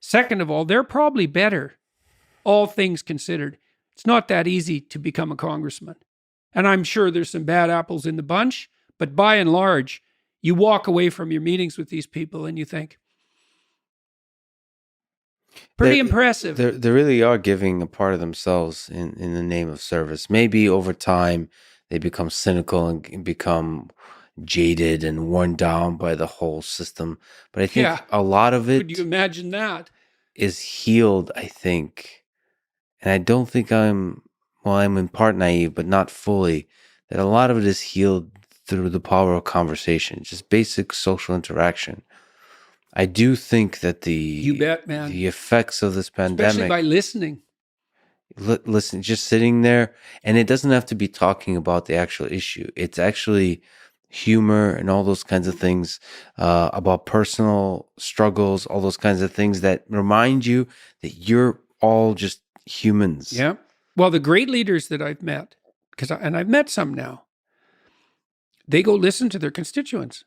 Second of all, they're probably better, all things considered. It's not that easy to become a congressman. And I'm sure there's some bad apples in the bunch, but by and large, you walk away from your meetings with these people and you think, pretty impressive. They really are giving a part of themselves in the name of service. Maybe over time they become cynical and become jaded and worn down by the whole system. But I think a lot of it Could you imagine that? Is healed, I think. And I don't think I'm in part naive, but not fully, that a lot of it is healed through the power of conversation, just basic social interaction. I do think that you bet, man. The effects of this pandemic, especially by listening, listen, just sitting there, and it doesn't have to be talking about the actual issue. It's actually humor and all those kinds of things, about personal struggles, all those kinds of things that remind you that you're all just humans. Yeah. Well, the great leaders that I've met, and I've met some now, they go listen to their constituents.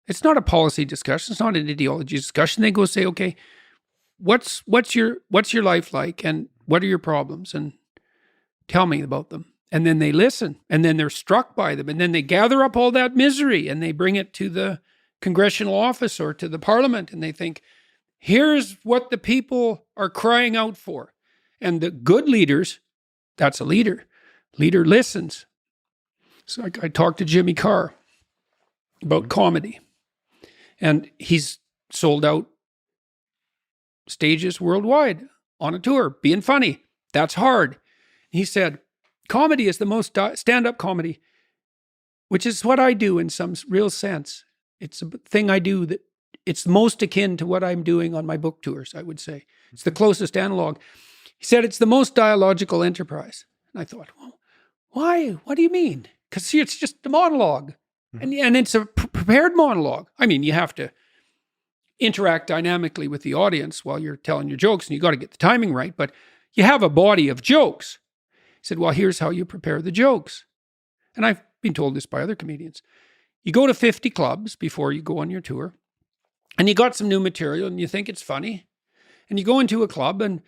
It's not a policy discussion. It's not an ideology discussion. They go say, okay, what's your life like, and what are your problems, and tell me about them. And then they listen, and then they're struck by them, and then they gather up all that misery and they bring it to the congressional office or to the parliament, and they think, here's what the people are crying out for. And the good leaders, that's a leader. Leader listens. So I talked to Jimmy Carr about comedy. And he's sold out stages worldwide on a tour, being funny. That's hard. He said, comedy is the most stand-up comedy, which is what I do in some real sense. It's a thing I do that it's most akin to what I'm doing on my book tours, I would say. It's the closest analog. He said it's the most dialogical enterprise. And I thought, well, why? What do you mean? Because see, it's just a monologue. And it's a prepared monologue. I mean, you have to interact dynamically with the audience while you're telling your jokes, and you got to get the timing right, but you have a body of jokes. He said, well, here's how you prepare the jokes. And I've been told this by other comedians. You go to 50 clubs before you go on your tour, and you got some new material, and you think it's funny, and you go into a club, and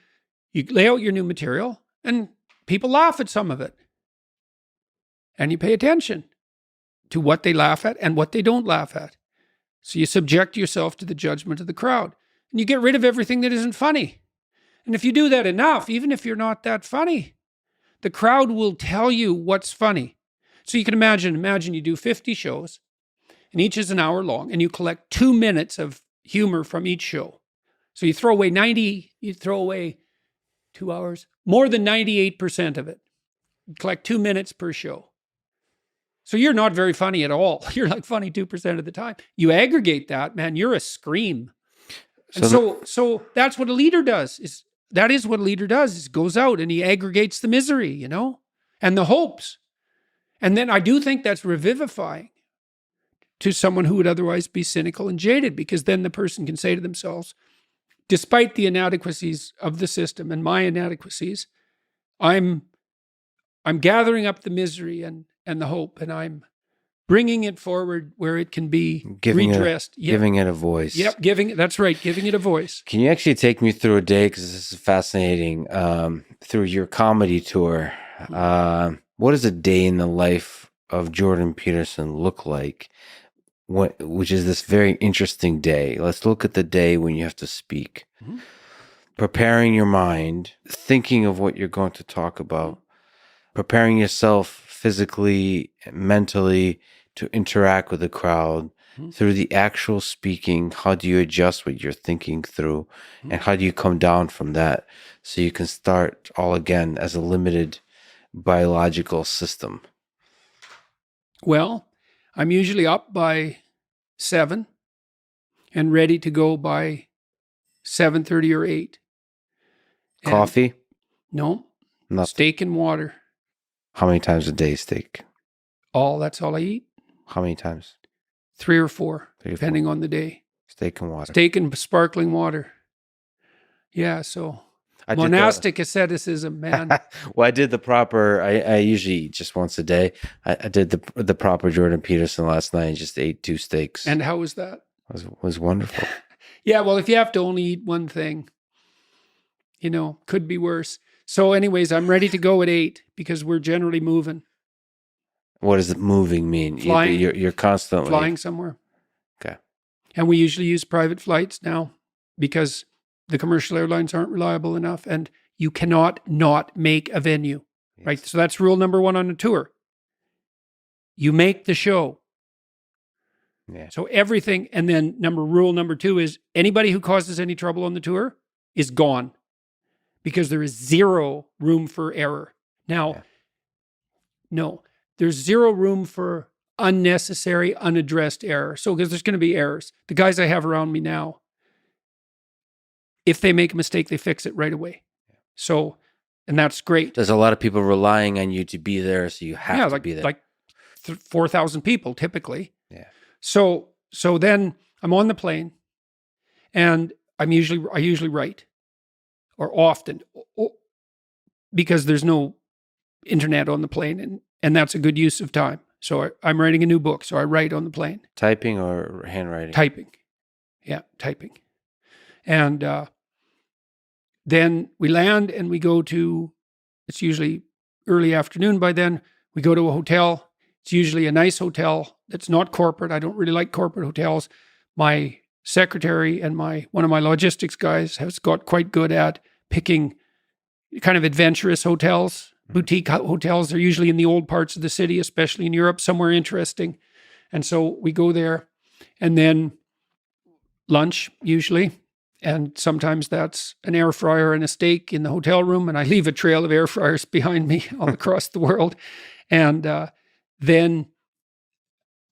you lay out your new material, and people laugh at some of it. And you pay attention to what they laugh at and what they don't laugh at. So you subject yourself to the judgment of the crowd. And you get rid of everything that isn't funny. And if you do that enough, even if you're not that funny, the crowd will tell you what's funny. So you can imagine you do 50 shows, and each is an hour long, and you collect 2 minutes of humor from each show. So you throw away 2 hours, more than 98% of it. You collect 2 minutes per show. So you're not very funny at all. You're like funny 2% of the time. You aggregate that, man, you're a scream. And so that's what a leader does. That is what a leader does, is goes out and he aggregates the misery, and the hopes. And then I do think that's revivifying to someone who would otherwise be cynical and jaded, because then the person can say to themselves, despite the inadequacies of the system and my inadequacies, I'm gathering up the misery and the hope, and I'm bringing it forward where it can be redressed. Giving it a voice. Yep, that's right, giving it a voice. Can you actually take me through a day, because this is fascinating, through your comedy tour? What does a day in the life of Jordan Peterson look like, which is this very interesting day? Let's look at the day when you have to speak. Mm-hmm. preparing your mind, thinking of what you're going to talk about, preparing yourself physically, mentally to interact with the crowd. Through the actual speaking, how do you adjust what you're thinking through? And how do you come down from that so you can start all again as a limited biological system? Well, I'm usually up by 7 and ready to go by 7:30 or 8. And Coffee? no, Nothing. steak and water. How many times a day steak? That's all I eat. How many times? 3 or 4, 3 or 4. depending on the day. Steak and water. Steak and sparkling water. Yeah, so monastic asceticism, man. Well, I did the proper. I usually eat just once a day. I did the proper Jordan Peterson last night. And just ate 2 steaks. And how was that? Was wonderful. Yeah, well, if you have to only eat one thing, could be worse. So, anyways, I'm ready to go at 8 because we're generally moving. What does moving mean? Flying. You're constantly flying somewhere. Okay. And we usually use private flights now because the commercial airlines aren't reliable enough, and you cannot not make a venue, Yes. right? So that's rule number 1 on a tour. You make the show. Yeah. So everything, and then rule number 2 is anybody who causes any trouble on the tour is gone because there is 0 room for error. Now, no, there's 0 room for unnecessary, unaddressed error. So because there's going to be errors. The guys I have around me now, if they make a mistake, they fix it right away. So, and that's great. There's a lot of people relying on you to be there, so you have to be there. Like 4,000 people typically. Yeah. So then I'm on the plane, and I usually write, or often, because there's no internet on the plane, and that's a good use of time. So I'm writing a new book, so I write on the plane. Typing or handwriting? Typing. Yeah, typing. And then we land and we go to, it's usually early afternoon by then, we go to a hotel. It's usually a nice hotel that's not corporate. I don't really like corporate hotels. My secretary and one of my logistics guys has got quite good at picking kind of adventurous hotels, boutique hotels. They're usually in the old parts of the city, especially in Europe, somewhere interesting. And so we go there, and then lunch usually. And sometimes that's an air fryer and a steak in the hotel room. And I leave a trail of air fryers behind me all across the world. And then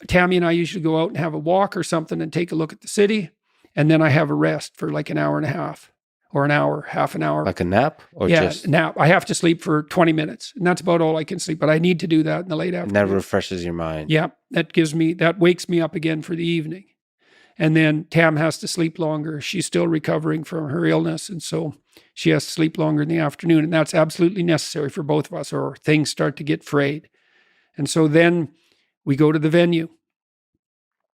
Tammy and I usually go out and have a walk or something and take a look at the city. And then I have a rest for like an hour and a half or an hour, half an hour. Like a nap? Or yeah, just nap. I have to sleep for 20 minutes. And that's about all I can sleep. But I need to do that in the late afternoon. That refreshes your mind. Yeah, that wakes me up again for the evening. And then Tam has to sleep longer. She's still recovering from her illness. And so she has to sleep longer in the afternoon. And that's absolutely necessary for both of us, or things start to get frayed. And so then we go to the venue.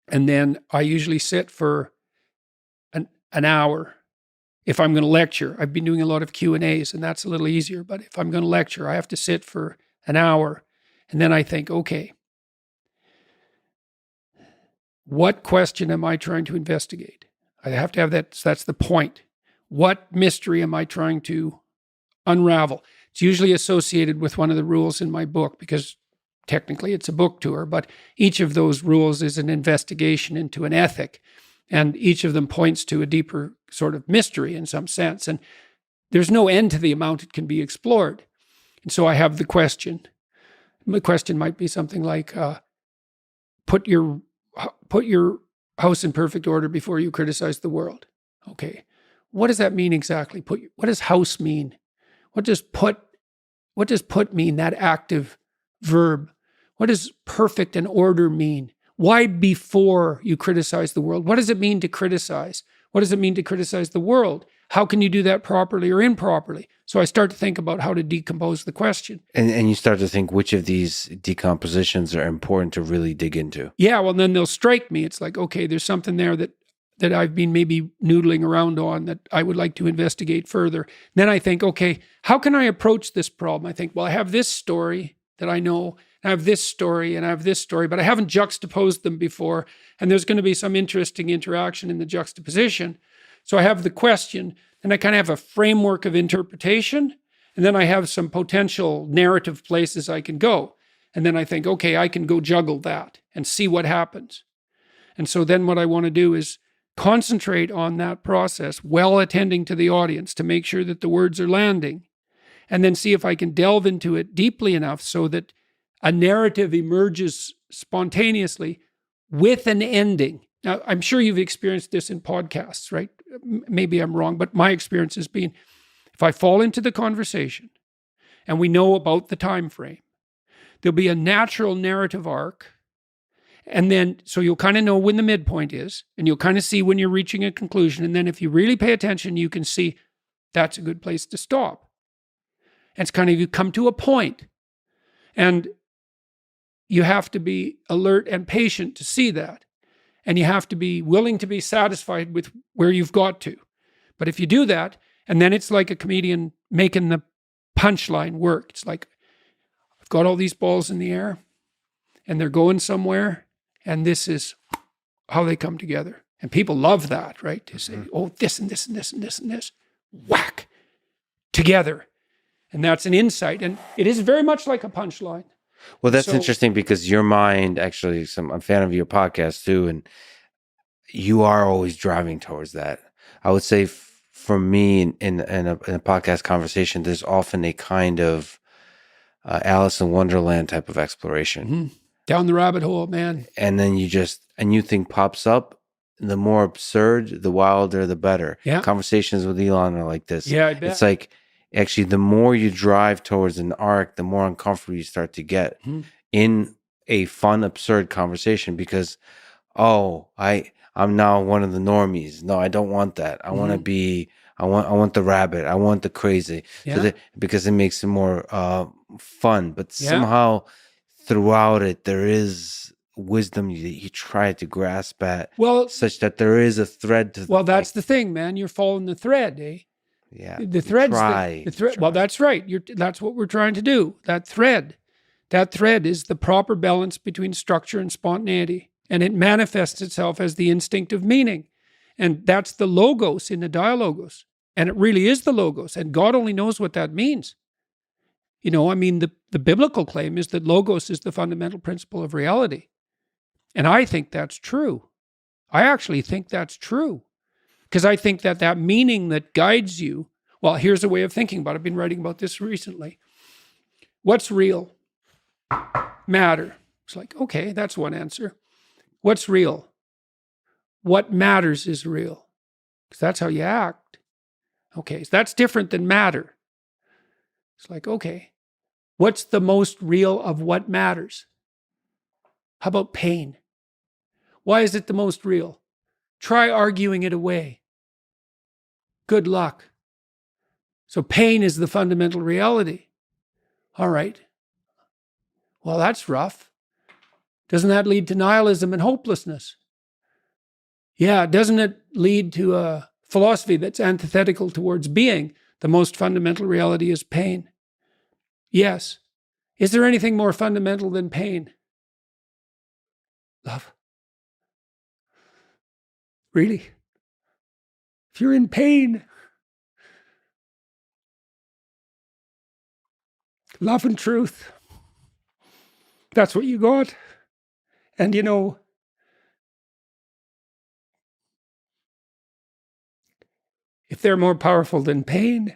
And then I usually sit for an hour. If I'm going to lecture, I've been doing a lot of Q&As, and that's a little easier. But if I'm going to lecture, I have to sit for an hour. And then I think, okay, what question am I trying to investigate? I have to have that. So that's the point. What mystery am I trying to unravel? It's usually associated with one of the rules in my book, because technically it's a book tour, but each of those rules is an investigation into an ethic. And each of them points to a deeper sort of mystery in some sense. And there's no end to the amount it can be explored. And so I have the question. The question might be something like, put your house in perfect order before you criticize the world. Okay. What does that mean exactly? What does house mean? What does put mean, that active verb? What does perfect and order mean? Why before you criticize the world? What does it mean to criticize? What does it mean to criticize the world? How can you do that properly or improperly? So I start to think about how to decompose the question. And you start to think which of these decompositions are important to really dig into. Yeah, well, then they'll strike me. It's like, okay, there's something there that I've been maybe noodling around on that I would like to investigate further. Then I think, okay, how can I approach this problem? I think, well, I have this story that I know, I have this story, and I have this story, but I haven't juxtaposed them before. And there's going to be some interesting interaction in the juxtaposition. So I have the question, and I kind of have a framework of interpretation, and then I have some potential narrative places I can go. And then I think, okay, I can go juggle that and see what happens. And so then what I want to do is concentrate on that process while attending to the audience to make sure that the words are landing, and then see if I can delve into it deeply enough so that a narrative emerges spontaneously with an ending. Now, I'm sure you've experienced this in podcasts, right? Maybe I'm wrong, but my experience has been if I fall into the conversation and we know about the time frame, there'll be a natural narrative arc. And then, so you'll kind of know when the midpoint is, and you'll kind of see when you're reaching a conclusion. And then if you really pay attention, you can see that's a good place to stop. And it's kind of, you come to a point, and you have to be alert and patient to see that. And you have to be willing to be satisfied with where you've got to. But if you do that, and then it's like a comedian making the punchline work. It's like, I've got all these balls in the air, and they're going somewhere, and this is how they come together. And people love that, right? To say, oh, this and this and this and this and this, whack, together. And that's an insight. And it is very much like a punchline. Well, that's interesting because your mind, actually, I'm a fan of your podcast too, and you are always driving towards that. I would say for me in a podcast conversation, there's often a kind of Alice in Wonderland type of exploration. Mm-hmm. Down the rabbit hole, man. And then a new thing pops up. The more absurd, the wilder, the better. Yeah. Conversations with Elon are like this. Yeah, I bet. It's like, actually, the more you drive towards an arc, the more uncomfortable you start to get in a fun, absurd conversation because, I'm now one of the normies. No, I don't want that. I want to be, I want the rabbit. I want the crazy. Yeah. Because it makes it more fun. But somehow throughout it, there is wisdom you try to grasp at, such that there is a thread to. Well, that's the thing, man. You're following the thread, eh? Yeah, the thread's the thread. Well, that's right. That's what we're trying to do. That thread is the proper balance between structure and spontaneity, and it manifests itself as the instinct of meaning, and that's the logos in the dialogos, and it really is the logos, and God only knows what that means. You know, I mean, the biblical claim is that logos is the fundamental principle of reality, and I think that's true. I actually think that's true. Because I think that meaning that guides you, well, here's a way of thinking about it. I've been writing about this recently. What's real? Matter. It's like, okay, that's one answer. What's real? What matters is real. Because that's how you act. Okay, so that's different than matter. It's like, okay, what's the most real of what matters? How about pain? Why is it the most real? Try arguing it away. Good luck. So pain is the fundamental reality. All right. Well, that's rough. Doesn't that lead to nihilism and hopelessness? Yeah, doesn't it lead to a philosophy that's antithetical towards being? The most fundamental reality is pain. Yes. Is there anything more fundamental than pain? Love. Really? If you're in pain, love and truth, that's what you got. And you know, if they're more powerful than pain,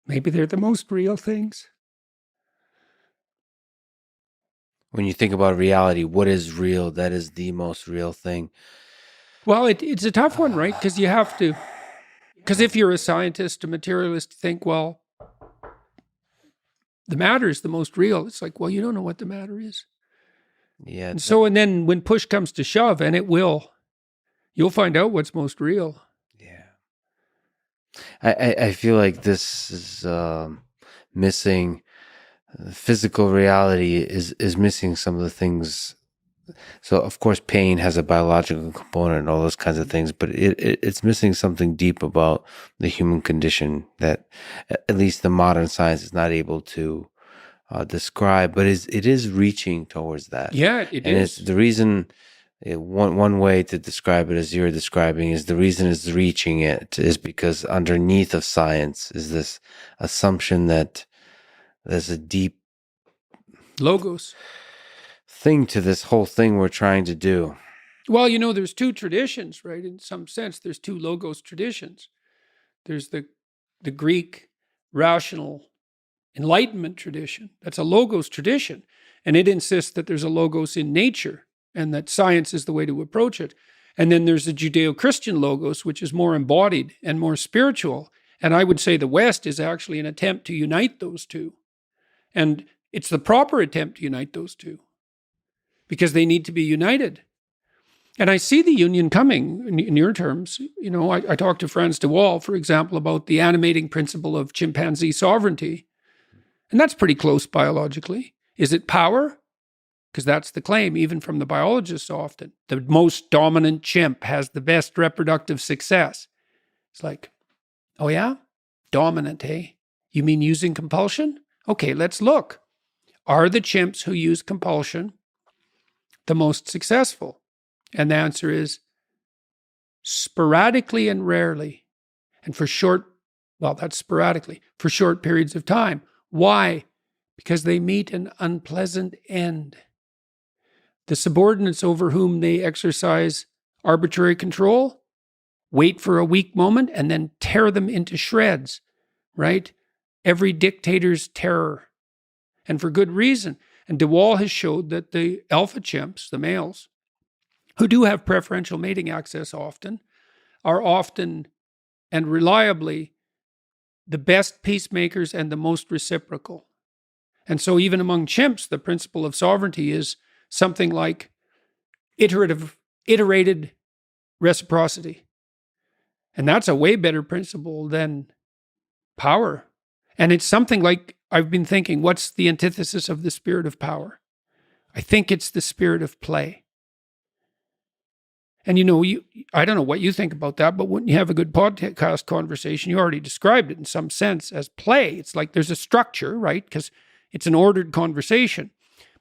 maybe they're the most real things. When you think about reality, what is real? That is the most real thing. Well, it's a tough one, right? Because you have to, because if you're a scientist, a materialist, think, well, the matter is the most real. It's like, well, you don't know what the matter is. Yeah. And then when push comes to shove, and it will, you'll find out what's most real. Yeah. I feel like this is missing. Physical reality is missing some of the things. So, of course, pain has a biological component and all those kinds of things, but it's missing something deep about the human condition that at least the modern science is not able to describe, but it is reaching towards that. Yeah, it is. And it's the reason One way to describe it, as you're describing, is the reason it's reaching it is because underneath of science is this assumption that there's a deep Logos. thing to this whole thing we're trying to do. Well, there's two traditions, right? In some sense, there's two logos traditions. There's the Greek rational Enlightenment tradition. That's a logos tradition. And it insists that there's a logos in nature and that science is the way to approach it. And then there's the Judeo-Christian logos, which is more embodied and more spiritual. And I would say the West is actually an attempt to unite those two. And it's the proper attempt to unite those two because they need to be united. And I see the union coming in your terms. I talked to Franz de Waal, for example, about the animating principle of chimpanzee sovereignty. And that's pretty close biologically. Is it power? Because that's the claim, even from the biologists often. The most dominant chimp has the best reproductive success. It's like, oh yeah? Dominant, eh? You mean using compulsion? Okay, let's look. Are the chimps who use compulsion the most successful? And the answer is sporadically and rarely. And for short periods of time. Why? Because they meet an unpleasant end. The subordinates over whom they exercise arbitrary control wait for a weak moment and then tear them into shreds, right? Every dictator's terror. And for good reason. And de Waal has showed that the alpha chimps, the males, who do have preferential mating access often, are often and reliably the best peacemakers and the most reciprocal. And so even among chimps, the principle of sovereignty is something like iterated reciprocity. And that's a way better principle than power. And it's something like, I've been thinking, what's the antithesis of the spirit of power? I think it's the spirit of play. And I don't know what you think about that, but when you have a good podcast conversation, you already described it in some sense as play. It's like there's a structure, right? Because it's an ordered conversation,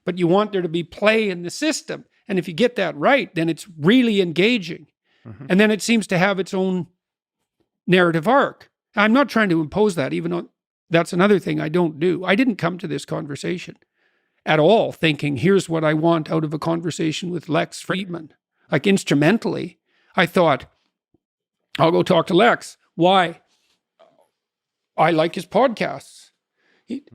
but you want there to be play in the system. And if you get that right, then it's really engaging. Mm-hmm. And then it seems to have its own narrative arc. I'm not trying to impose that, even though that's another thing I don't do. I didn't come to this conversation at all thinking, here's what I want out of a conversation with Lex Friedman. Like instrumentally, I thought, I'll go talk to Lex. Why? I like his podcasts.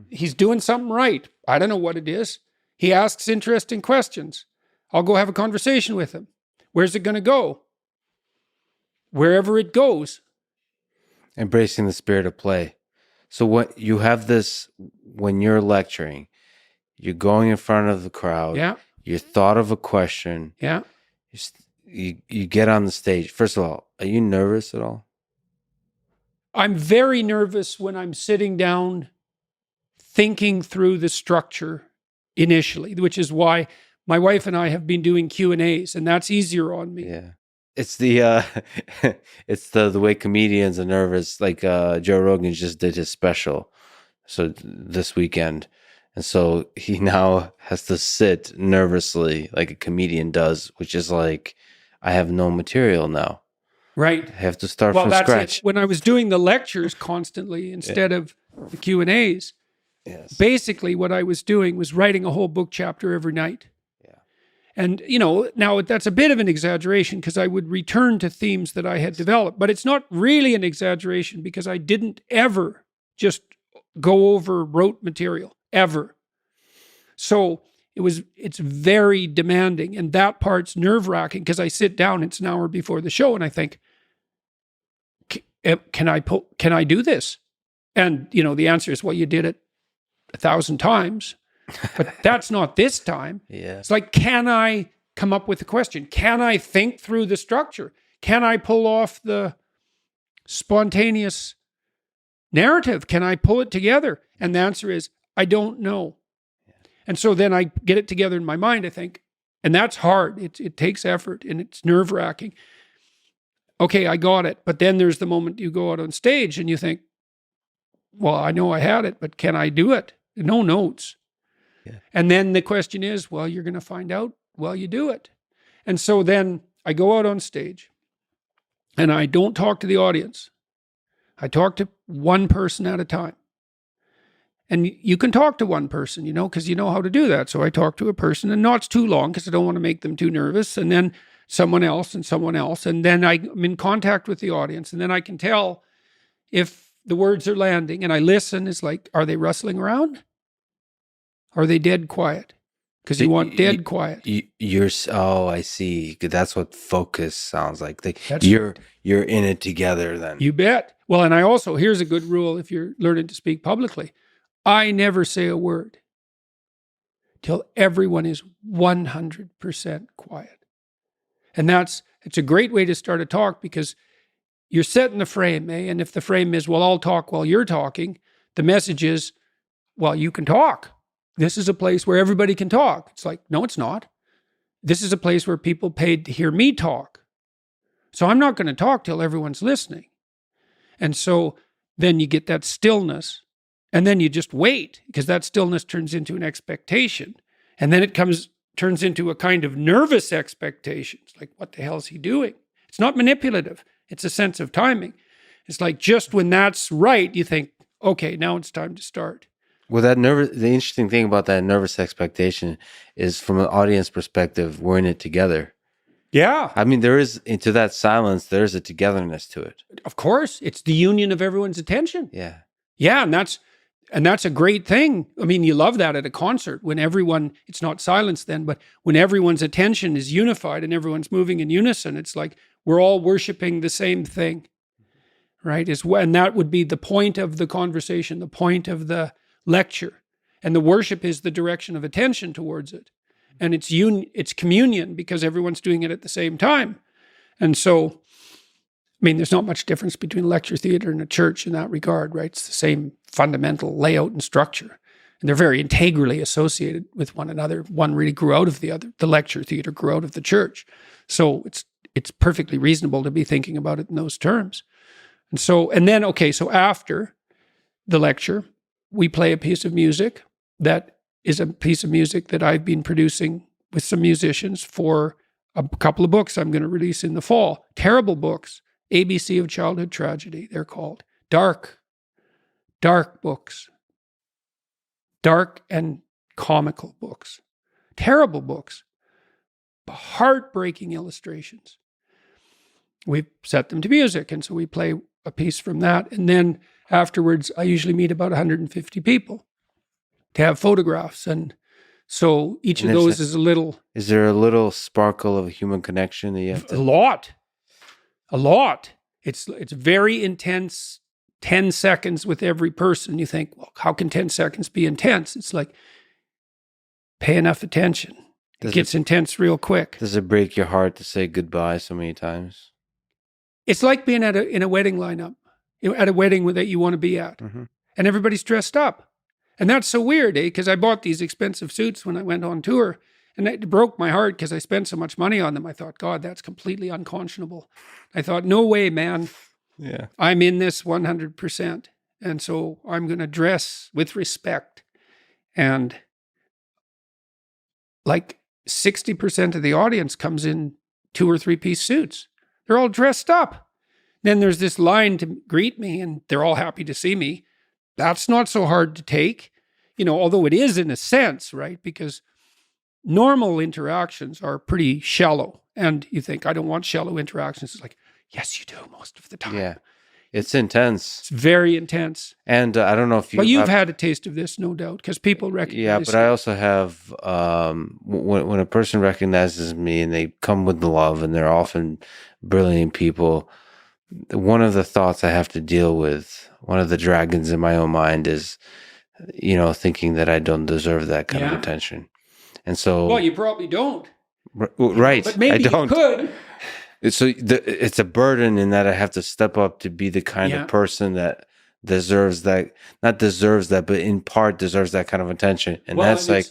He's doing something right. I don't know what it is. He asks interesting questions. I'll go have a conversation with him. Where's it going to go? Wherever it goes. Embracing the spirit of play. So what you have this, when you're lecturing, you're going in front of the crowd. Yeah. You thought of a question. Yeah. You get on the stage. First of all, are you nervous at all? I'm very nervous when I'm sitting down thinking through the structure initially, which is why my wife and I have been doing Q&As, and that's easier on me. Yeah. It's the it's the way comedians are nervous. Like Joe Rogan just did his special this weekend. And so he now has to sit nervously like a comedian does, which is like, I have no material now. Right. I have to start from scratch. When I was doing the lectures constantly instead of the Q&As, yes. Basically what I was doing was writing a whole book chapter every night. Yeah. And, now that's a bit of an exaggeration because I would return to themes that I had developed, but it's not really an exaggeration because I didn't ever just go over rote material, ever. So it's very demanding, and that part's nerve-wracking because I sit down, it's an hour before the show, and I think, can I do this? And, the answer is, well, you did it 1,000 times, but that's not this time. Yeah. It's like, can I come up with a question? Can I think through the structure? Can I pull off the spontaneous narrative? Can I pull it together? And the answer is, I don't know. And so then I get it together in my mind, I think, and that's hard. It takes effort and it's nerve-wracking. Okay, I got it. But then there's the moment you go out on stage and you think, well, I know I had it, but can I do it? No notes. Yeah. And then the question is, well, you're going to find out while you do it. And so then I go out on stage and I don't talk to the audience. I talk to one person at a time. And you can talk to one person, because you know how to do that. So I talk to a person, and not too long because I don't want to make them too nervous. And then someone else and someone else. And then I'm in contact with the audience. And then I can tell if the words are landing. And I listen. It's like, are they rustling around? Are they dead quiet? Because you want dead quiet. I see. That's what focus sounds like. That's you're in it together then. You bet. Well, and I also, here's a good rule if you're learning to speak publicly. I never say a word till everyone is 100% quiet. And it's a great way to start a talk because you're setting the frame, eh? And if the frame is, well, I'll talk while you're talking, the message is, well, you can talk. This is a place where everybody can talk. It's like, no, it's not. This is a place where people paid to hear me talk. So I'm not going to talk till everyone's listening. And so then you get that stillness. And then you just wait because that stillness turns into an expectation. And then it turns into a kind of nervous expectation. It's like, what the hell is he doing? It's not manipulative. It's a sense of timing. It's like just when that's right, you think, okay, now it's time to start. Well, the interesting thing about that nervous expectation is from an audience perspective, we're in it together. Yeah. I mean, into that silence, there's a togetherness to it. Of course. It's the union of everyone's attention. Yeah. Yeah. And that's a great thing. I mean, you love that at a concert when it's not silence then, but when everyone's attention is unified and everyone's moving in unison, it's like we're all worshiping the same thing, right? And that would be the point of the conversation, the point of the lecture. And the worship is the direction of attention towards it. And it's communion because everyone's doing it at the same time. And so, I mean, there's not much difference between a lecture theater and a church in that regard, right? It's the same fundamental layout and structure. And they're very integrally associated with one another. One really grew out of the other. The lecture theater grew out of the church. So it's perfectly reasonable to be thinking about it in those terms. So after the lecture, we play a piece of music that is a piece of music that I've been producing with some musicians for a couple of books I'm going to release in the fall. Terrible books. ABC of Childhood Tragedy, they're called. Dark books. Dark and comical books. Terrible books. Heartbreaking illustrations. We set them to music, and so we play a piece from that. And then afterwards, I usually meet about 150 people to have photographs. And so each of those is a little... Is there a little sparkle of a human connection that you have to... A lot. It's very intense, 10 seconds with every person. You think, well, how can 10 seconds be intense? It's like, pay enough attention. It gets intense real quick. Does it break your heart to say goodbye so many times? It's like being in a wedding lineup, at a wedding that you want to be at. Mm-hmm. And everybody's dressed up. And that's so weird, because I bought these expensive suits when I went on tour. And it broke my heart because I spent so much money on them. I thought, God, that's completely unconscionable. I thought, no way, man. Yeah. I'm in this 100%. And so I'm going to dress with respect. And like 60% of the audience comes in 2 or 3 piece suits. They're all dressed up. Then there's this line to greet me and they're all happy to see me. That's not so hard to take, although it is in a sense, right? Because normal interactions are pretty shallow. And you think, I don't want shallow interactions. It's like, yes, you do most of the time. Yeah. It's intense. It's very intense. And I don't know if you've had a taste of this, no doubt, because people recognize. Yeah, but I also have, when a person recognizes me and they come with love and they're often brilliant people, one of the thoughts I have to deal with, one of the dragons in my own mind is, thinking that I don't deserve that kind of attention. And so, well, you probably don't. Right. But maybe I don't. You could. So it's a burden in that I have to step up to be the kind of person that deserves that, not deserves that, but in part deserves that kind of attention. And that's like,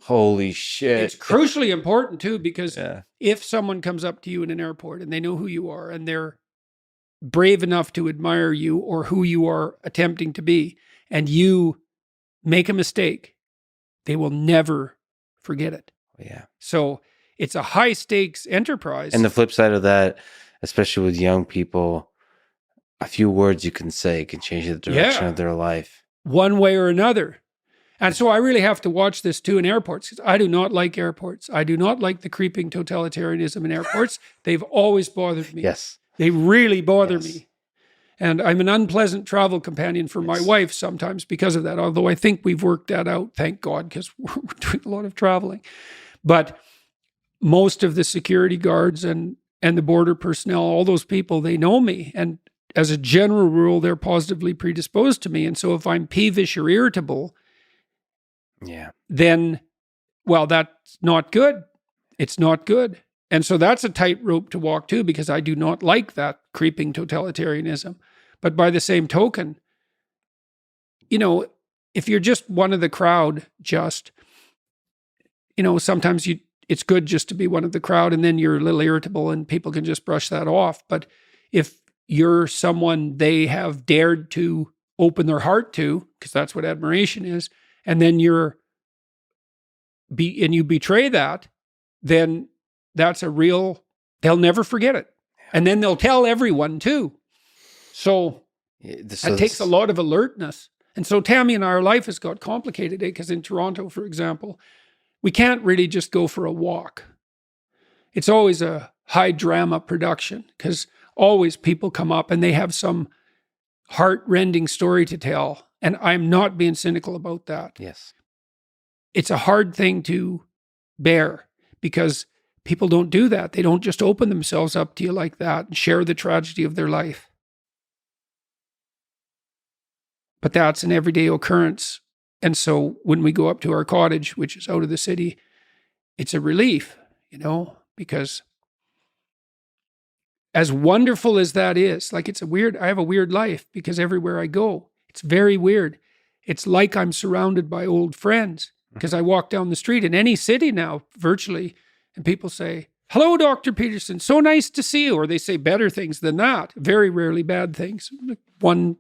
holy shit. It's crucially important too, because if someone comes up to you in an airport and they know who you are and they're brave enough to admire you or who you are attempting to be, and you make a mistake, they will never forget it. Yeah. So it's a high stakes enterprise. And the flip side of that, especially with young people, a few words you can say can change the direction of their life. One way or another. And so I really have to watch this too in airports, because I do not like airports. I do not like the creeping totalitarianism in airports. They've always bothered me. Yes. They really bother me. And I'm an unpleasant travel companion for my wife sometimes because of that, although I think we've worked that out, thank God, because we're doing a lot of traveling. But most of the security guards and the border personnel, all those people, they know me. And as a general rule, they're positively predisposed to me. And so if I'm peevish or irritable, then, well, that's not good. It's not good. And so that's a tightrope to walk too, because I do not like that creeping totalitarianism. But by the same token, if you're just one of the crowd, sometimes it's good just to be one of the crowd, and then you're a little irritable and people can just brush that off. But if you're someone they have dared to open their heart to, because that's what admiration is, and then you betray that, then that's they'll never forget it. And then they'll tell everyone too. So it takes a lot of alertness. And so Tammy and our life has got complicated, because in Toronto, for example, we can't really just go for a walk. It's always a high drama production, because always people come up and they have some heart-rending story to tell. And I'm not being cynical about that. Yes. It's a hard thing to bear, because people don't do that. They don't just open themselves up to you like that and share the tragedy of their life. But that's an everyday occurrence. And so when we go up to our cottage, which is out of the city, it's a relief, because as wonderful as that is, like I have a weird life, because everywhere I go, it's very weird. It's like I'm surrounded by old friends, because I walk down the street in any city now, virtually, and people say, "Hello, Dr. Peterson, so nice to see you." Or they say better things than that, very rarely bad things. One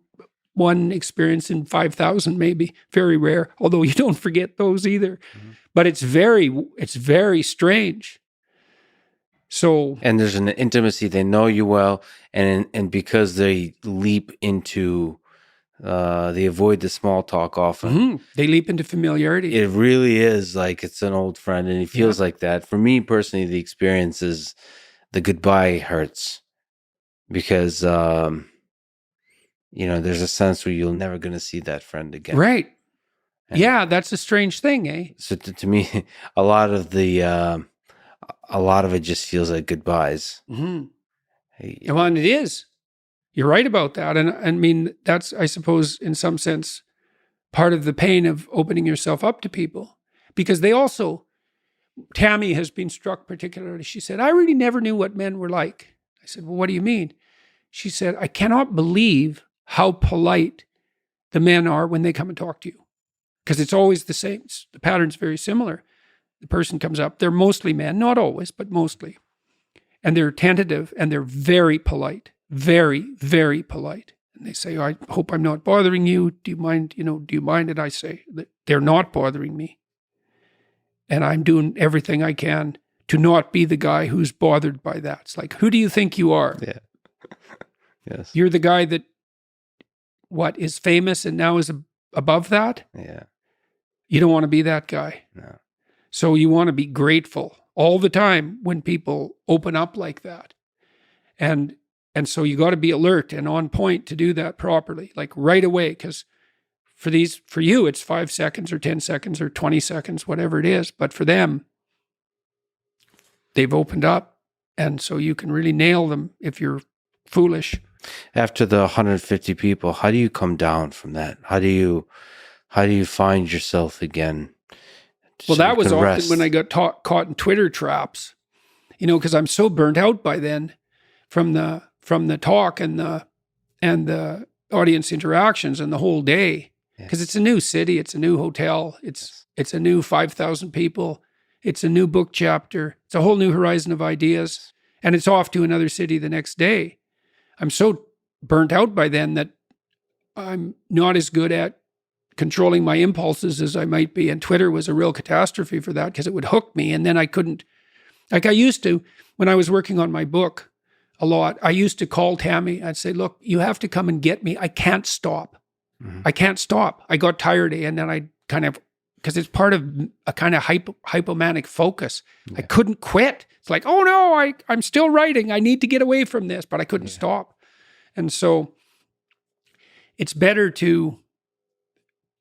experience in 5,000, maybe, very rare, although you don't forget those either. Mm-hmm. But it's very strange. So, and there's an intimacy. They know you well, and because they leap into, they avoid the small talk often. Mm-hmm. They leap into familiarity. It really is like it's an old friend, and it feels like that. For me personally, the experience is the goodbye hurts, because there's a sense where you're never going to see that friend again. Right. And that's a strange thing, eh? So to me, a lot of it just feels like goodbyes. Mm-hmm. Well, and it is. You're right about that. And I mean, that's, I suppose, in some sense, part of the pain of opening yourself up to people. Because Tammy has been struck particularly. She said, "I really never knew what men were like." I said, "Well, what do you mean?" She said, "I cannot believe how polite the men are when they come and talk to you." Because it's always the same. The pattern's very similar. The person comes up. They're mostly men, not always, but mostly. And they're tentative and they're very polite, very, very polite. And they say, "I hope I'm not bothering you. Do you mind? Do you mind?" And I say, "They're not bothering me. And I'm doing everything I can to not be the guy who's bothered by that." It's like, who do you think you are? Yeah. Yes. You're the guy that, is famous and now is above that? Yeah. You don't want to be that guy. No. So you want to be grateful all the time when people open up like that. And so you got to be alert and on point to do that properly, like right away, because for you, it's 5 seconds or 10 seconds or 20 seconds, whatever it is. But for them, they've opened up. And so you can really nail them if you're foolish. After the 150 people, how do you come down from that? How do you find yourself again? Well, that was often when I got caught in Twitter traps, because I'm so burnt out by then from the talk and the audience interactions and the whole day, because it's a new city, it's a new hotel, it's a new 5,000 people, it's a new book chapter, it's a whole new horizon of ideas, and it's off to another city the next day. I'm so burnt out by then that I'm not as good at controlling my impulses as I might be. And Twitter was a real catastrophe for that, because it would hook me and then I couldn't Like I used to, when I was working on my book a lot, I used to call Tammy. I'd say, look, you have to come and get me. I can't stop. I can't stop. I got tired, and then I kind of, because it's part of a kind of hypomanic focus. I couldn't quit. It's like, oh no, I'm still writing. I need to get away from this, but I couldn't stop. And so it's better to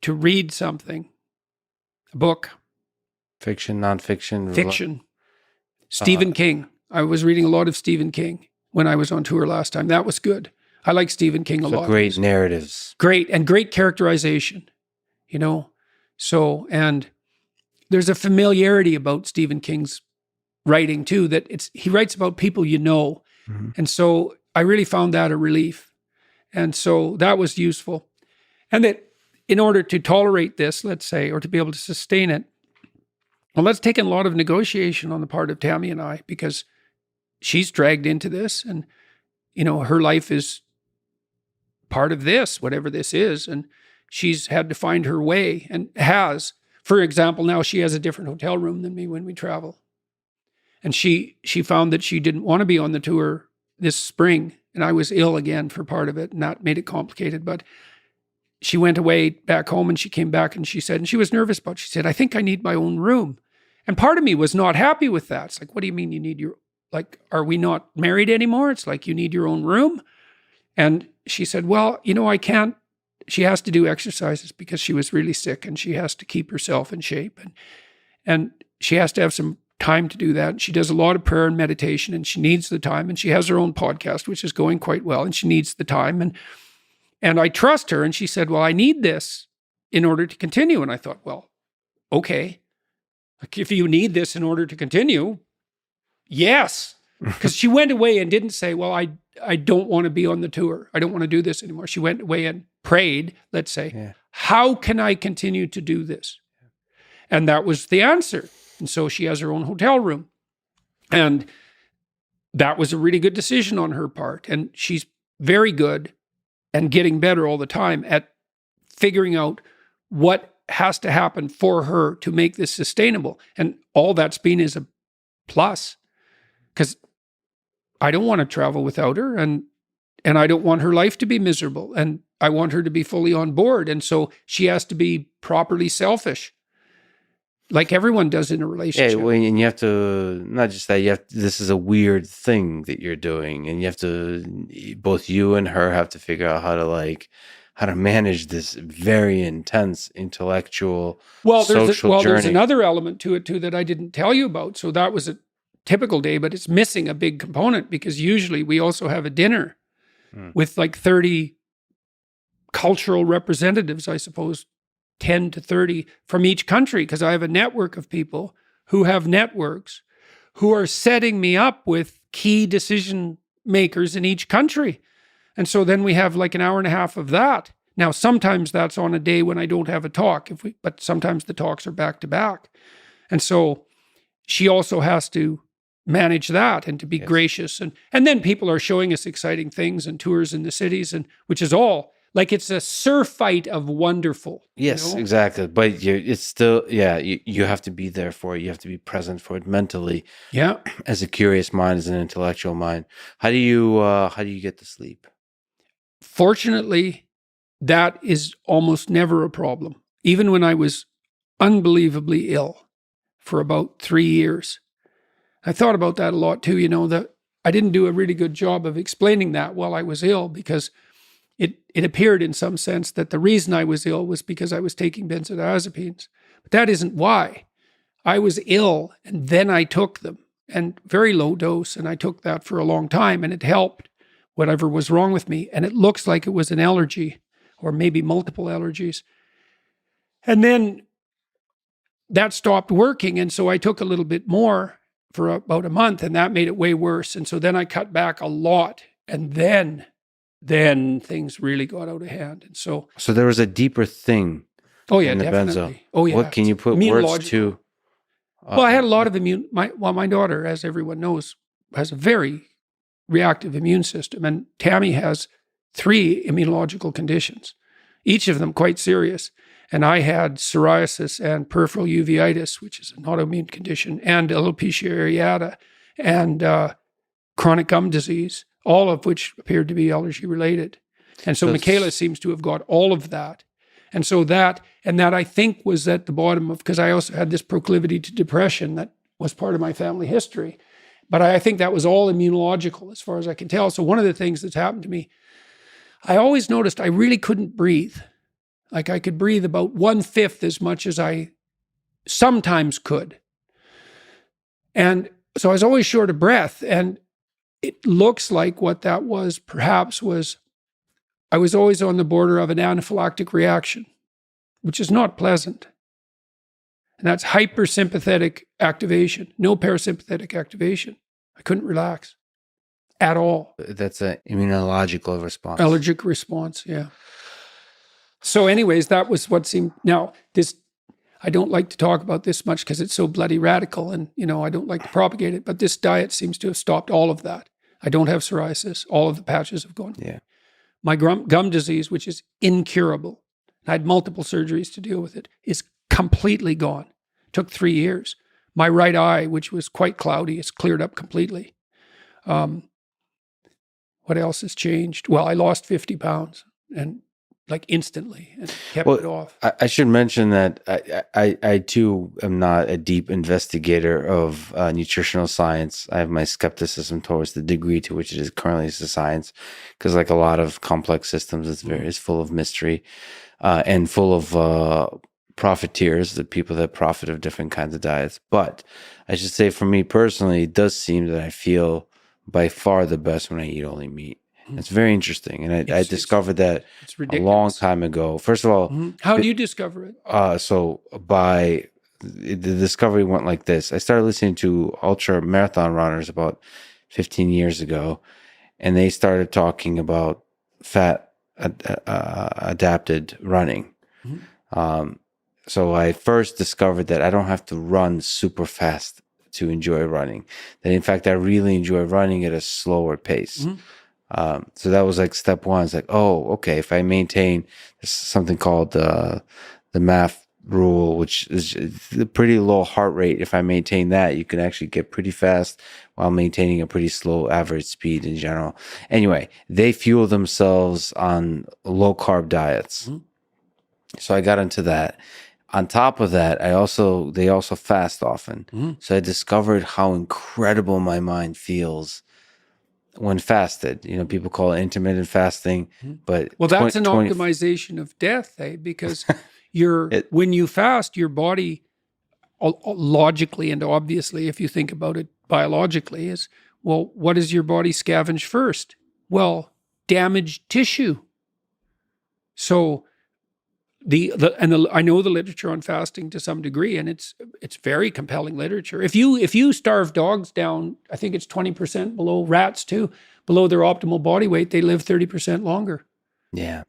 read something, a book. Fiction, nonfiction. Fiction. Stephen King. I was reading a lot of Stephen King when I was on tour last time. That was good. I like Stephen King a lot. Great narratives. Great, and great characterization, you know. So, and there's a familiarity about Stephen King's writing too, that he writes about people you know. And so I really found that a relief. And so that was useful. And that in order to tolerate this, let's say, or to be able to sustain it, well, that's taken a lot of negotiation on the part of Tammy and I, because she's dragged into this, and, you know, her life is part of this, whatever this is, and she's had to find her way, and has. For example, now she has a different hotel room than me when we travel. And she found that she didn't want to be on the tour this spring, and I was ill again for part of it, and that made it complicated. But she went away back home, and she came back, and she said, and she was nervous about it. She said, I think I need my own room. And part of me was not happy with that. It's like, what do you mean you need like, are we not married anymore? It's like, you need your own room. And she said, well, you know, I can't. She has to do exercises because she was really sick, and she has to keep herself in shape. And she has to have some time to do that. And she does a lot of prayer and meditation, and she needs the time. And she has her own podcast, which is going quite well, and she needs the time. And I trust her. And she said, well, I need this in order to continue. And I thought, well, okay. Like, if you need this in order to continue, yes. Because she went away and didn't say, well, I don't want to be on the tour. I don't want to do this anymore. She went away and prayed, let's say, how can I continue to do this? And that was the answer. And so she has her own hotel room. And that was a really good decision on her part. And she's very good and getting better all the time at figuring out what has to happen for her to make this sustainable. And all that's been is a plus, because I don't want to travel without her, and I don't want her life to be miserable, and I want her to be fully on board. And so she has to be properly selfish, like everyone does in a relationship. Yeah, well, and you have to, not just that, this is a weird thing that you're doing, and you have to, both you and her have to figure out how to manage this very intense intellectual, social journey. There's another element to it too that I didn't tell you about. So that was a typical day, but it's missing a big component, because usually we also have a dinner with like 30 cultural representatives, I suppose, 10 to 30 from each country, because I have a network of people who have networks who are setting me up with key decision makers in each country. And so then we have like an hour and a half of that. Now, sometimes that's on a day when I don't have a talk, but sometimes the talks are back to back. And so she also has to manage that and to be gracious. And then people are showing us exciting things and tours in the cities, and which is all like, it's a surf fight of wonderful. Yes, exactly. But it's still, you have to be there for it. You have to be present for it mentally. Yeah. As a curious mind, as an intellectual mind. How do you get to sleep? Fortunately, that is almost never a problem. Even when I was unbelievably ill for about 3 years. I thought about that a lot too, that I didn't do a really good job of explaining that while I was ill, because it appeared in some sense that the reason I was ill was because I was taking benzodiazepines. But that isn't why. I was ill, and then I took them, and very low dose, and I took that for a long time, and it helped whatever was wrong with me. And it looks like it was an allergy, or maybe multiple allergies. And then that stopped working, and so I took a little bit more for about a month, and that made it way worse. And so then I cut back a lot, and then things really got out of hand. And so there was a deeper thing. Oh yeah, in the definitely. benzo. Oh yeah. What can you put words to? Well, I had a lot of my daughter, as everyone knows, has a very reactive immune system, and Tammy has 3 immunological conditions, each of them quite serious. And I had psoriasis and peripheral uveitis, which is an autoimmune condition, and alopecia areata, and chronic gum disease, all of which appeared to be allergy related. And so Michaela seems to have got all of that. And so that I think was at the bottom of, because I also had this proclivity to depression that was part of my family history. But I think that was all immunological as far as I can tell. So one of the things that's happened to me, I always noticed I really couldn't breathe. Like I could breathe about 1/5 as much as I sometimes could. And so I was always short of breath. And it looks like what that was perhaps was I was always on the border of an anaphylactic reaction, which is not pleasant. And that's hypersympathetic activation, no parasympathetic activation. I couldn't relax at all. That's an immunological response. Allergic response, yeah. So anyways, that was what seemed, now this, I don't like to talk about this much because it's so bloody radical and, I don't like to propagate it, but this diet seems to have stopped all of that. I don't have psoriasis. All of the patches have gone. Yeah. My gum disease, which is incurable, I had multiple surgeries to deal with it, is completely gone. Took 3 years. My right eye, which was quite cloudy, is cleared up completely. What else has changed? Well, I lost 50 pounds and like instantly and kept it off. I should mention that I too am not a deep investigator of nutritional science. I have my skepticism towards the degree to which it is currently a science, because like a lot of complex systems, it's full of mystery and full of profiteers, the people that profit of different kinds of diets. But I should say, for me personally, it does seem that I feel by far the best when I eat only meat. It's very interesting. And I discovered that a long time ago. First of all, how do you discover it? So by the discovery went like this. I started listening to ultra marathon runners about 15 years ago, and they started talking about fat adapted running. So I first discovered that I don't have to run super fast to enjoy running. That in fact, I really enjoy running at a slower pace. So that was like step one. It's like, oh, okay, if I maintain something called the MAF rule, which is a pretty low heart rate. If I maintain that, you can actually get pretty fast while maintaining a pretty slow average speed in general. Anyway, they fuel themselves on low carb diets. So I got into that. On top of that, they also fast often. So I discovered how incredible my mind feels when fasted. People call it intermittent fasting, but that's an optimization of death, because when you fast, your body logically and obviously, if you think about it biologically, is, well, what does your body scavenge first? Well, damaged tissue. So I know the literature on fasting to some degree, and it's very compelling literature. If you starve dogs down, I think it's 20% below, rats too, below their optimal body weight, they live 30% longer. Yeah.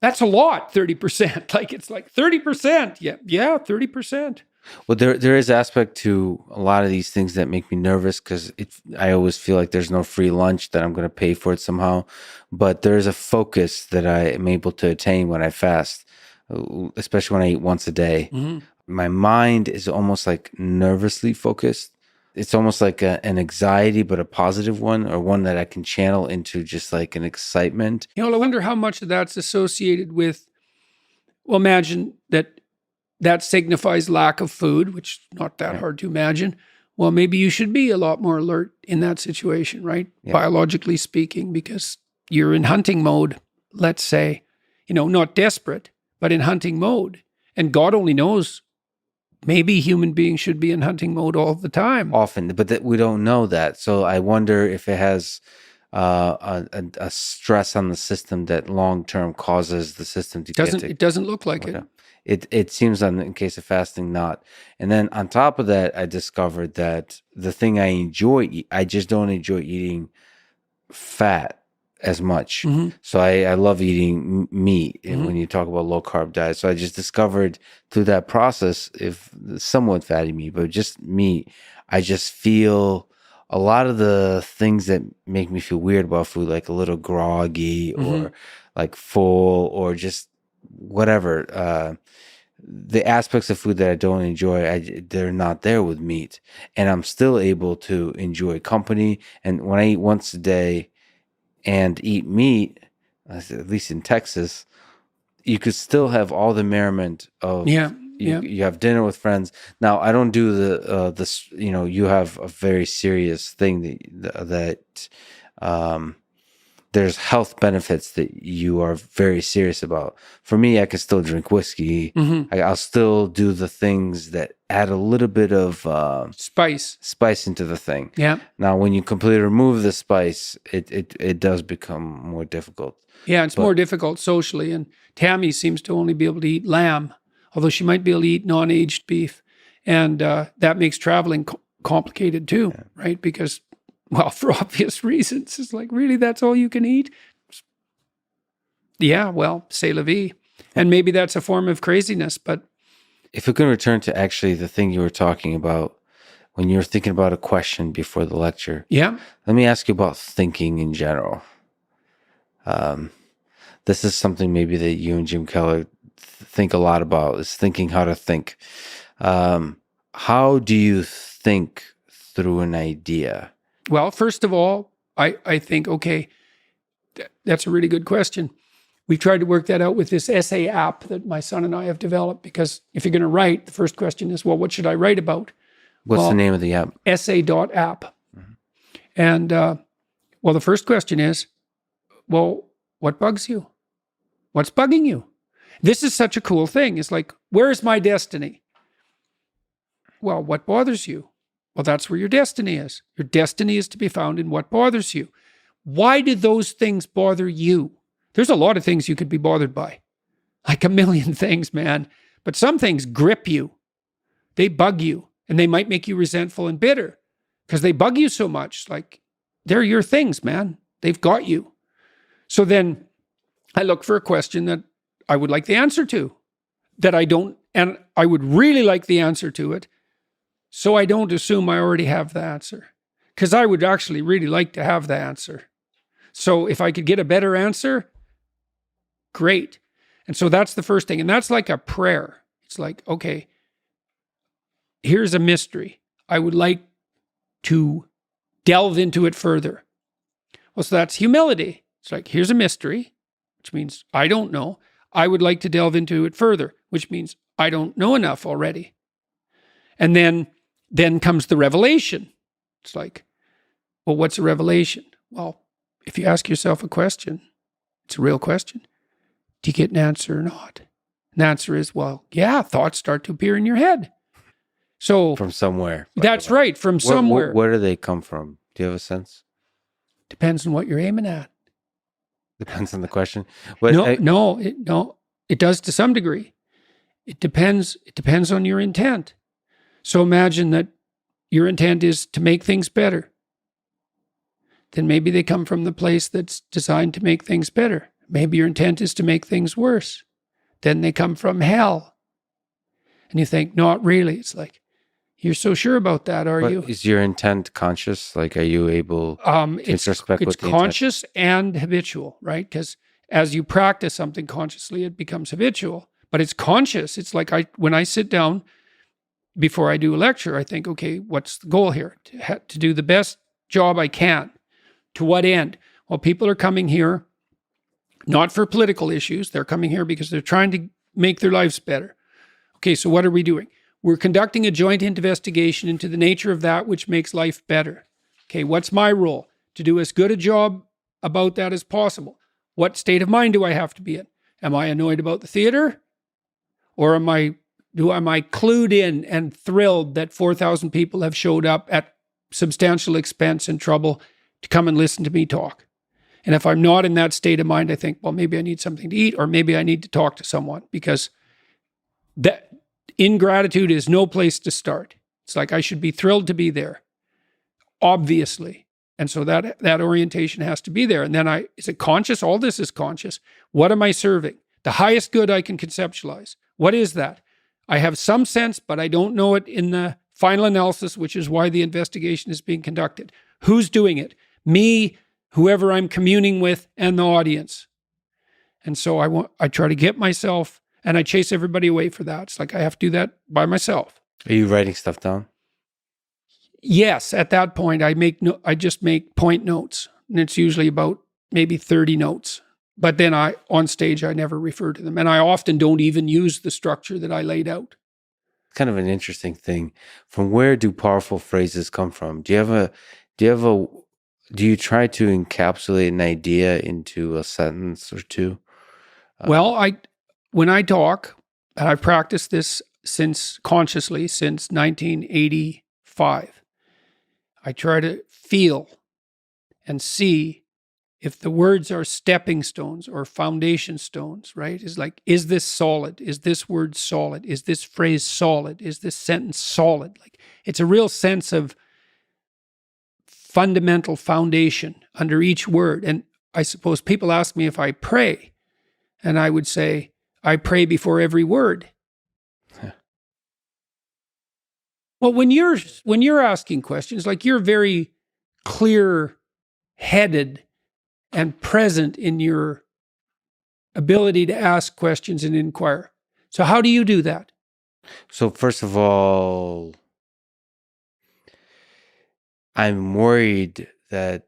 That's a lot, 30%. Like it's like 30%. Yeah, 30%. Well, there is aspect to a lot of these things that make me nervous, because I always feel like there's no free lunch, that I'm going to pay for it somehow. But there's a focus that I am able to attain when I fast, especially when I eat once a day. My mind is almost like nervously focused. It's almost like an anxiety, but a positive one, or one that I can channel into just like an excitement. I wonder how much of that's associated with, well, imagine that signifies lack of food, which is not that hard to imagine. Well, maybe you should be a lot more alert in that situation, right? Yeah. Biologically speaking, because you're in hunting mode, let's say, not desperate, but in hunting mode. And God only knows, maybe human beings should be in hunting mode all the time. Often, but we don't know that. So I wonder if it has a stress on the system that long-term causes the system to It doesn't look like it. It seems, in case of fasting, not. And then on top of that, I discovered that the thing I enjoy, I just don't enjoy eating fat as much. So I love eating meat when you talk about low carb diet. So I just discovered through that process, if somewhat fatty meat, but just meat, I just feel a lot of the things that make me feel weird about food, like a little groggy or like full or just whatever, the aspects of food that I don't enjoy, they're not there with meat, and I'm still able to enjoy company. And when I eat once a day and eat meat, at least in Texas, you could still have all the merriment of Yeah. you have dinner with friends. Now I don't do this. You have a very serious thing that there's health benefits that you are very serious about. For me, I can still drink whiskey. I'll still do the things that add a little bit of spice into the thing. Yeah. Now, when you completely remove the spice, it does become more difficult. Yeah, it's more difficult socially. And Tammy seems to only be able to eat lamb, although she might be able to eat non-aged beef. And that makes traveling complicated too, right? Because, well, for obvious reasons, it's like, really, that's all you can eat? Yeah, well, c'est la vie. And maybe that's a form of craziness, but... If we can return to actually the thing you were talking about when you were thinking about a question before the lecture. Yeah. Let me ask you about thinking in general. This is something maybe that you and Jim Keller think a lot about, is thinking how to think. How do you think through an idea? Well, first of all, I think, okay, that's a really good question. We've tried to work that out with this essay app that my son and I have developed, because if you're going to write, the first question is, well, what should I write about? What's the name of the app? Essay.app. And, well, the first question is, well, what bugs you? What's bugging you? This is such a cool thing. It's like, where is my destiny? Well, what bothers you? Well, that's where your destiny is. Your destiny is to be found in what bothers you. Why do those things bother you? There's a lot of things you could be bothered by. Like a million things, man. But some things grip you. They bug you. And they might make you resentful and bitter because they bug you so much. Like, they're your things, man. They've got you. So then I look for a question that I would like the answer to, that I don't, and I would really like the answer to it, so I don't assume I already have the answer, because I would actually really like to have the answer. So if I could get a better answer, great. And so that's the first thing. And that's like a prayer. It's like, okay, here's a mystery. I would like to delve into it further. Well, so that's humility. It's like, here's a mystery, which means I don't know. I would like to delve into it further, which means I don't know enough already. And then comes the revelation. It's like, well, what's a revelation? Well, if you ask yourself a question, it's a real question. Do you get an answer or not? An answer is, well, yeah, thoughts start to appear in your head. So From somewhere. That's right, from somewhere. Where do they come from? Do you have a sense? Depends on what you're aiming at. Depends on the question. But No, it does to some degree. It depends on your intent. So imagine that your intent is to make things better. Then maybe they come from the place that's designed to make things better. Maybe your intent is to make things worse. Then they come from hell. And you think, not really. It's like, you're so sure about that, are you? Is your intent conscious? Like, are you able to introspect it's conscious and habitual, right? Because as you practice something consciously, it becomes habitual. But it's conscious. It's like when I sit down before I do a lecture, I think, okay, what's the goal here? To do the best job I can. To what end? Well, people are coming here not for political issues. They're coming here because they're trying to make their lives better. Okay, so what are we doing? We're conducting a joint investigation into the nature of that which makes life better. Okay, what's my role? To do as good a job about that as possible. What state of mind do I have to be in? Am I annoyed about the theater? Or am I clued in and thrilled that 4,000 people have showed up at substantial expense and trouble to come and listen to me talk? And if I'm not in that state of mind, I think, well, maybe I need something to eat, or maybe I need to talk to someone, because that ingratitude is no place to start. It's like, I should be thrilled to be there, obviously. And so that orientation has to be there. And then is it conscious? All this is conscious. What am I serving? The highest good I can conceptualize. What is that? I have some sense, but I don't know it in the final analysis, which is why the investigation is being conducted. Who's doing it? Me, whoever I'm communing with, and the audience. And so I try to get myself, And I chase everybody away for that. It's like I have to do that by myself. Are you writing stuff down? Yes, at that point, I just make point notes, and it's usually about maybe 30 notes. But then on stage, I never refer to them, and I often don't even use the structure that I laid out. Kind of an interesting thing. From where do powerful phrases come from? Do you try to encapsulate an idea into a sentence or two? Well, when I talk, and I've practiced this consciously since 1985, I try to feel and see if the words are stepping stones or foundation stones, right? Is like, is this solid? Is this word solid? Is this phrase solid? Is this sentence solid? Like, it's a real sense of fundamental foundation under each word. And I suppose people ask me if I pray, and I would say, I pray before every word. Well, when you're asking questions, like, you're very clear-headed and present in your ability to ask questions and inquire. So how do you do that? So first of all, I'm worried that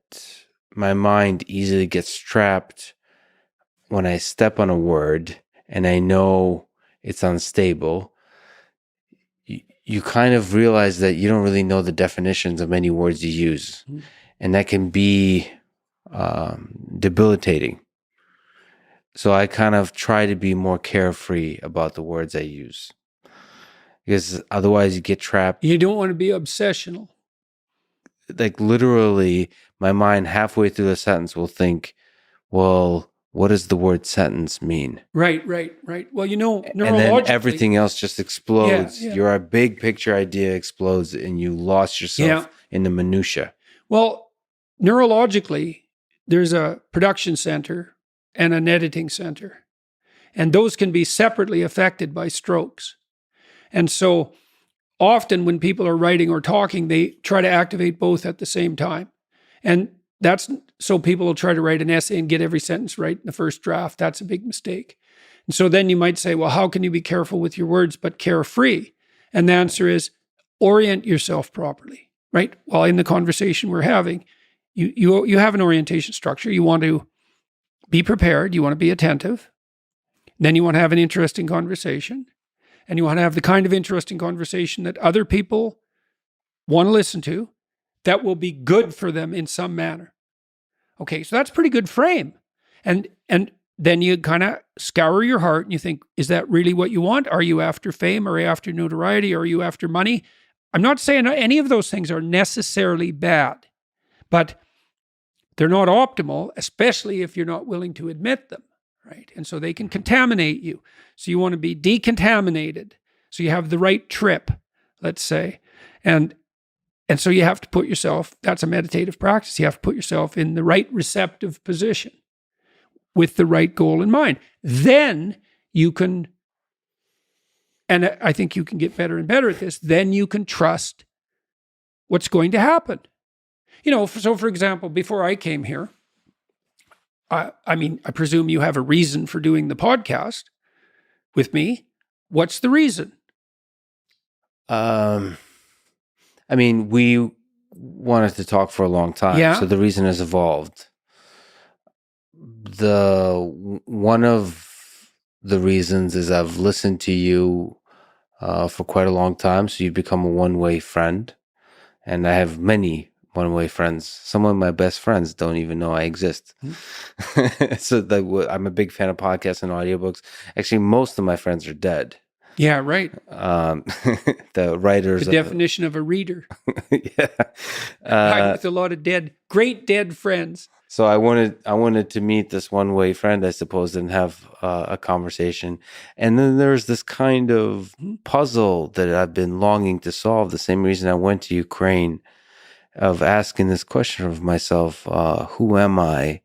my mind easily gets trapped when I step on a word and I know it's unstable. You kind of realize that you don't really know the definitions of many words you use. Mm-hmm. And that can be debilitating. So I kind of try to be more carefree about the words I use, because otherwise you get trapped. You don't want to be obsessional. Like, literally, my mind halfway through the sentence will think, well, what does the word sentence mean? Right. Well, neurologically. And then everything else just explodes. Yeah. Your big picture idea explodes and you lost yourself in the minutia. Well, neurologically, there's a production center and an editing center. And those can be separately affected by strokes. And so often when people are writing or talking, they try to activate both at the same time. And that's so people will try to write an essay and get every sentence right in the first draft. That's a big mistake. And so then you might say, well, how can you be careful with your words but carefree? And the answer is orient yourself properly, right? Well, in the conversation we're having, you have an orientation structure. You want to be prepared. You want to be attentive. Then you want to have an interesting conversation. And you want to have the kind of interesting conversation that other people want to listen to, that will be good for them in some manner. Okay, so that's a pretty good frame. And then you kind of scour your heart and you think, is that really what you want? Are you after fame? Are you after notoriety? Are you after money? I'm not saying any of those things are necessarily bad, but they're not optimal, especially if you're not willing to admit them, right? And so they can contaminate you. So you want to be decontaminated. So you have the right trip, let's say. And so you have to put yourself, that's a meditative practice. You have to put yourself in the right receptive position with the right goal in mind. Then you can, and I think you can get better and better at this, then you can trust what's going to happen. So for example, before I came here, I presume you have a reason for doing the podcast with me. What's the reason? We wanted to talk for a long time, so the reason has evolved. One of the reasons is I've listened to you for quite a long time, so you've become a one-way friend, and I have many one-way friends. Some of my best friends don't even know I exist. So I'm a big fan of podcasts and audiobooks. Actually, most of my friends are dead. Yeah, right. The writers. The definition of a reader. Yeah. I'm with a lot of great dead friends. So I wanted to meet this one-way friend, I suppose, and have a conversation. And then there's this kind of puzzle that I've been longing to solve. The same reason I went to Ukraine, of asking this question of myself, who am I?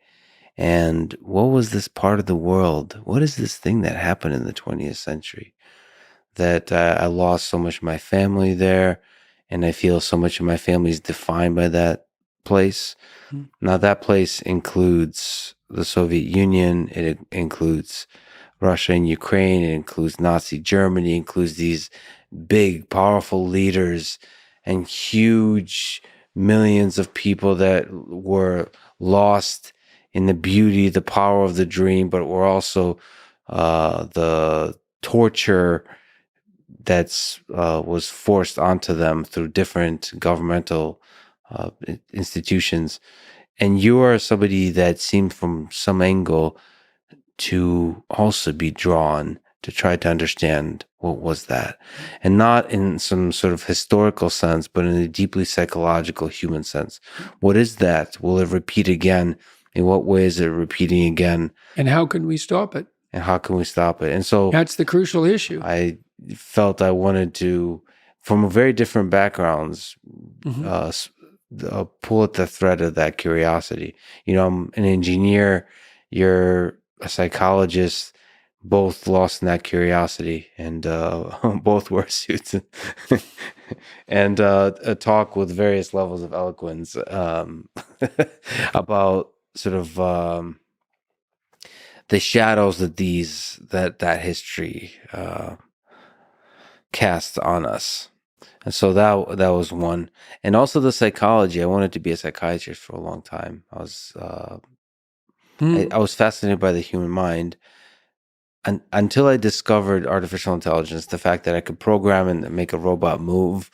And what was this part of the world? What is this thing that happened in the 20th century? That I lost so much of my family there, and I feel so much of my family is defined by that place. Now, that place includes the Soviet Union. It includes Russia and Ukraine. It includes Nazi Germany. It includes these big, powerful leaders and huge millions of people that were lost in the beauty, the power of the dream, but were also the torture that's was forced onto them through different governmental institutions. And you are somebody that seemed from some angle to also be drawn to try to understand what was that, and not in some sort of historical sense, but in a deeply psychological human sense. What is that? Will it repeat again? In what way is it repeating again? And how can we stop it? And how can we stop it? And so That's the crucial issue. I felt I wanted to, from very different backgrounds, pull at the thread of that curiosity. You know, I'm an engineer, you're a psychologist, both lost in that curiosity, and both wear suits and talk with various levels of eloquence about sort of the shadows that that history cast on us. And so that was one. And also the psychology. I wanted to be a psychiatrist for a long time. I was fascinated by the human mind. And until I discovered artificial intelligence, the fact that I could program and make a robot move,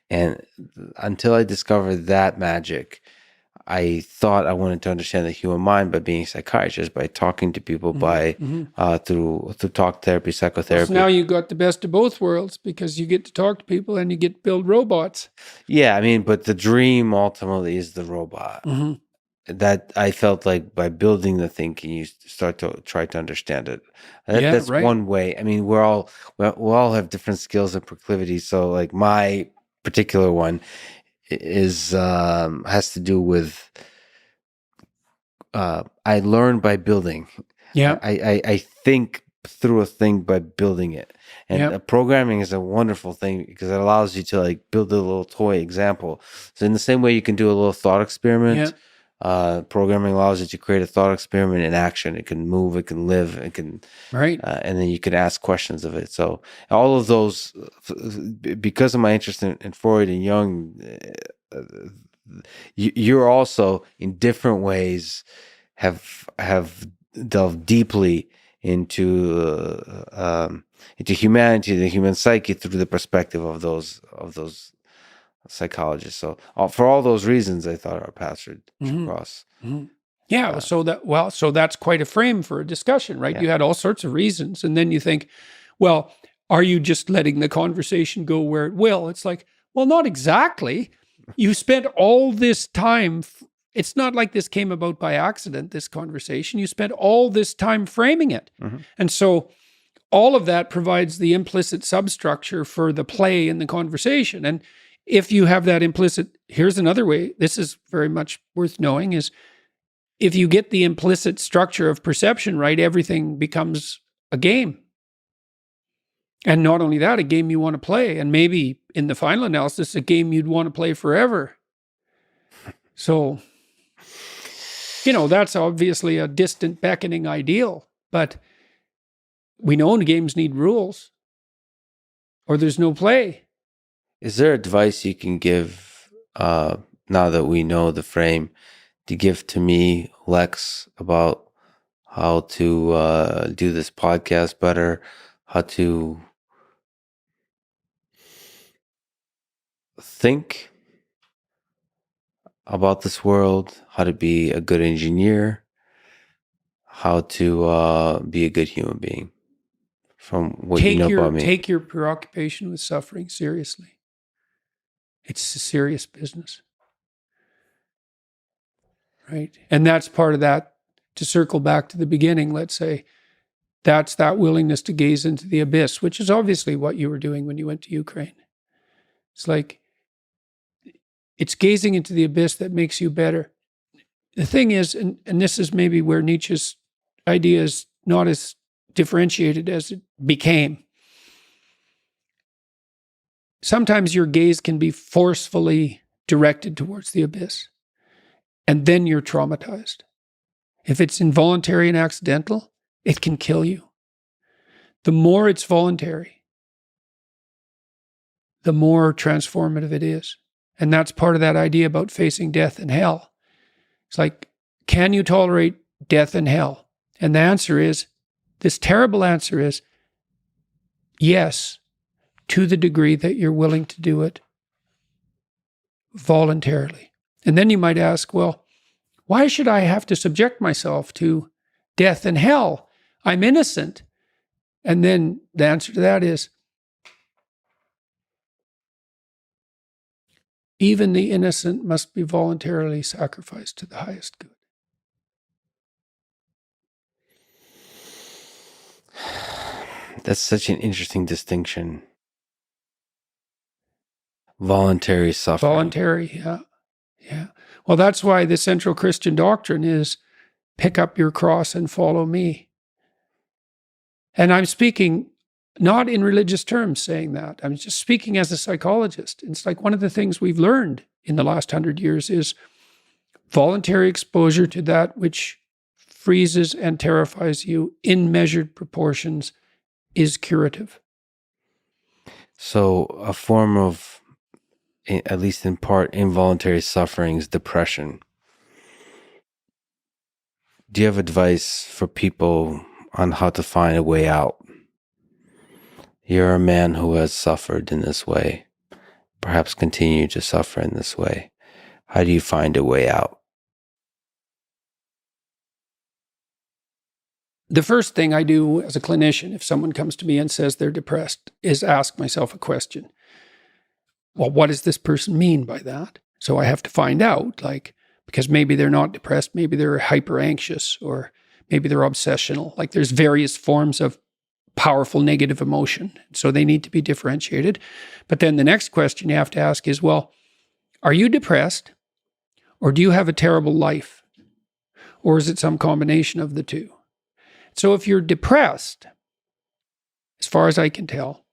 and until I discovered that magic, I thought I wanted to understand the human mind by being a psychiatrist, by talking to people, through talk therapy, psychotherapy. So now you got the best of both worlds, because you get to talk to people and you get to build robots. Yeah, I mean, but the dream ultimately is the robot. That I felt like by building the thing, can you start to try to understand it? That's right. one way. I mean, we all have different skills and proclivities. So, like my particular one is has to do with I learn by building. Yeah. I think through a thing by building it. And programming is a wonderful thing because it allows you to like build a little toy example. So in the same way you can do a little thought experiment, programming allows you to create a thought experiment in action. It can move, it can live, it can and then you can ask questions of it. So all of those, because of my interest in Freud and Jung, you're also in different ways have delved deeply into humanity, the human psyche, through the perspective of those psychologists. So for all those reasons, I thought our paths should cross. Yeah. So that's quite a frame for a discussion, right? Yeah. You had all sorts of reasons, and then you think, well, are you just letting the conversation go where it will? It's like, well, not exactly. You spent all this time. It's not like this came about by accident, this conversation. You spent all this time framing it. And so all of that provides the implicit substructure for the play in the conversation. And if you have that implicit, here's another way, this is very much worth knowing, is if you get the implicit structure of perception right, everything becomes a game. And not only that, a game you want to play. And maybe in the final analysis, a game you'd want to play forever. So, that's obviously a distant beckoning ideal. But we know games need rules, or there's no play. Is there advice you can give, now that we know the frame, to give to me, Lex, about how to do this podcast better, how to think about this world, how to be a good engineer, how to be a good human being, from what you know about me? Take your preoccupation with suffering seriously. It's a serious business. Right? And that's part of that, to circle back to the beginning, let's say, that's that willingness to gaze into the abyss, which is obviously what you were doing when you went to Ukraine. It's like, it's gazing into the abyss that makes you better. The thing is, and this is maybe where Nietzsche's idea is not as differentiated as it became. Sometimes your gaze can be forcefully directed towards the abyss, and then you're traumatized. If it's involuntary and accidental, it can kill you. the more it's voluntary, the more transformative it is. And that's part of that idea about facing death and hell. It's like, can you tolerate death and hell? And the answer is, this terrible answer is, yes, to the degree that you're willing to do it voluntarily. And then you might ask, well, why should I have to subject myself to death and hell? I'm innocent. And then the answer to that is, even the innocent must be voluntarily sacrificed to the highest good. That's such an interesting distinction. Voluntary suffering. Voluntary, yeah. Yeah. Well, that's why the central Christian doctrine is pick up your cross and follow me. And I'm speaking not in religious terms saying that. I'm just speaking as a psychologist. It's like one of the things we've learned in the last 100 years is voluntary exposure to that which freezes and terrifies you in measured proportions is curative. So a form of, at least in part, involuntary suffering is depression. Do you have advice for people on how to find a way out? You're a man who has suffered in this way, perhaps continue to suffer in this way. How do you find a way out? The first thing I do as a clinician, if someone comes to me and says they're depressed, is ask myself a question. Well, what does this person mean by that? So I have to find out, because maybe they're not depressed, maybe they're hyper anxious, or maybe they're obsessional. Like there's various forms of powerful negative emotion. So they need to be differentiated. But then the next question you have to ask is, well, are you depressed? Or do you have a terrible life? Or is it some combination of the two? So if you're depressed, as far as I can tell,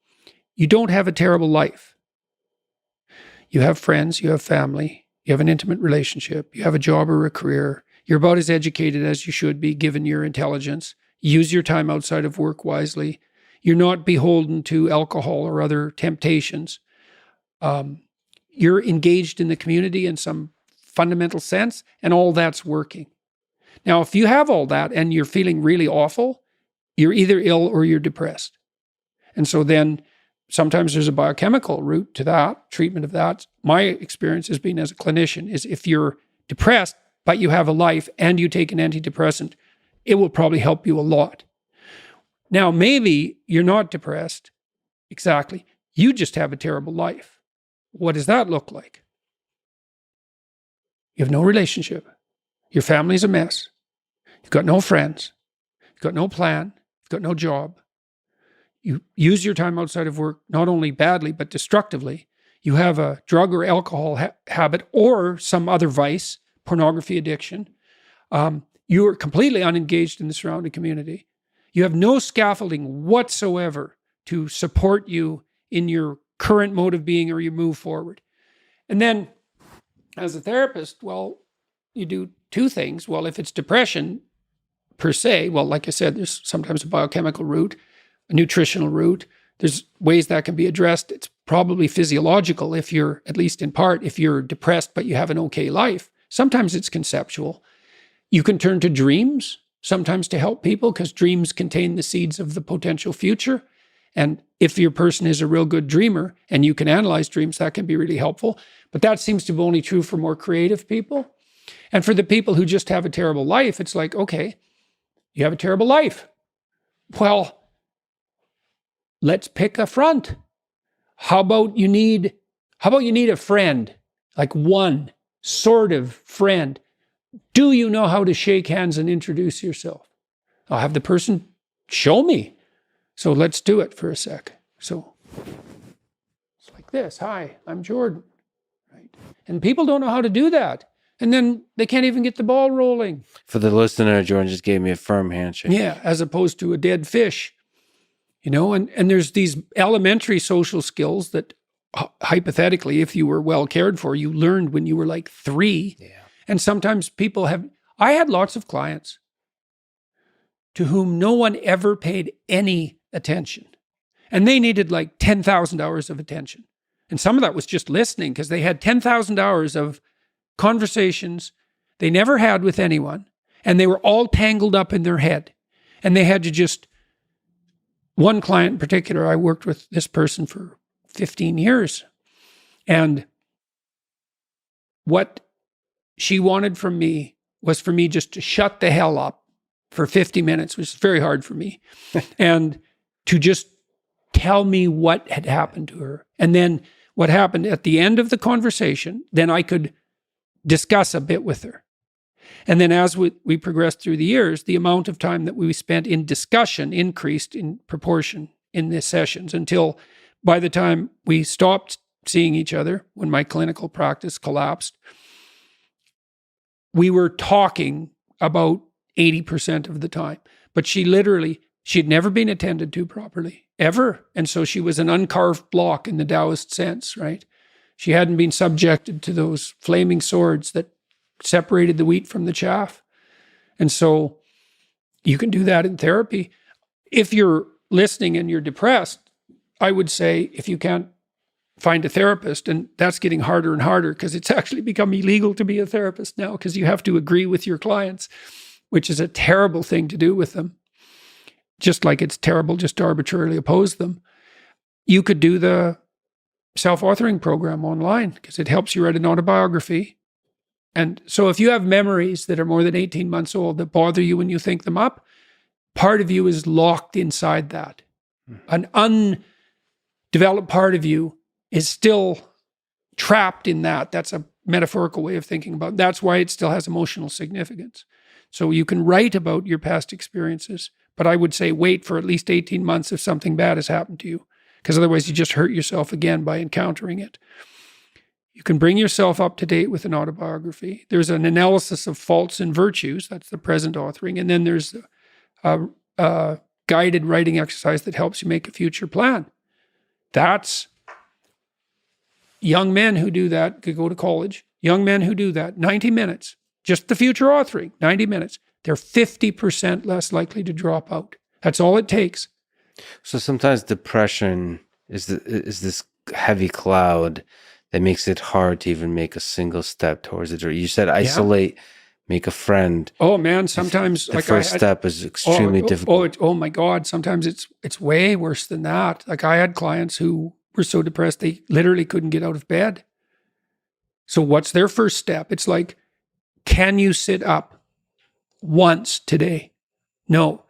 you don't have a terrible life. You have friends, you have family, you have an intimate relationship, you have a job or a career. You're about as educated as you should be given your intelligence. Use your time outside of work wisely. You're not beholden to alcohol or other temptations. You're engaged in the community in some fundamental sense, and all that's working. Now, if you have all that and you're feeling really awful, you're either ill or you're depressed. And so then sometimes there's a biochemical route to that, treatment of that. My experience has been as a clinician is if you're depressed, but you have a life and you take an antidepressant, it will probably help you a lot. Now, maybe you're not depressed. Exactly. You just have a terrible life. What does that look like? You have no relationship. Your family's a mess. You've got no friends. You've got no plan. You've got no job. You use your time outside of work, not only badly, but destructively. You have a drug or alcohol habit or some other vice, pornography addiction. You are completely unengaged in the surrounding community. You have no scaffolding whatsoever to support you in your current mode of being or you move forward. And then as a therapist, well, you do two things. Well, if it's depression per se, well, like I said, there's sometimes a biochemical route, a nutritional route. There's ways that can be addressed. It's probably physiological if you're, at least in part, if you're depressed but you have an okay life. Sometimes it's conceptual. You can turn to dreams sometimes to help people because dreams contain the seeds of the potential future. And if your person is a real good dreamer and you can analyze dreams, that can be really helpful. But that seems to be only true for more creative people. And for the people who just have a terrible life, it's like, okay, you have a terrible life. Well, let's pick a front. How about you need a friend, like one sort of friend? Do you know how to shake hands and introduce yourself? I'll have the person show me. So let's do it for a sec. So it's like this. Hi, I'm Jordan. Right? And people don't know how to do that. And then they can't even get the ball rolling. For the listener, Jordan just gave me a firm handshake. Yeah, as opposed to a dead fish. And there's these elementary social skills that hypothetically, if you were well cared for, you learned when you were like 3. Yeah. And sometimes I had lots of clients to whom no one ever paid any attention. And they needed like 10,000 hours of attention. And some of that was just listening because they had 10,000 hours of conversations they never had with anyone. And they were all tangled up in their head. And they had to just, one client in particular, I worked with this person for 15 years. And what she wanted from me was for me just to shut the hell up for 50 minutes, which is very hard for me, and to just tell me what had happened to her. And then what happened at the end of the conversation, then I could discuss a bit with her. And then as we progressed through the years, the amount of time that we spent in discussion increased in proportion in the sessions until by the time we stopped seeing each other, when my clinical practice collapsed, we were talking about 80% of the time. But she had never been attended to properly, ever. And so she was an uncarved block in the Taoist sense, right? She hadn't been subjected to those flaming swords that separated the wheat from the chaff. And so you can do that in therapy. If you're listening and you're depressed, I would say if you can't find a therapist, and that's getting harder and harder because it's actually become illegal to be a therapist now because you have to agree with your clients, which is a terrible thing to do with them. Just like it's terrible just to arbitrarily oppose them. You could do the self-authoring program online because it helps you write an autobiography. And so if you have memories that are more than 18 months old that bother you when you think them up, part of you is locked inside that. An undeveloped part of you is still trapped in that. That's a metaphorical way of thinking about it. That's why it still has emotional significance. So you can write about your past experiences, but I would say wait for at least 18 months if something bad has happened to you, because otherwise you just hurt yourself again by encountering it. You can bring yourself up to date with an autobiography. There's an analysis of faults and virtues. That's the present authoring. And then there's a guided writing exercise that helps you make a future plan. That's young men who do that could go to college. Young men who do that, 90 minutes, just the future authoring, 90 minutes. They're 50% less likely to drop out. That's all it takes. So sometimes depression is this heavy cloud that makes it hard to even make a single step towards it. Or you said isolate, make a friend. Oh man, sometimes the first step is extremely difficult. Oh my God, sometimes it's way worse than that. Like I had clients who were so depressed they literally couldn't get out of bed. So what's their first step? It's like, can you sit up once today? No.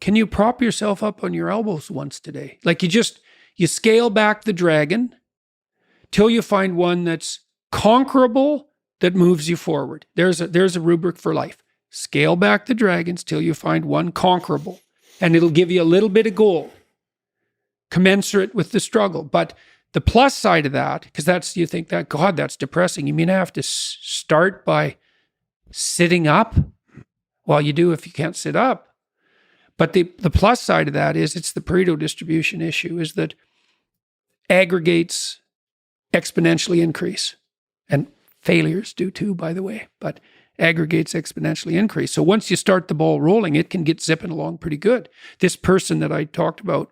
Can you prop yourself up on your elbows once today? Like you scale back the dragon till you find one that's conquerable that moves you forward. There's a rubric for life. Scale back the dragons till you find one conquerable, and it'll give you a little bit of gold, commensurate with the struggle. But the plus side of that, because you think that, God, that's depressing. You mean I have to start by sitting up? Well, you do if you can't sit up. But the plus side of that is it's the Pareto distribution issue, is that aggregates exponentially increase. And failures do too, by the way, but aggregates exponentially increase. So once you start the ball rolling, it can get zipping along pretty good. This person that I talked about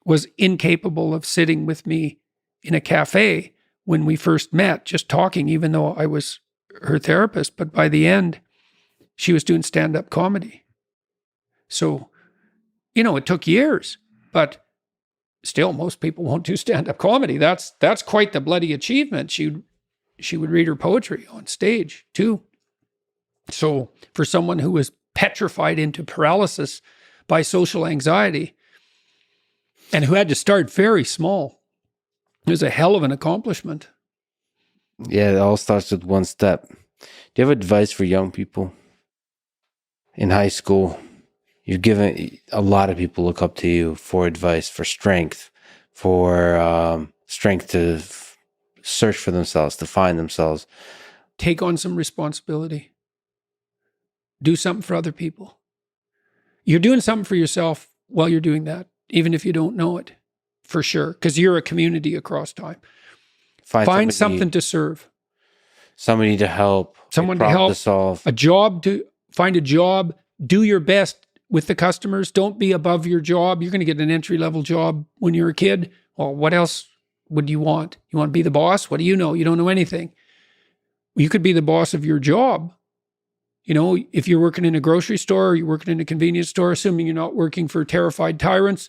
was incapable of sitting with me in a cafe when we first met, just talking, even though I was her therapist. But by the end, she was doing stand-up comedy. So, it took years, but still, most people won't do stand-up comedy. That's quite the bloody achievement. She would read her poetry on stage too. So for someone who was petrified into paralysis by social anxiety and who had to start very small, it was a hell of an accomplishment. Yeah, it all starts with one step. Do you have advice for young people in high school? You've given a lot of people look up to you for advice, for strength to search for themselves, to find themselves. Take on some responsibility. Do something for other people. You're doing something for yourself while you're doing that, even if you don't know it, for sure, because you're a community across time. Find something to serve. Somebody to help. Someone to help. To solve. Find a job. Do your best with the customers. Don't be above your job. You're going to get an entry-level job when you're a kid. Well, what else would you want? You want to be the boss? What do you know? You don't know anything. You could be the boss of your job. You know, if you're working in a grocery store or you're working in a convenience store, assuming you're not working for terrified tyrants,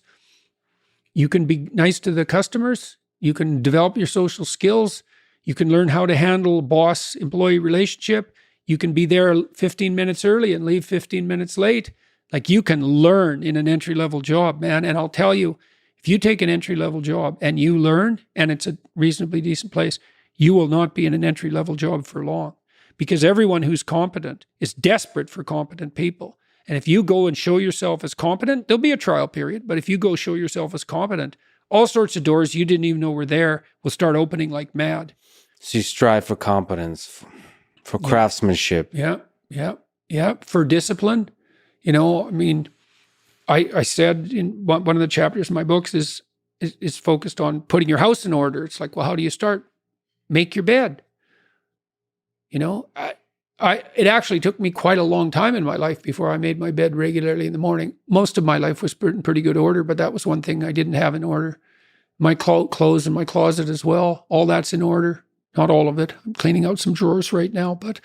you can be nice to the customers. You can develop your social skills. You can learn how to handle a boss-employee relationship. You can be there 15 minutes early and leave 15 minutes late. Like, you can learn in an entry-level job, man. And I'll tell you, if you take an entry-level job and you learn, and it's a reasonably decent place, you will not be in an entry-level job for long, because everyone who's competent is desperate for competent people. And if you go and show yourself as competent, there'll be a trial period. But if you go show yourself as competent, all sorts of doors you didn't even know were there will start opening like mad. So you strive for competence, for craftsmanship. Yeah. For discipline. You know, I mean, I said in one of the chapters in my books is focused on putting your house in order. It's like, well, how do you start? Make your bed. You know, it actually took me quite a long time in my life before I made my bed regularly in the morning. Most of my life was in pretty good order, but that was one thing I didn't have in order. My clothes in my closet as well, all that's in order. Not all of it. I'm cleaning out some drawers right now, but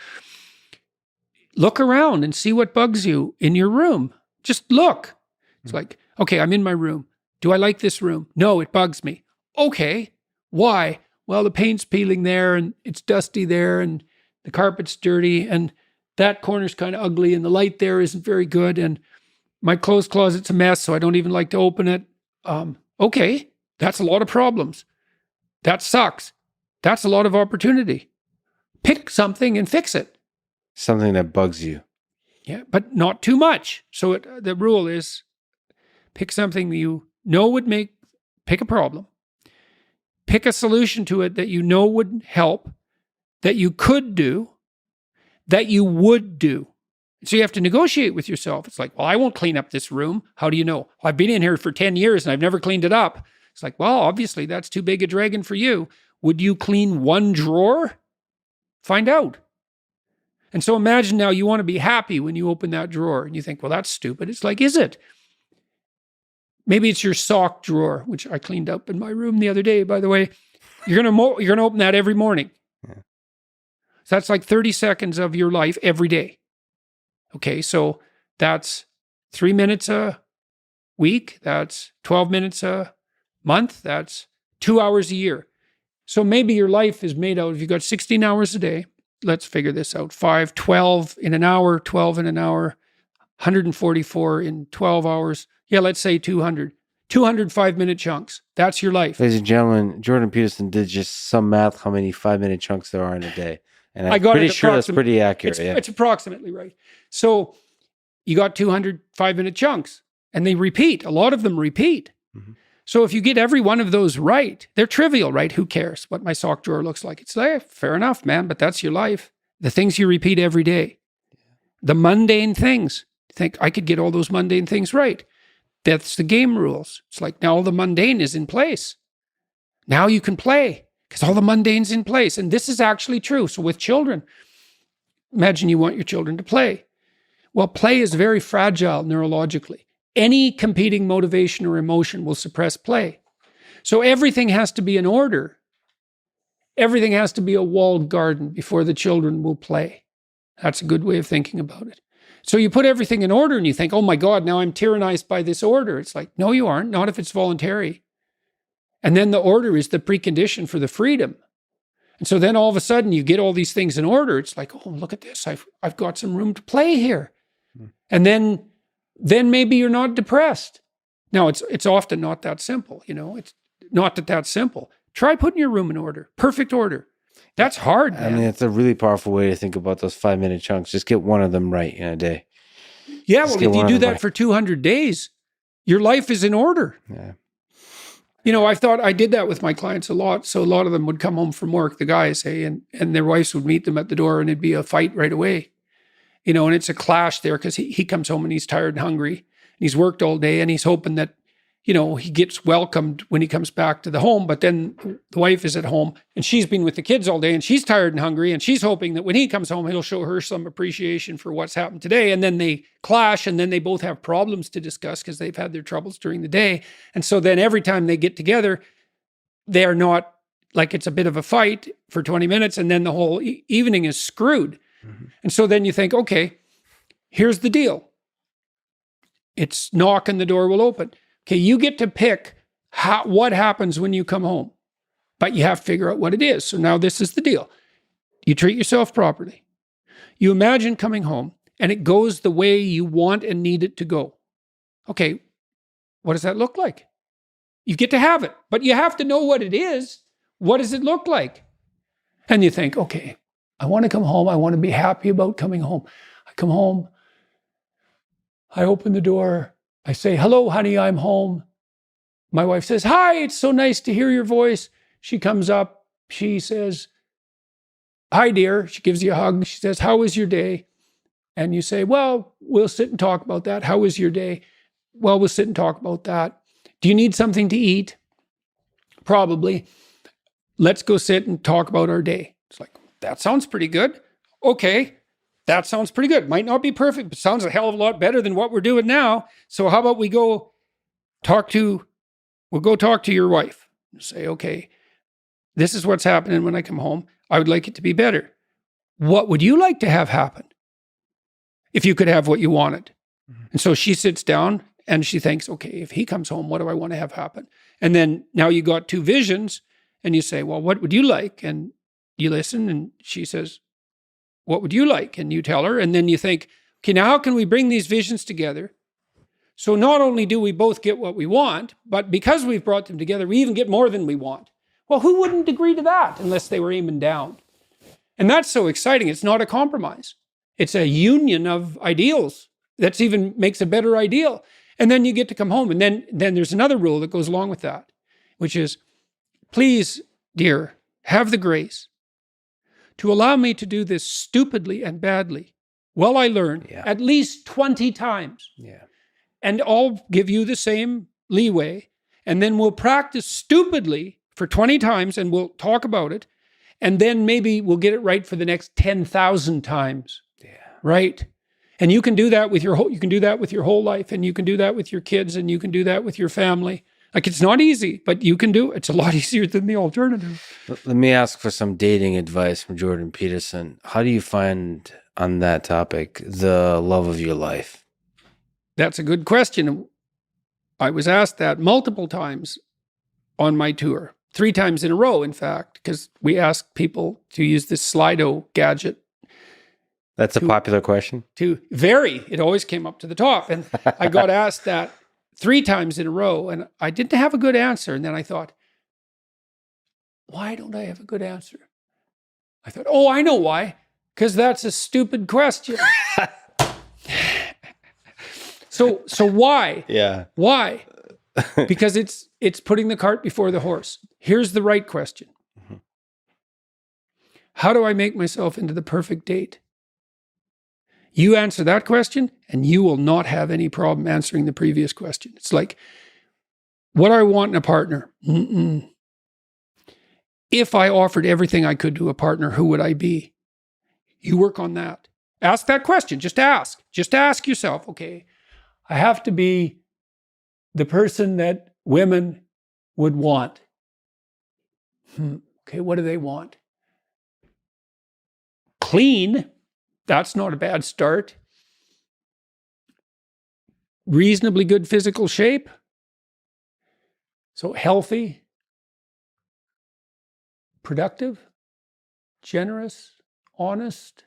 look around and see what bugs you in your room. Just look. It's like, okay, I'm in my room. Do I like this room? No, it bugs me. Okay, why? Well, the paint's peeling there and it's dusty there and the carpet's dirty and that corner's kind of ugly and the light there isn't very good and my clothes closet's a mess, so I don't even like to open it. Okay, that's a lot of problems. That sucks. That's a lot of opportunity. Pick something and fix it. Something that bugs you. Yeah, but not too much. So the rule is pick something you know would pick a problem. Pick a solution to it that you know would help, that you could do, that you would do. So you have to negotiate with yourself. It's like, well, I won't clean up this room. How do you know? Well, I've been in here for 10 years and I've never cleaned it up. It's like, well, obviously that's too big a dragon for you. Would you clean one drawer? Find out. And so imagine now you want to be happy when you open that drawer and you think, well, that's stupid. It's like, is it? Maybe it's your sock drawer, which I cleaned up in my room the other day, by the way. You're gonna open that every morning. Yeah. So that's like 30 seconds of your life every day. Okay, so that's 3 minutes a week. That's 12 minutes a month. That's 2 hours a year. So maybe your life is made out of, you've got 16 hours a day. Let's figure this out. 12 in an hour, 12 in an hour, 144 in 12 hours. Yeah, let's say 200. 200 5-minute chunks. That's your life. Ladies and gentlemen, Jordan Peterson did just some math how many 5-minute chunks there are in a day. And I'm pretty sure that's pretty accurate. It's approximately right. So you got 200 5-minute chunks and they repeat. A lot of them repeat. Mm-hmm. So if you get every one of those right, they're trivial, right? Who cares what my sock drawer looks like? It's like, fair enough, man, but that's your life. The things you repeat every day. The mundane things. Think, I could get all those mundane things right. That's the game rules. It's like, now all the mundane is in place. Now you can play because all the mundane's in place. And this is actually true. So with children, imagine you want your children to play. Well, play is very fragile neurologically. Any competing motivation or emotion will suppress play. So everything has to be in order. Everything has to be a walled garden before the children will play. That's a good way of thinking about it. So you put everything in order and you think, oh my God, now I'm tyrannized by this order. It's like, no, you aren't, not if it's voluntary. And then the order is the precondition for the freedom. And so then all of a sudden you get all these things in order. It's like, oh, look at this. I've got some room to play here. And then maybe you're not depressed. Now, it's often not that simple, you know. It's not that simple. Try putting your room in order, perfect order. That's hard, man. I mean, it's a really powerful way to think about those 5-minute chunks. Just get one of them right in a day. Yeah, well, if you do that for 200 days, your life is in order. Yeah. You know, I thought I did that with my clients a lot. So a lot of them would come home from work, the guys, hey, and their wives would meet them at the door and it'd be a fight right away. You know, and it's a clash there because he comes home and he's tired and hungry and he's worked all day and he's hoping that, he gets welcomed when he comes back to the home, but then the wife is at home and she's been with the kids all day and she's tired and hungry and she's hoping that when he comes home, he'll show her some appreciation for what's happened today. And then they clash and then they both have problems to discuss because they've had their troubles during the day. And so then every time they get together, they are not like it's a bit of a fight for 20 minutes and then the whole evening is screwed. Mm-hmm. And so then you think, okay, here's the deal. It's knock and the door will open. Okay, you get to pick what happens when you come home, but you have to figure out what it is. So now this is the deal. You treat yourself properly. You imagine coming home and it goes the way you want and need it to go. Okay, what does that look like? You get to have it, but you have to know what it is. What does it look like? And you think, okay, I want to come home. I want to be happy about coming home. I come home. I open the door. I say, hello, honey, I'm home. My wife says, hi, it's so nice to hear your voice. She comes up. She says, hi, dear. She gives you a hug. She says, how was your day? And you say, well, we'll sit and talk about that. How was your day? Well, we'll sit and talk about that. Do you need something to eat? Probably. Let's go sit and talk about our day. It's like, that sounds pretty good. Okay. That sounds pretty good. Might not be perfect, but sounds a hell of a lot better than what we're doing now. So how about we'll go talk to your wife and say, okay, this is what's happening when I come home. I would like it to be better. What would you like to have happen if you could have what you wanted? Mm-hmm. And so she sits down and she thinks, okay, if he comes home, what do I want to have happen? And then now you got two visions and you say, well, what would you like? And you listen and she says, what would you like? And you tell her, and then you think, okay, now how can we bring these visions together? So not only do we both get what we want, but because we've brought them together, we even get more than we want. Well, who wouldn't agree to that unless they were aiming down? And that's so exciting. It's not a compromise. It's a union of ideals. That's even makes a better ideal. And then you get to come home. And then there's another rule that goes along with that, which is, please, dear, have the grace to allow me to do this stupidly and badly while I learn at least 20 times. Yeah. And I'll give you the same leeway. And then we'll practice stupidly for 20 times and we'll talk about it. And then maybe we'll get it right for the next 10,000 times. Yeah. Right? And you can do that with your whole life, and you can do that with your kids, and you can do that with your family. Like, it's not easy, but you can do it. It's a lot easier than the alternative. Let me ask for some dating advice from Jordan Peterson. How do you find, on that topic, the love of your life? That's a good question. I was asked that multiple times on my tour, 3 times in a row, in fact, because we asked people to use this Slido gadget. That's a popular question? It always came up to the top. And I got asked that 3 times in a row, and I didn't have a good answer. And then I thought, why don't I have a good answer? I thought, oh, I know why. Because that's a stupid question. So why? Yeah. Why? Because it's putting the cart before the horse. Here's the right question. Mm-hmm. How do I make myself into the perfect date? You answer that question, and you will not have any problem answering the previous question. It's like, what do I want in a partner? If I offered everything I could to a partner, who would I be? You work on that. Ask that question. Just ask. Just ask yourself, okay, I have to be the person that women would want. Okay, what do they want? Clean. That's not a bad start. Reasonably good physical shape. So healthy, productive, generous, honest,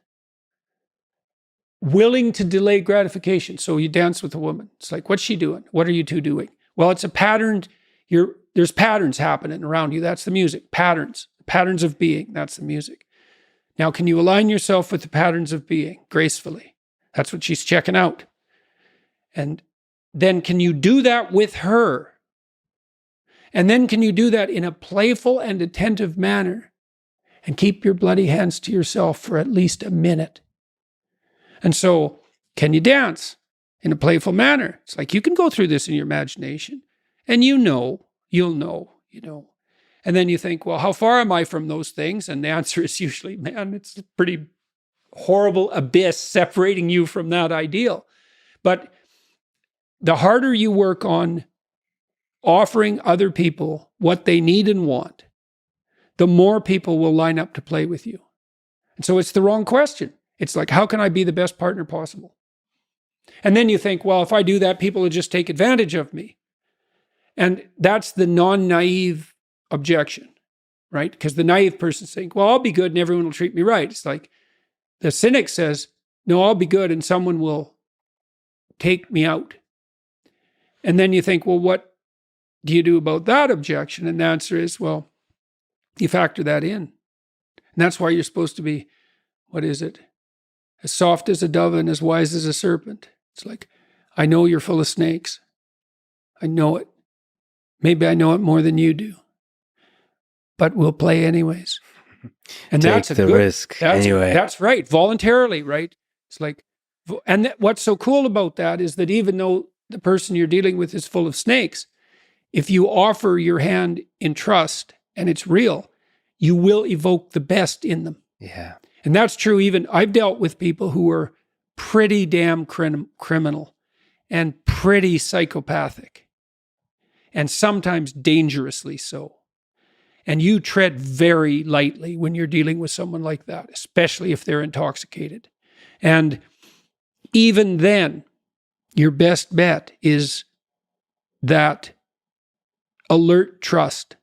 willing to delay gratification. So you dance with a woman. It's like, what's she doing? What are you two doing? Well, it's a pattern. There's patterns happening around you. That's the music. Patterns of being. That's the music. Now, can you align yourself with the patterns of being gracefully? That's what she's checking out. And then can you do that with her? And then can you do that in a playful and attentive manner and keep your bloody hands to yourself for at least a minute? And so, can you dance in a playful manner? It's like you can go through this in your imagination. And you'll know. And then you think, well, how far am I from those things? And the answer is usually, man, it's a pretty horrible abyss separating you from that ideal. But the harder you work on offering other people what they need and want, the more people will line up to play with you. And so it's the wrong question. It's like, how can I be the best partner possible? And then you think, well, if I do that, people will just take advantage of me. And that's the non-naive objection, right? Because the naive person's saying, well, I'll be good and everyone will treat me right. It's like the cynic says, no, I'll be good and someone will take me out. And then you think, well, what do you do about that objection? And the answer is, well, you factor that in. And that's why you're supposed to be, what is it? As soft as a dove and as wise as a serpent. It's like, I know you're full of snakes. I know it. Maybe I know it more than you do. But we'll play anyways. And Take that's a the good risk anyway. That's right. Voluntarily, right? It's like, and what's so cool about that is that even though the person you're dealing with is full of snakes, if you offer your hand in trust and it's real, you will evoke the best in them. Yeah. And that's true. Even I've dealt with people who were pretty damn criminal and pretty psychopathic and sometimes dangerously so. And you tread very lightly when you're dealing with someone like that, especially if they're intoxicated. And even then, your best bet is that alert trust.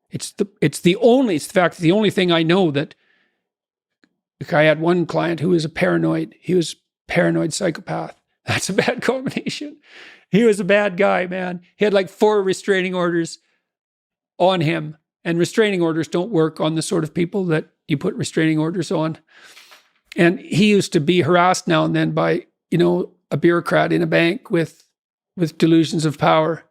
It's the only thing I know that, like, I had one client who was he was paranoid psychopath. That's a bad combination. He was a bad guy, man. He had like 4 restraining orders on him. And restraining orders don't work on the sort of people that you put restraining orders on. And he used to be harassed now and then by, a bureaucrat in a bank with delusions of power.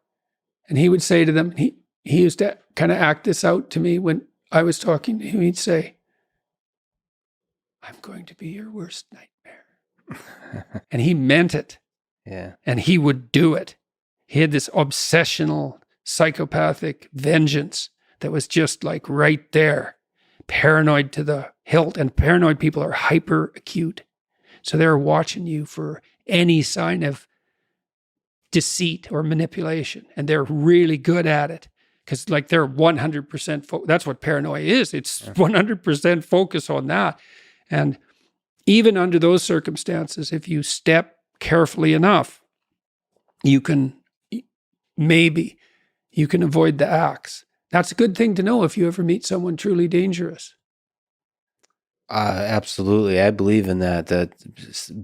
And he would say to them, he used to kind of act this out to me when I was talking to him. He'd say, I'm going to be your worst nightmare. And he meant it. Yeah. And he would do it. He had this obsessional, psychopathic vengeance that was just like right there, paranoid to the hilt. And paranoid people are hyper acute. So they're watching you for any sign of deceit or manipulation. And they're really good at it because like they're 100% that's what paranoia is. It's 100% focus on that. And even under those circumstances, if you step carefully enough, you can avoid the axe. That's a good thing to know if you ever meet someone truly dangerous. Absolutely. I believe in that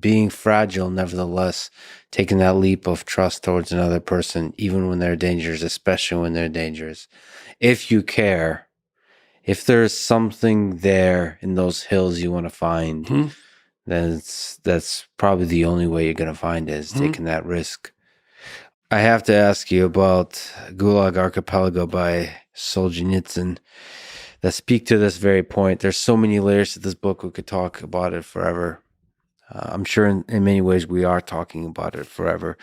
being fragile, nevertheless, taking that leap of trust towards another person, even when they're dangerous, especially when they're dangerous. If you care, if there's something there in those hills you want to find, then that's probably the only way you're going to find it is taking that risk. I have to ask you about Gulag Archipelago by Solzhenitsyn that speak to this very point. There's so many layers to this book. We could talk about it forever. I'm sure in many ways we are talking about it forever.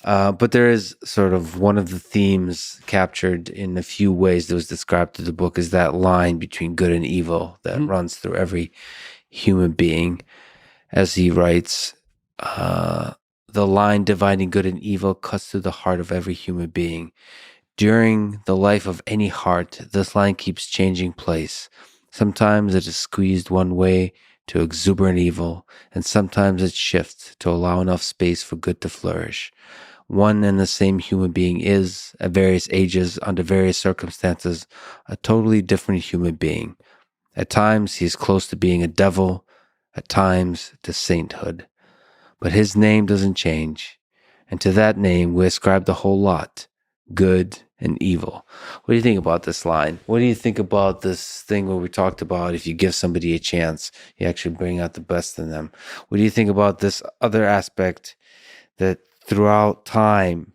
But there is sort of one of the themes captured in a few ways that was described through the book is that line between good and evil that runs through every human being. As he writes, the line dividing good and evil cuts through the heart of every human being. During the life of any heart, this line keeps changing place. Sometimes it is squeezed one way to exuberant evil, and sometimes it shifts to allow enough space for good to flourish. One and the same human being is, at various ages, under various circumstances, a totally different human being. At times, he is close to being a devil, at times to sainthood. But his name doesn't change, and to that name we ascribe the whole lot, good and evil. What do you think about this line? What do you think about this thing where we talked about if you give somebody a chance, you actually bring out the best in them? What do you think about this other aspect that throughout time,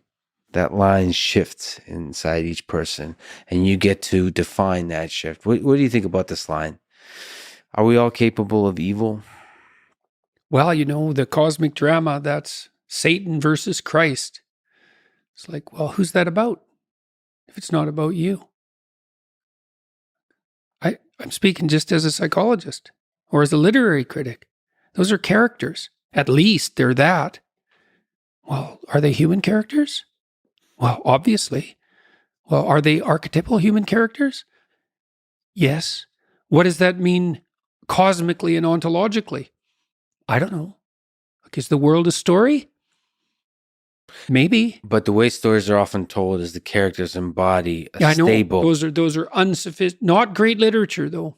that line shifts inside each person and you get to define that shift? What do you think about this line? Are we all capable of evil? Well, the cosmic drama, that's Satan versus Christ. It's like, well, who's that about? if it's not about you? I'm speaking just as a psychologist or as a literary critic. Those are characters. At least they're that. Well, are they human characters? Well, obviously. Well, are they archetypal human characters? Yes. What does that mean cosmically and ontologically? I don't know. Is the world a story? Maybe. But the way stories are often told is the characters embody a Yeah, I know. stable. Those are unsophisticated. Not great literature, though.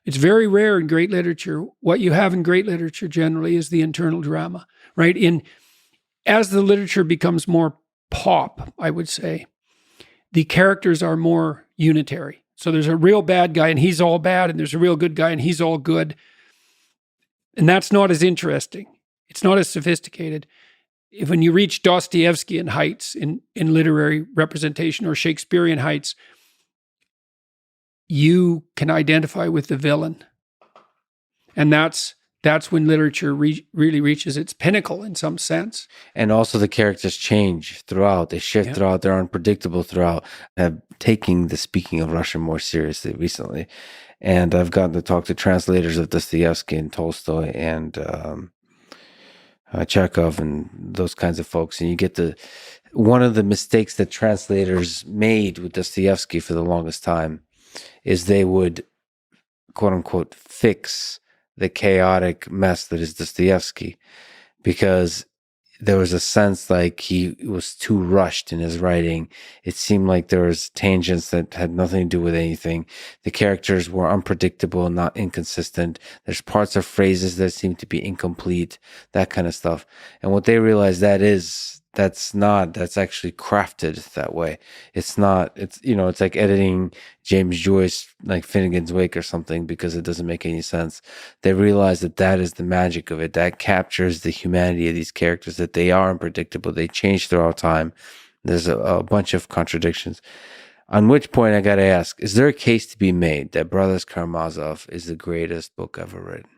It's very rare in great literature. What you have in great literature generally is the internal drama, right? As the literature becomes more pop, I would say, the characters are more unitary. So there's a real bad guy and he's all bad, and there's a real good guy and he's all good. And that's not as interesting. It's not as sophisticated. When you reach Dostoevskian heights in literary representation or Shakespearean heights, you can identify with the villain. And that's when literature really reaches its pinnacle in some sense. And also the characters change throughout. They shift throughout. They're unpredictable throughout. I'm taking the speaking of Russian more seriously recently. And I've gotten to talk to translators of Dostoevsky and Tolstoy and Chekhov and those kinds of folks. And you get one of the mistakes that translators made with Dostoevsky for the longest time is they would, quote unquote, fix the chaotic mess that is Dostoevsky, because there was a sense like he was too rushed in his writing. It seemed like there was tangents that had nothing to do with anything. The characters were unpredictable, not inconsistent. There's parts of phrases that seem to be incomplete, that kind of stuff. And what they realized that's actually crafted that way. It's like editing James Joyce, like Finnegan's Wake or something, because it doesn't make any sense. They realize that is the magic of it. That captures the humanity of these characters, that they are unpredictable. They change throughout time. There's a bunch of contradictions. On which point I got to ask, is there a case to be made that Brothers Karamazov is the greatest book ever written?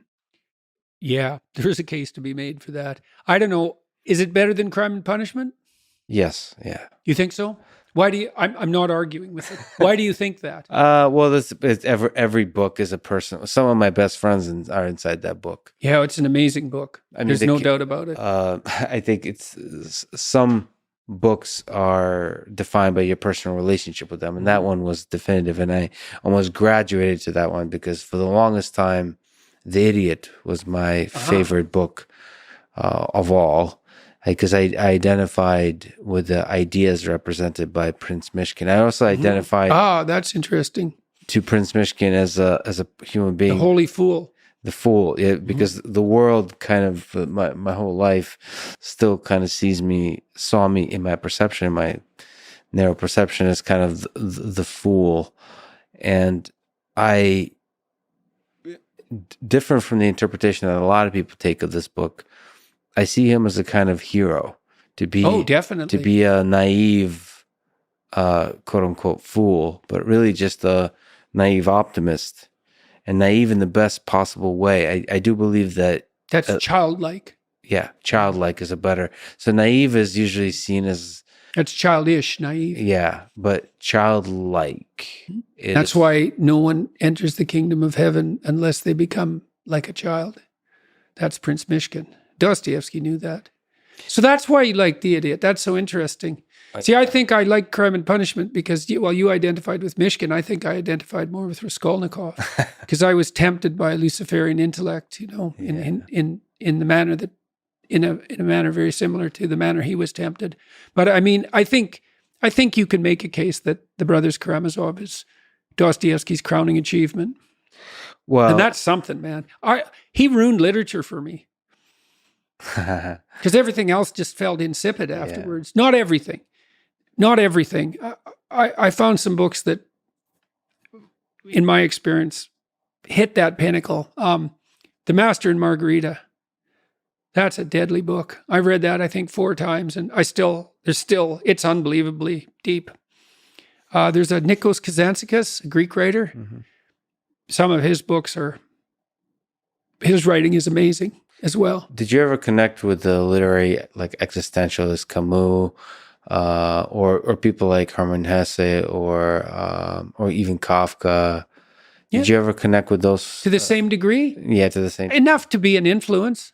Yeah, there's a case to be made for that. I don't know. Is it better than Crime and Punishment? Yes. Yeah. You think so? Why do you? I'm not arguing with it. Why do you think that? Well, every book is a person. Some of my best friends are inside that book. Yeah, it's an amazing book. There's no doubt about it. I think some books are defined by your personal relationship with them, and that one was definitive. And I almost graduated to that one because for the longest time, The Idiot was my favorite book of all. Because I identified with the ideas represented by Prince Mishkin. I also identified that's interesting. to Prince Mishkin as a human being. The holy fool. The fool, yeah, because the world kind of, my whole life still kind of saw me in my perception, in my narrow perception as kind of the fool. And different from the interpretation that a lot of people take of this book, I see him as a kind of hero, definitely, to be a naive, quote unquote, fool, but really just a naive optimist, and naive in the best possible way. I do believe that that's childlike. Yeah, childlike is a better. So naive is usually seen as that's childish, naive. Yeah, but childlike. That's why no one enters the kingdom of heaven unless they become like a child. That's Prince Mishkin. Dostoevsky knew that. So that's why you like The Idiot. That's so interesting. See, I think I like Crime and Punishment because while you identified with Mishkin, I think I identified more with Raskolnikov because I was tempted by Luciferian intellect, in the manner that, in a manner very similar to the manner he was tempted. But I mean, I think you can make a case that The Brothers Karamazov is Dostoevsky's crowning achievement. Well, and that's something, man. He ruined literature for me. Because everything else just felt insipid afterwards. Yeah. Not everything. I found some books that, in my experience, hit that pinnacle. The Master and Margarita. That's a deadly book. I've read that, I think, 4 times, and it's unbelievably deep. There's a Nikos Kazantzakis, a Greek writer. Mm-hmm. Some of his writing is amazing as well. Did you ever connect with the literary, like existentialist Camus, or people like Hermann Hesse or even Kafka. Did you ever connect with those to the same degree? Yeah, to the same. Enough to be an influence.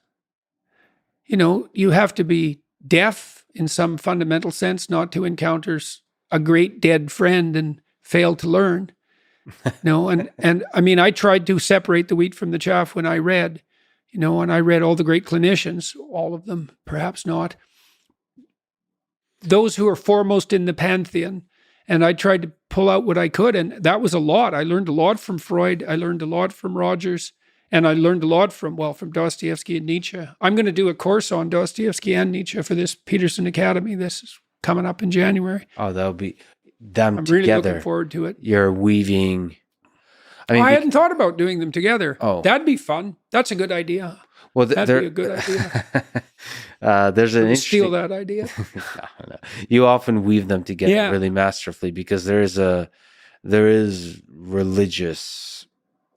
You have to be deaf in some fundamental sense not to encounter a great dead friend and fail to learn. And I mean, I tried to separate the wheat from the chaff when I read, and I read all the great clinicians, all of them, perhaps not, those who are foremost in the pantheon. And I tried to pull out what I could. And that was a lot. I learned a lot from Freud. I learned a lot from Rogers. And I learned a lot from Dostoevsky and Nietzsche. I'm going to do a course on Dostoevsky and Nietzsche for this Peterson Academy. This is coming up in January. Oh, that'll be them I'm together. really looking forward to it. You're weaving. I hadn't thought about doing them together. Oh. That'd be fun. That's a good idea. Well, that'd be a good idea. There's an interesting... Steal that idea. No. You often weave them together really masterfully because there is religious,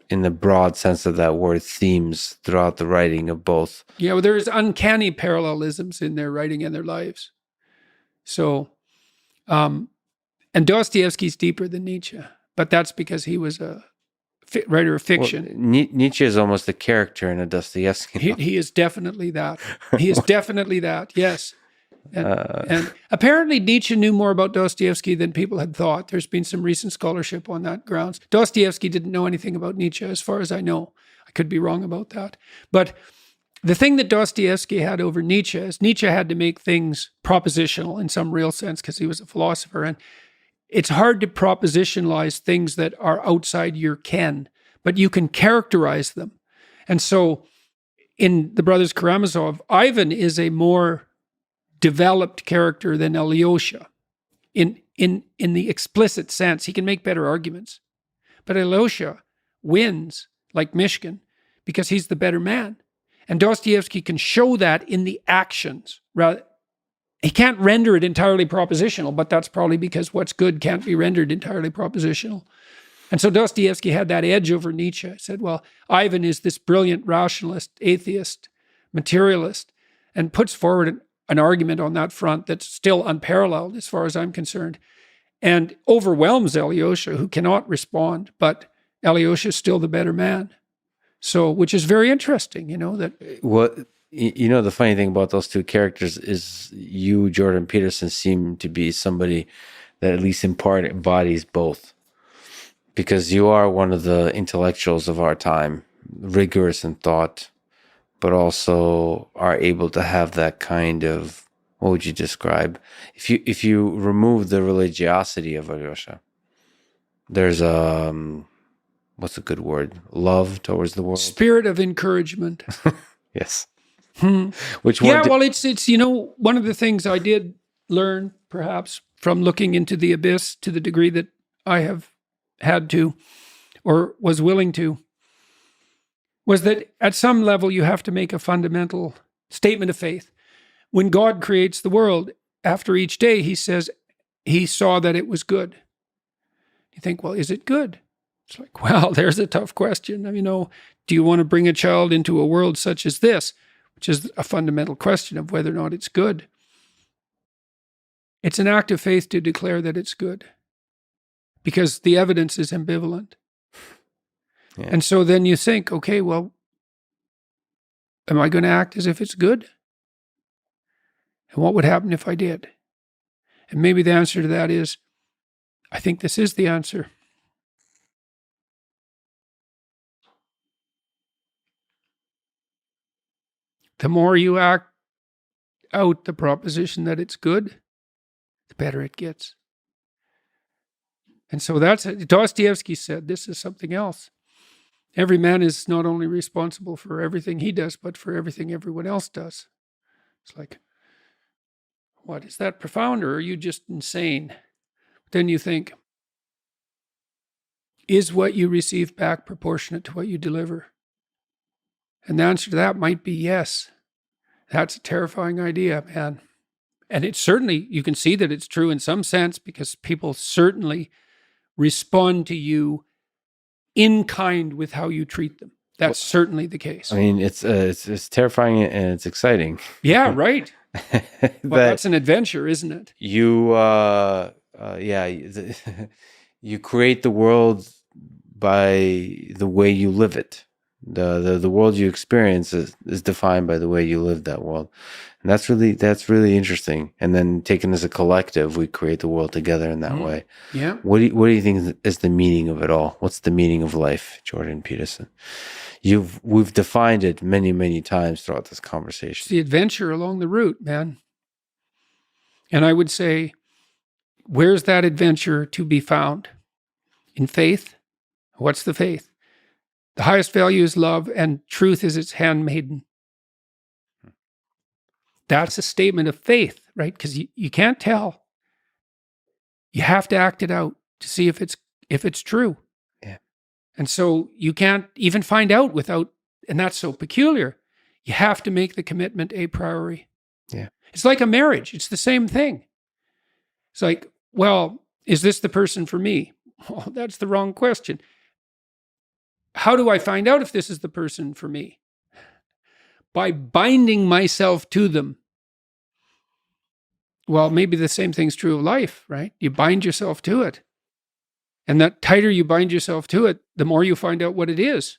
in the broad sense of that word, themes throughout the writing of both. Yeah, well, there's uncanny parallelisms in their writing and their lives. So, and Dostoevsky's deeper than Nietzsche, but that's because he was a writer of fiction. Well, Nietzsche is almost a character in a Dostoevsky novel. He is definitely that. He is definitely that, yes. And apparently Nietzsche knew more about Dostoevsky than people had thought. There's been some recent scholarship on that grounds. Dostoevsky didn't know anything about Nietzsche, as far as I know. I could be wrong about that. But the thing that Dostoevsky had over Nietzsche is Nietzsche had to make things propositional in some real sense because he was a philosopher. And it's hard to propositionalize things that are outside your ken, but you can characterize them. And so in The Brothers Karamazov, Ivan is a more developed character than Alyosha in the explicit sense. He can make better arguments. But Alyosha wins, like Mishkin, because he's the better man. And Dostoevsky can show that in the actions. He can't render it entirely propositional, but that's probably because what's good can't be rendered entirely propositional. And so Dostoevsky had that edge over Nietzsche. He said, well, Ivan is this brilliant rationalist, atheist, materialist, and puts forward an argument on that front that's still unparalleled as far as I'm concerned, and overwhelms Alyosha, who cannot respond, but Alyosha is still the better man. So, which is very interesting, that... The funny thing about those two characters is you, Jordan Peterson, seem to be somebody that at least in part embodies both. Because you are one of the intellectuals of our time, rigorous in thought, but also are able to have that kind of, what would you describe? If you remove the religiosity of Alyosha, there's what's a good word? Love towards the world? Spirit of encouragement. Yes. Which one? Yeah, well, it's one of the things I did learn, perhaps, from looking into the abyss to the degree that I have had to, or was willing to, was that at some level you have to make a fundamental statement of faith. When God creates the world, after each day, he says he saw that it was good. You think, well, is it good? It's like, well, there's a tough question. Do you want to bring a child into a world such as this? Which is a fundamental question of whether or not it's good. It's an act of faith to declare that it's good, because the evidence is ambivalent. Yeah. And so then you think, okay, well, am I going to act as if it's good? And what would happen if I did? And maybe the answer to that is, I think this is the answer. The more you act out the proposition that it's good, the better it gets. And so Dostoevsky said, this is something else. Every man is not only responsible for everything he does, but for everything everyone else does. It's like, what, is that profound, or are you just insane? Then you think, is what you receive back proportionate to what you deliver? And the answer to that might be yes. That's a terrifying idea, man. And it's certainly, you can see that it's true in some sense, because people certainly respond to you in kind with how you treat them. That's certainly the case. I mean, it's terrifying and it's exciting. Yeah, right. Well, that's an adventure, isn't it? You, you create the world by the way you live it. The world you experience is defined by the way you live that world. And that's really interesting. And then taken as a collective, we create the world together in that way. Yeah. What do you think is the meaning of it all? What's the meaning of life, Jordan Peterson? We've defined it many, many times throughout this It's conversation. the adventure along the route, man. And I would say, where's that adventure to be found? In faith? What's the faith? The highest value is love, and truth is its handmaiden. That's a statement of faith, right? Because you can't tell. You have to act it out to see if it's true. Yeah. And so you can't even find out without, and that's so peculiar. You have to make the commitment a priority. Yeah. It's like a marriage. It's the same thing. It's like, well, is this the person for me? Well, that's the wrong question. How do I find out if this is the person for me? By binding myself to them. Well, maybe the same thing's true of life, right? You bind yourself to it. And the tighter you bind yourself to it, the more you find out what it is.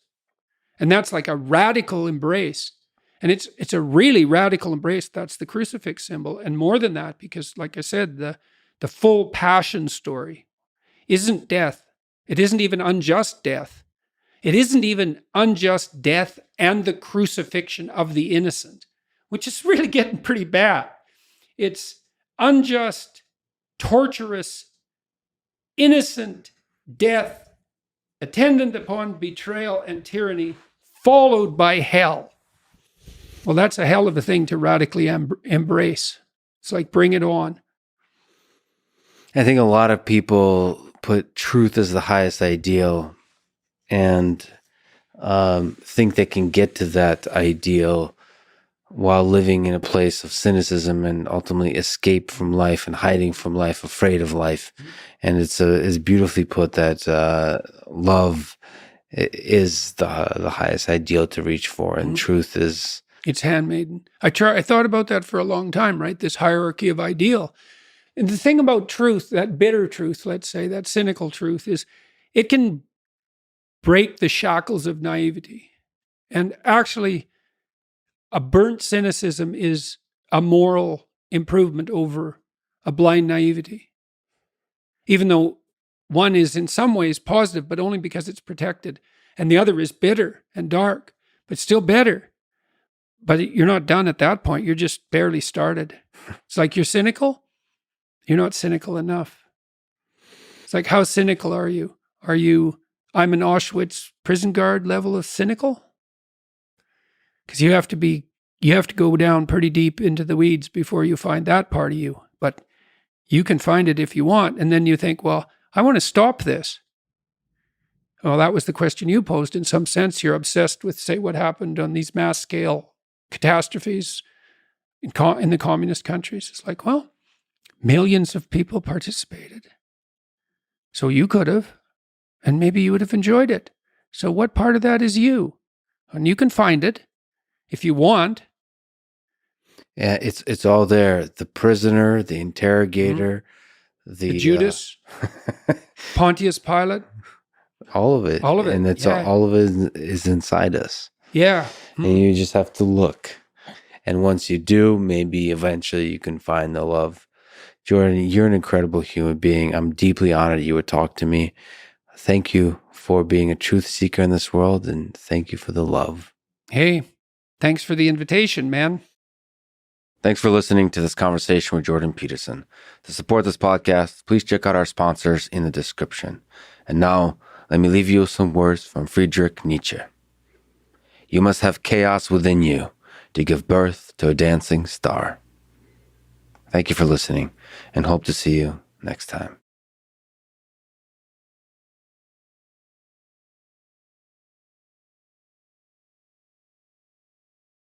And that's like a radical embrace. And it's a really radical embrace. That's the crucifix symbol. And more than that, because like I said, the full passion story isn't death. It isn't even unjust death. It isn't even unjust death and the crucifixion of the innocent, which is really getting pretty bad. It's unjust, torturous, innocent death attendant upon betrayal and tyranny, followed by hell. Well, that's a hell of a thing to radically embrace. It's like, bring it on. I think a lot of people put truth as the highest ideal and think they can get to that ideal while living in a place of cynicism and ultimately escape from life and hiding from life, afraid of life. And it's beautifully put that love is the highest ideal to reach for, and truth is its handmaiden. I thought about that for a long time, right? This hierarchy of ideal. And the thing about truth, that bitter truth, let's say, that cynical truth, is it can break the shackles of naivety. And actually, a burnt cynicism is a moral improvement over a blind naivety. Even though one is in some ways positive, but only because it's protected. And the other is bitter and dark, but still better. But you're not done at that point. You're just barely started. It's like you're cynical. You're not cynical enough. It's like, how cynical are you? Are you, I'm an Auschwitz prison guard level of cynical? Because you have to go down pretty deep into the weeds before you find that part of you. But you can find it if you want. And then you think, well, I want to stop this. Well, that was the question you posed. In some sense, you're obsessed with, say, what happened on these mass scale catastrophes in the communist countries. It's like, well, millions of people participated. So you could have, and maybe you would have enjoyed it. So what part of that is you? And you can find it if you want. Yeah, it's all there. The prisoner, the interrogator, the Judas, Pontius Pilate. All of it. All of it. And it's all of it is inside us. Yeah. And you just have to look. And once you do, maybe eventually you can find the love. Jordan, you're an incredible human being. I'm deeply honored you would talk to me. Thank you for being a truth seeker in this world, and thank you for the love. Hey, thanks for the invitation, man. Thanks for listening to this conversation with Jordan Peterson. To support this podcast, please check out our sponsors in the description. And now, let me leave you with some words from Friedrich Nietzsche. You must have chaos within you to give birth to a dancing star. Thank you for listening, and hope to see you next time.